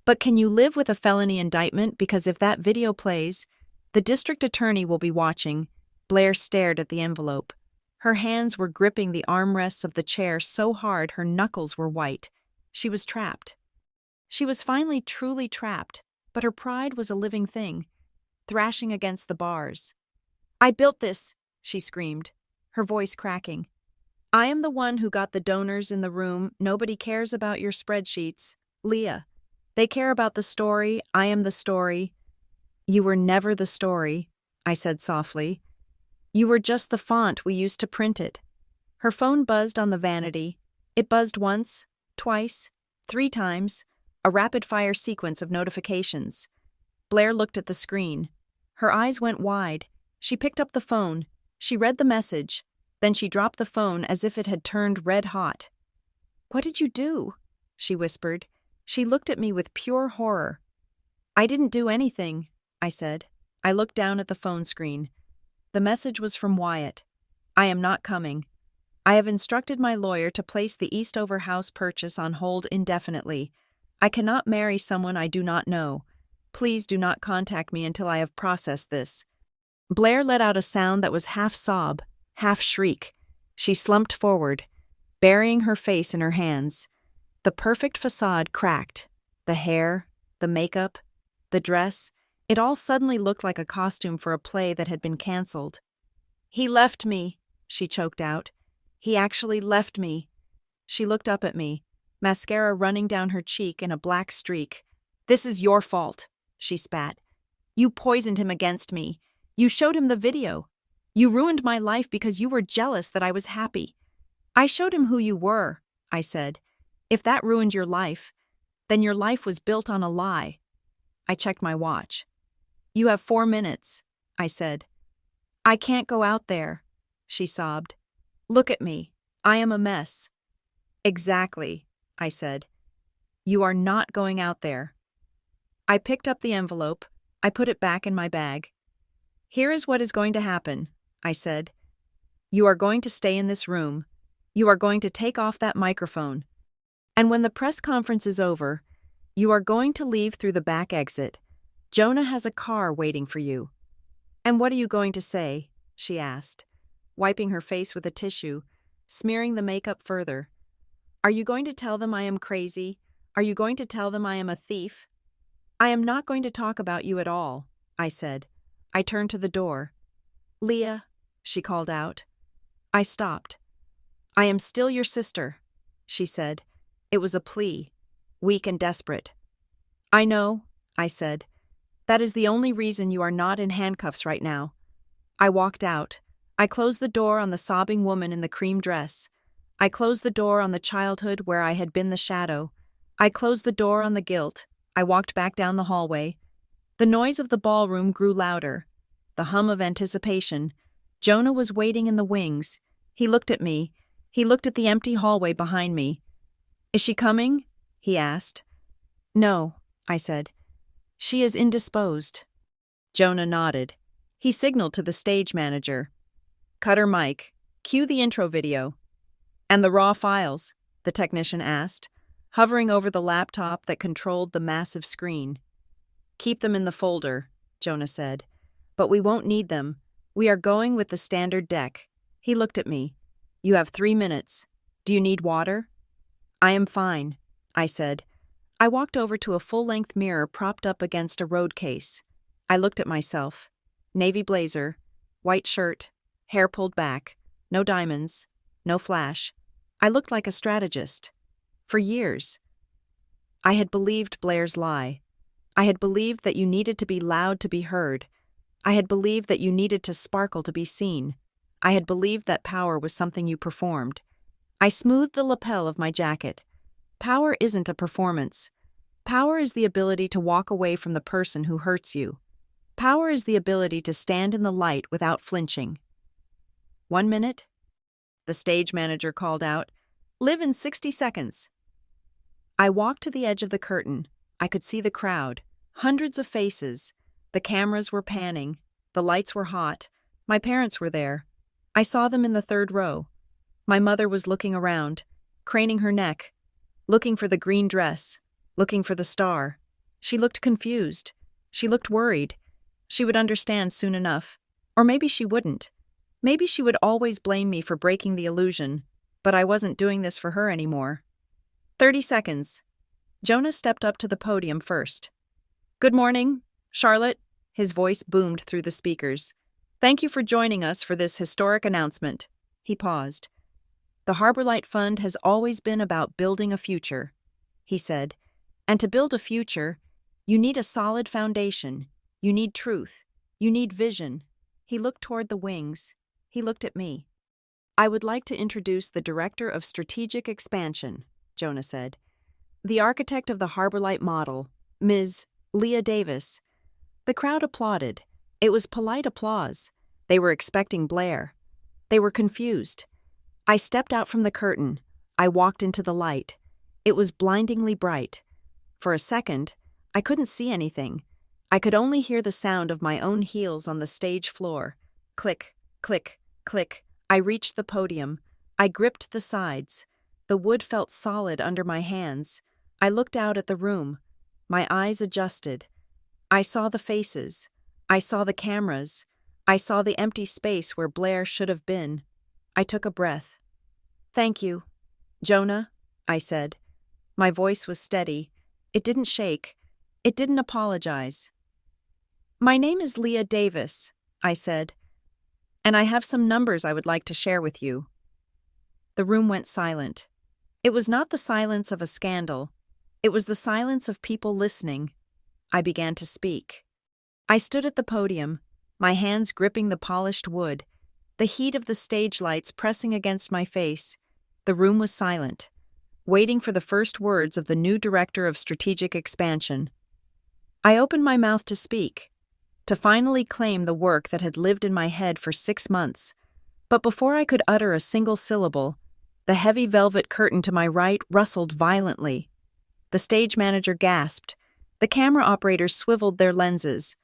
But can you live with a felony indictment because if that video plays, the district attorney will be watching? Blair stared at the envelope. Her hands were gripping the armrests of the chair so hard her knuckles were white. She was trapped. She was finally truly trapped, but her pride was a living thing, thrashing against the bars. I built this, she screamed, her voice cracking. I am the one who got the donors in the room. Nobody cares about your spreadsheets. Leah. They care about the story. I am the story. You were never the story, I said softly. You were just the font we used to print it. Her phone buzzed on the vanity. It buzzed once, twice, 3 times, a rapid-fire sequence of notifications. Blair looked at the screen. Her eyes went wide. She picked up the phone. She read the message. Then she dropped the phone as if it had turned red hot. What did you do? She whispered. She looked at me with pure horror. I didn't do anything, I said. I looked down at the phone screen. The message was from Wyatt. I am not coming. I have instructed my lawyer to place the Eastover house purchase on hold indefinitely. I cannot marry someone I do not know. Please do not contact me until I have processed this. Blair let out a sound that was half sob, half shriek. She slumped forward, burying her face in her hands. The perfect facade cracked. The hair, the makeup, the dress, it all suddenly looked like a costume for a play that had been canceled. He left me, she choked out. He actually left me. She looked up at me, mascara running down her cheek in a black streak. This is your fault, she spat. You poisoned him against me. You showed him the video. You ruined my life because you were jealous that I was happy. I showed him who you were, I said. If that ruined your life, then your life was built on a lie. I checked my watch. You have 4 minutes, I said. I can't go out there, she sobbed. Look at me. I am a mess. Exactly, I said. You are not going out there. I picked up the envelope. I put it back in my bag. Here is what is going to happen, I said. You are going to stay in this room. You are going to take off that microphone. And when the press conference is over, you are going to leave through the back exit. Jonah has a car waiting for you. And what are you going to say? She asked, wiping her face with a tissue, smearing the makeup further. Are you going to tell them I am crazy? Are you going to tell them I am a thief? I am not going to talk about you at all, I said. I turned to the door. Leah, she called out. I stopped. I am still your sister, she said. It was a plea, weak and desperate. I know, I said. That is the only reason you are not in handcuffs right now. I walked out. I closed the door on the sobbing woman in the cream dress. I closed the door on the childhood where I had been the shadow. I closed the door on the guilt. I walked back down the hallway. The noise of the ballroom grew louder. The hum of anticipation. Jonah was waiting in the wings. He looked at me. He looked at the empty hallway behind me. Is she coming? He asked. No, I said. She is indisposed. Jonah nodded. He signaled to the stage manager. Cut her mic. Cue the intro video. And the raw files, the technician asked, hovering over the laptop that controlled the massive screen. Keep them in the folder, Jonah said. But we won't need them. We are going with the standard deck. He looked at me. You have 3 minutes. Do you need water? I am fine, I said. I walked over to a full-length mirror propped up against a road case. I looked at myself. Navy blazer, white shirt, hair pulled back, no diamonds, no flash. I looked like a strategist. For years. I had believed Blair's lie. I had believed that you needed to be loud to be heard. I had believed that you needed to sparkle to be seen. I had believed that power was something you performed. I smoothed the lapel of my jacket. Power isn't a performance. Power is the ability to walk away from the person who hurts you. Power is the ability to stand in the light without flinching. 1 minute? The stage manager called out. Live in 60 seconds. I walked to the edge of the curtain. I could see the crowd. Hundreds of faces. The cameras were panning. The lights were hot. My parents were there. I saw them in the third row. My mother was looking around, craning her neck, looking for the green dress, looking for the star. She looked confused. She looked worried. She would understand soon enough. Or maybe she wouldn't. Maybe she would always blame me for breaking the illusion, but I wasn't doing this for her anymore. 30 seconds. Jonah stepped up to the podium first. Good morning, Charlotte. His voice boomed through the speakers. Thank you for joining us for this historic announcement. He paused. The Harbor Light Fund has always been about building a future, he said. And to build a future, you need a solid foundation. You need truth. You need vision. He looked toward the wings. He looked at me. I would like to introduce the Director of Strategic Expansion, Jonah said. The architect of the Harbor Light model, Ms. Leah Davis. The crowd applauded. It was polite applause. They were expecting Blair. They were confused. I stepped out from the curtain. I walked into the light. It was blindingly bright. For a second, I couldn't see anything. I could only hear the sound of my own heels on the stage floor. Click, click, click. I reached the podium. I gripped the sides. The wood felt solid under my hands. I looked out at the room. My eyes adjusted. I saw the faces. I saw the cameras. I saw the empty space where Blair should have been. I took a breath. Thank you, Jonah, I said. My voice was steady. It didn't shake. It didn't apologize. My name is Leah Davis, I said, and I have some numbers I would like to share with you. The room went silent. It was not the silence of a scandal. It was the silence of people listening. I began to speak. I stood at the podium, my hands gripping the polished wood, the heat of the stage lights pressing against my face. The room was silent, waiting for the first words of the new Director of Strategic Expansion. I opened my mouth to speak, to finally claim the work that had lived in my head for 6 months. But before I could utter a single syllable, the heavy velvet curtain to my right rustled violently. The stage manager gasped. The camera operators swiveled their lenses.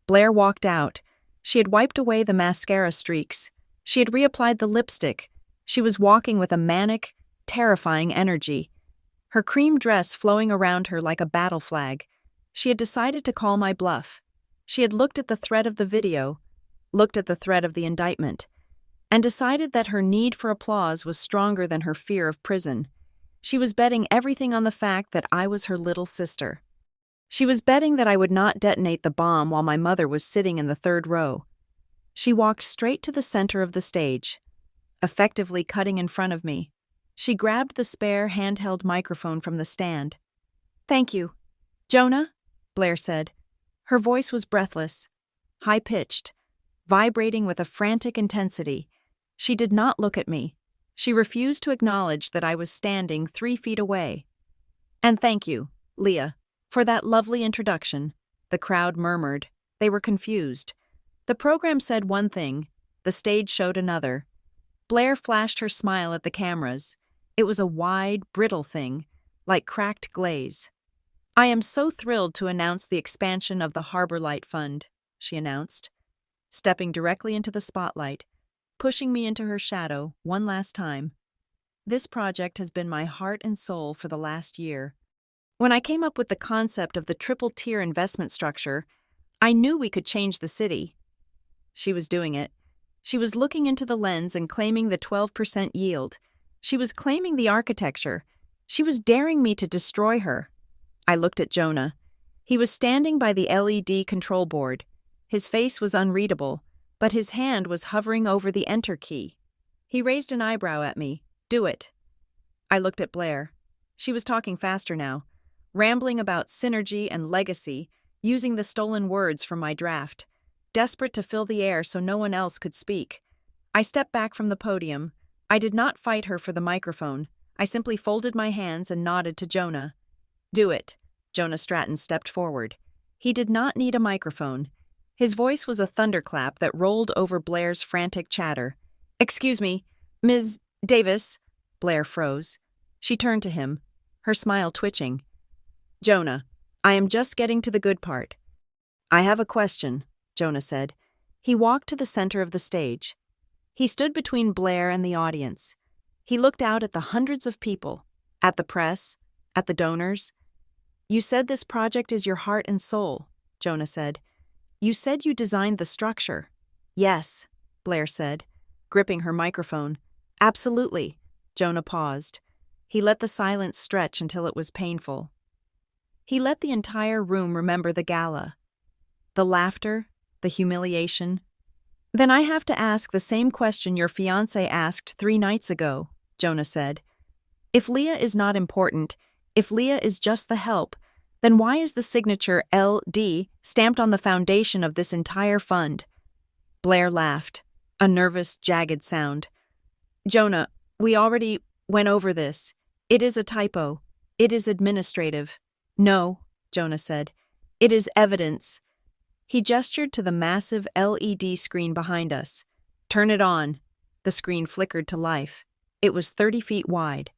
Blair walked out. She had wiped away the mascara streaks. She had reapplied the lipstick. She was walking with a manic, terrifying energy. Her cream dress flowing around her like a battle flag. She had decided to call my bluff. She had looked at the thread of the video, looked at the thread of the indictment, and decided that her need for applause was stronger than her fear of prison. She was betting everything on the fact that I was her little sister. She was betting that I would not detonate the bomb while my mother was sitting in the third row. She walked straight to the center of the stage, effectively cutting in front of me. She grabbed the spare handheld microphone from the stand. Thank you, Jonah, Blair said. Her voice was breathless, high-pitched, vibrating with a frantic intensity. She did not look at me. She refused to acknowledge that I was standing 3 feet away. And thank you, Leah, for that lovely introduction, the crowd murmured. They were confused. The program said one thing, the stage showed another. Blair flashed her smile at the cameras. It was a wide, brittle thing, like cracked glaze. I am so thrilled to announce the expansion of the Harbor Light Fund, she announced, stepping directly into the spotlight, pushing me into her shadow one last time. This project has been my heart and soul for the last year. When I came up with the concept of the triple-tier investment structure, I knew we could change the city. She was doing it. She was looking into the lens and claiming the 12% yield. She was claiming the architecture. She was daring me to destroy her. I looked at Jonah. He was standing by the LED control board. His face was unreadable, but his hand was hovering over the enter key. He raised an eyebrow at me. Do it. I looked at Blair. She was talking faster now, rambling about synergy and legacy, using the stolen words from my draft, desperate to fill the air so no one else could speak. I stepped back from the podium. I did not fight her for the microphone. I simply folded my hands and nodded to Jonah. Do it. Jonah Stratton stepped forward. He did not need a microphone. His voice was a thunderclap that rolled over Blair's frantic chatter. "Excuse me, Ms. Davis." Blair froze. She turned to him, her smile twitching. "Jonah, I am just getting to the good part." "I have a question," Jonah said. He walked to the center of the stage. He stood between Blair and the audience. He looked out at the hundreds of people, at the press, at the donors. "You said this project is your heart and soul," Jonah said. "You said you designed the structure." "Yes," Blair said, gripping her microphone. "Absolutely." Jonah paused. He let the silence stretch until it was painful. He let the entire room remember the gala. The laughter, the humiliation. "Then I have to ask the same question your fiancé asked 3 nights ago," Jonah said. "If Leah is not important, if Leah is just the help, then why is the signature LD stamped on the foundation of this entire fund?" Blair laughed, a nervous, jagged sound. "Jonah, we already went over this. It is a typo. It is administrative." "No," Jonah said. "It is evidence." He gestured to the massive LED screen behind us. "Turn it on." The screen flickered to life. It was 30 feet wide.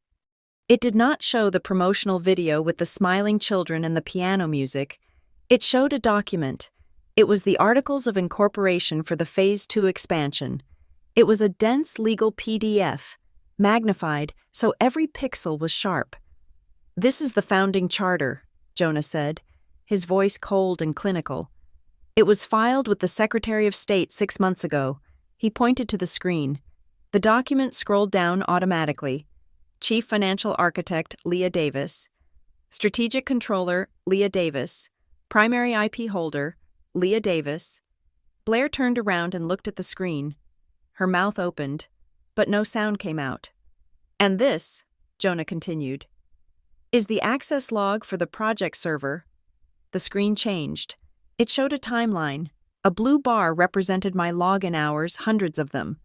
It did not show the promotional video with the smiling children and the piano music. It showed a document. It was the Articles of Incorporation for the Phase 2 expansion. It was a dense legal PDF, magnified so every pixel was sharp. "This is the founding charter," Jonah said, his voice cold and clinical. "It was filed with the Secretary of State 6 months ago." He pointed to the screen. The document scrolled down automatically. Chief Financial Architect Leah Davis, Strategic Controller Leah Davis, Primary IP Holder Leah Davis. Blair turned around and looked at the screen. Her mouth opened, but no sound came out. "And this," Jonah continued, "is the access log for the project server." The screen changed. It showed a timeline. A blue bar represented my login hours, hundreds of them.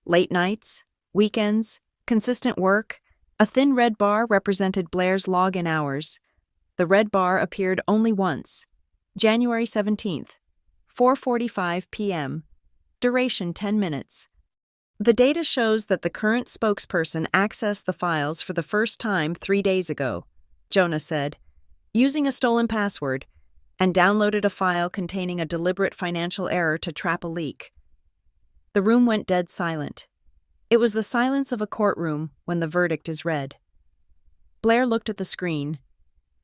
Late nights, weekends, consistent work. A thin red bar represented Blair's login hours. The red bar appeared only once. January 17th, 4:45 p.m. Duration 10 minutes. "The data shows that the current spokesperson accessed the files for the first time 3 days ago," Jonah said, "using a stolen password, and downloaded a file containing a deliberate financial error to trap a leak." The room went dead silent. It was the silence of a courtroom when the verdict is read. Blair looked at the screen,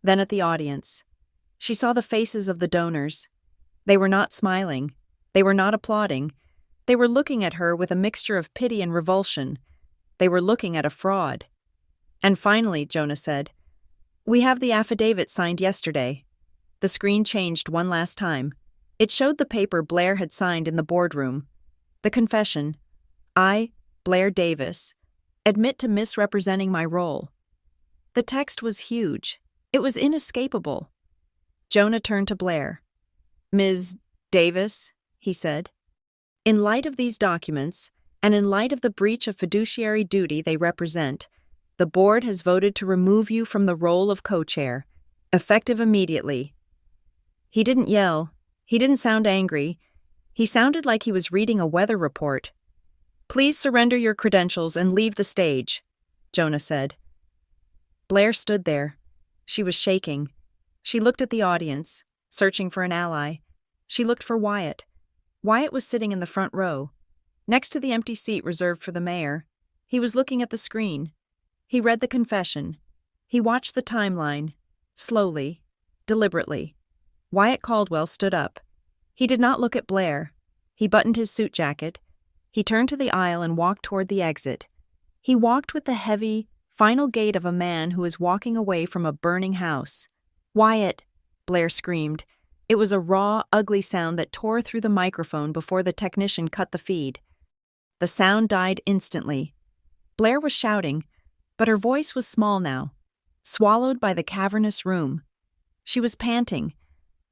then at the audience. She saw the faces of the donors. They were not smiling. They were not applauding. They were looking at her with a mixture of pity and revulsion. They were looking at a fraud. "And finally," Jonah said, "we have the affidavit signed yesterday." The screen changed one last time. It showed the paper Blair had signed in the boardroom. The confession. "I, Blair Davis, admit to misrepresenting my role." The text was huge. It was inescapable. Jonah turned to Blair. "Ms. Davis," he said, "in light of these documents, and in light of the breach of fiduciary duty they represent, the board has voted to remove you from the role of co-chair, effective immediately." He didn't yell. He didn't sound angry. He sounded like he was reading a weather report. "Please surrender your credentials and leave the stage," Jonah said. Blair stood there. She was shaking. She looked at the audience, searching for an ally. She looked for Wyatt. Wyatt was sitting in the front row, next to the empty seat reserved for the mayor. He was looking at the screen. He read the confession. He watched the timeline, slowly, deliberately. Wyatt Caldwell stood up. He did not look at Blair. He buttoned his suit jacket. He turned to the aisle and walked toward the exit. He walked with the heavy, final gait of a man who is walking away from a burning house. "Wyatt!" Blair screamed. It was a raw, ugly sound that tore through the microphone before the technician cut the feed. The sound died instantly. Blair was shouting, but her voice was small now, swallowed by the cavernous room. She was panting,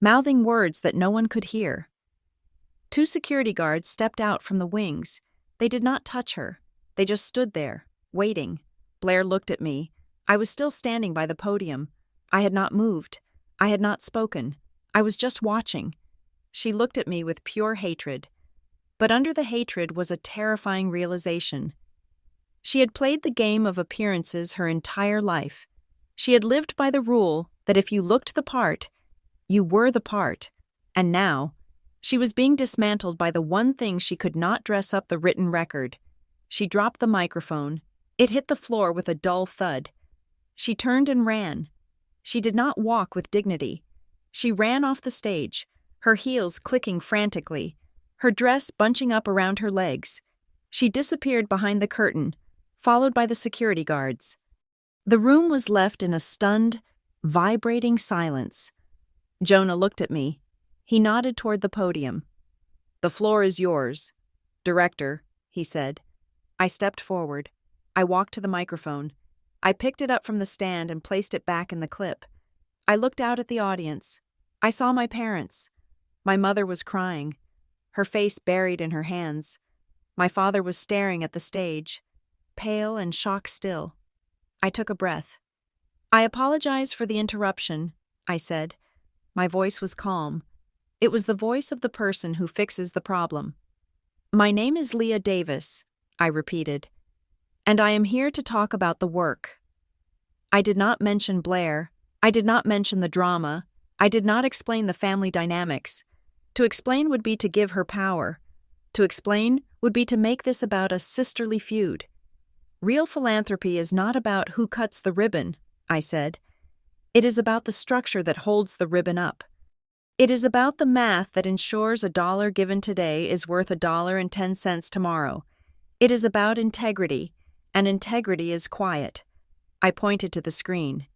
mouthing words that no one could hear. 2 security guards stepped out from the wings. They did not touch her. They just stood there, waiting. Blair looked at me. I was still standing by the podium. I had not moved. I had not spoken. I was just watching. She looked at me with pure hatred. But under the hatred was a terrifying realization. She had played the game of appearances her entire life. She had lived by the rule that if you looked the part, you were the part. And now, she was being dismantled by the one thing she could not dress up the written record. She dropped the microphone. It hit the floor with a dull thud. She turned and ran. She did not walk with dignity. She ran off the stage, her heels clicking frantically, her dress bunching up around her legs. She disappeared behind the curtain, followed by the security guards. The room was left in a stunned, vibrating silence. Jonah looked at me. He nodded toward the podium. "The floor is yours, director," he said. I stepped forward. I walked to the microphone. I picked it up from the stand and placed it back in the clip. I looked out at the audience. I saw my parents. My mother was crying, her face buried in her hands. My father was staring at the stage, pale and shocked still. I took a breath. "I apologize for the interruption," I said. My voice was calm. It was the voice of the person who fixes the problem. "My name is Leah Davis," I repeated, "and I am here to talk about the work." I did not mention Blair. I did not mention the drama. I did not explain the family dynamics. To explain would be to give her power. To explain would be to make this about a sisterly feud. "Real philanthropy is not about who cuts the ribbon," I said. "It is about the structure that holds the ribbon up. It is about the math that ensures $1 given today is worth $1.10 tomorrow. It is about integrity, and integrity is quiet." I pointed to the screen,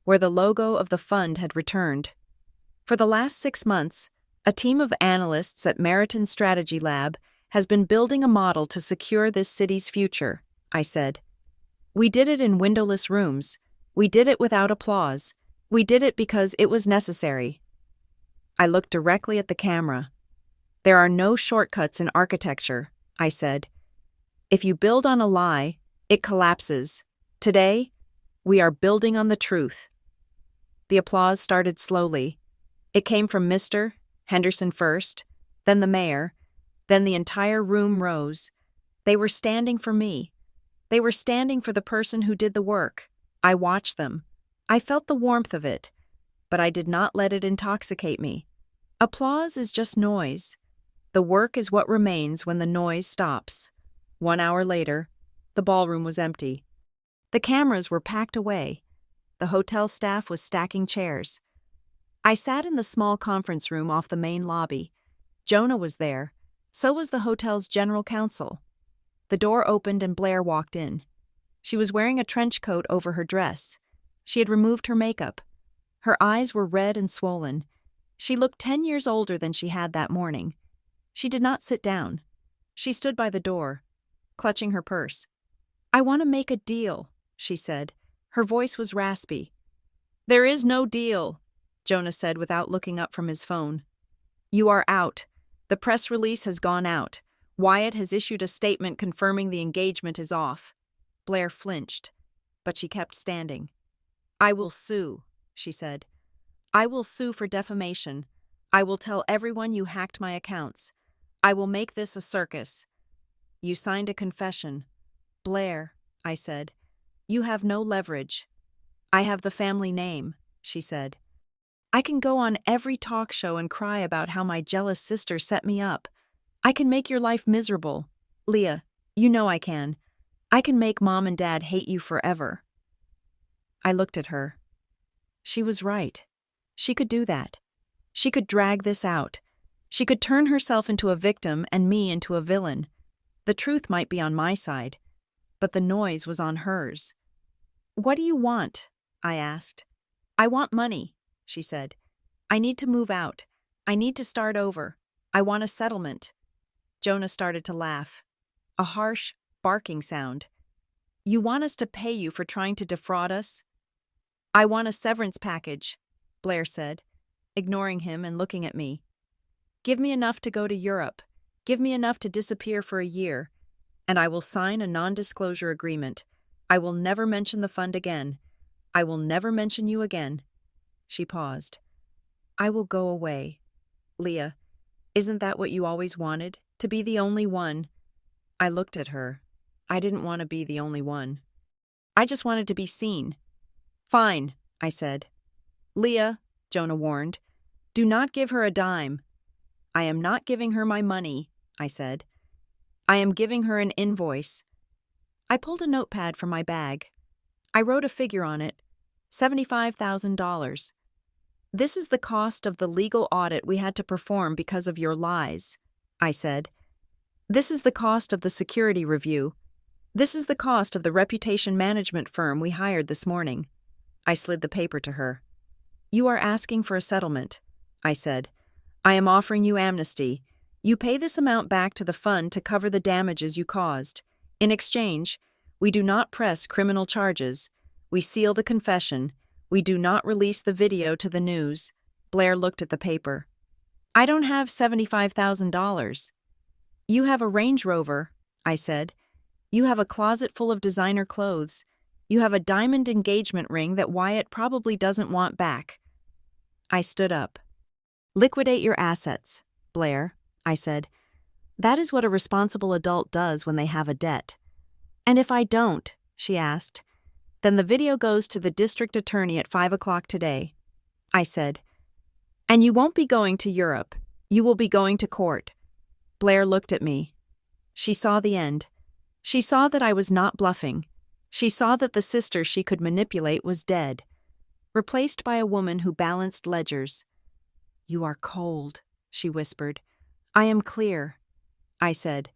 where the logo of the fund had returned. For the last 6 months, a team of analysts at Meriton Strategy Lab has been building a model to secure this city's future, I said. "We did it in windowless rooms. We did it without applause. We did it because it was necessary." I looked directly at the camera. "There are no shortcuts in architecture," I said. "If you build on a lie, it collapses. Today, we are building on the truth." The applause started slowly. It came from Mr. Henderson first, then the mayor, then the entire room rose. They were standing for me. They were standing for the person who did the work. I watched them. I felt the warmth of it, but I did not let it intoxicate me. Applause is just noise. The work is what remains when the noise stops. 1 hour later, the ballroom was empty. The cameras were packed away. The hotel staff was stacking chairs. I sat in the small conference room off the main lobby. Jonah was there. So was the hotel's general counsel. The door opened and Blair walked in. She was wearing a trench coat over her dress. She had removed her makeup. Her eyes were red and swollen. She looked 10 years older than she had that morning. She did not sit down. She stood by the door, clutching her purse. "I want to make a deal," she said. Her voice was raspy. "There is no deal," Jonah said without looking up from his phone. "You are out. The press release has gone out. Wyatt has issued a statement confirming the engagement is off." Blair flinched, but she kept standing. "I will sue," she said. "I will sue for defamation. I will tell everyone you hacked my accounts. I will make this a circus." "You signed a confession." "Blair," I said, "you have no leverage." "I have the family name," she said. "I can go on every talk show and cry about how my jealous sister set me up. I can make your life miserable. Leah, you know I can. I can make Mom and Dad hate you forever." I looked at her. She was right. She could do that. She could drag this out. She could turn herself into a victim and me into a villain. The truth might be on my side, but the noise was on hers. "What do you want?" I asked. "I want money," she said. "I need to move out. I need to start over. I want a settlement." Jonah started to laugh. A harsh, barking sound. "You want us to pay you for trying to defraud us?" "I want a severance package," Blair said, ignoring him and looking at me. "Give me enough to go to Europe. Give me enough to disappear for a year, and I will sign a non-disclosure agreement. I will never mention the fund again. I will never mention you again." She paused. "I will go away. Leah, Isn't that what you always wanted? To be the only one? I looked at her. I didn't want to be the only one. I just wanted to be seen. Fine, I said. Leah, Jonah warned, do not give her a dime. I am not giving her my money, I said. I am giving her an invoice. I pulled a notepad from my bag. I wrote a figure on it, $75,000. This is the cost of the legal audit we had to perform because of your lies, I said. This is the cost of the security review. This is the cost of the reputation management firm we hired this morning. I slid the paper to her. You are asking for a settlement, I said. I am offering you amnesty. You pay this amount back to the fund to cover the damages you caused. In exchange, we do not press criminal charges. We seal the confession. We do not release the video to the news. Blair looked at the paper. I don't have $75,000. You have a Range Rover, I said. You have a closet full of designer clothes. You have a diamond engagement ring that Wyatt probably doesn't want back. I stood up. Liquidate your assets, Blair, I said. That is what a responsible adult does when they have a debt. And if I don't, she asked, then the video goes to the district attorney at 5 o'clock today. I said, and you won't be going to Europe. You will be going to court. Blair looked at me. She saw the end. She saw that I was not bluffing. She saw that the sister she could manipulate was dead, replaced by a woman who balanced ledgers. You are cold, she whispered. I am clear, I said.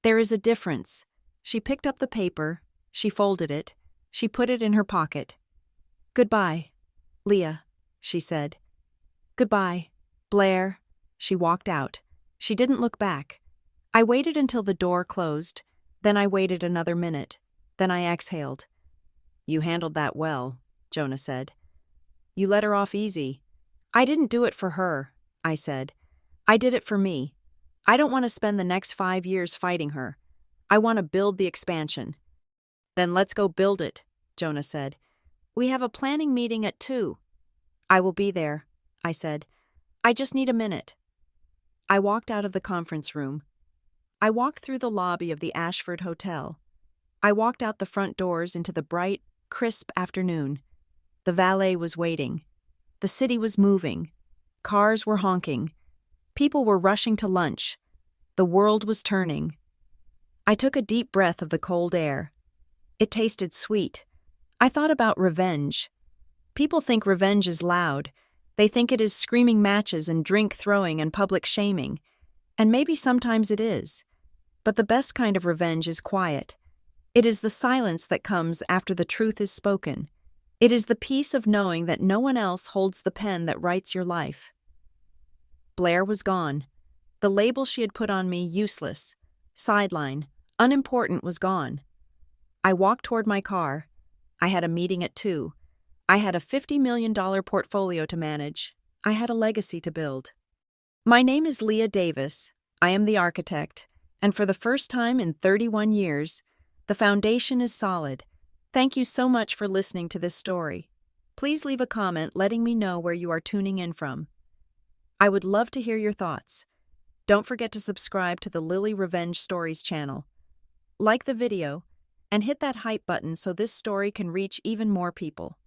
There is a difference. She picked up the paper. She folded it. She put it in her pocket. Goodbye, Leah, she said. Goodbye, Blair. She walked out. She didn't look back. I waited until the door closed. Then I waited another minute. Then I exhaled. You handled that well, Jonah said. You let her off easy. I didn't do it for her, I said. I did it for me. I don't want to spend the next 5 years fighting her. I want to build the expansion. Then let's go build it, Jonah said. We have a planning meeting at 2. I will be there, I said. I just need a minute. I walked out of the conference room. I walked through the lobby of the Ashford Hotel. I walked out the front doors into the bright, crisp afternoon. The valet was waiting. The city was moving. Cars were honking. People were rushing to lunch. The world was turning. I took a deep breath of the cold air. It tasted sweet. I thought about revenge. People think revenge is loud. They think it is screaming matches and drink throwing and public shaming. And maybe sometimes it is. But the best kind of revenge is quiet. It is the silence that comes after the truth is spoken. It is the peace of knowing that no one else holds the pen that writes your life. Blair was gone. The label she had put on me, useless, sideline, unimportant, was gone. I walked toward my car. I had a meeting at 2. I had a $50 million portfolio to manage. I had a legacy to build. My name is Leah Davis. I am the architect, and for the first time in 31 years, the foundation is solid. Thank you so much for listening to this story. Please leave a comment letting me know where you are tuning in from. I would love to hear your thoughts. Don't forget to subscribe to the Lily Revenge Stories channel. Like the video, and hit that hype button so this story can reach even more people.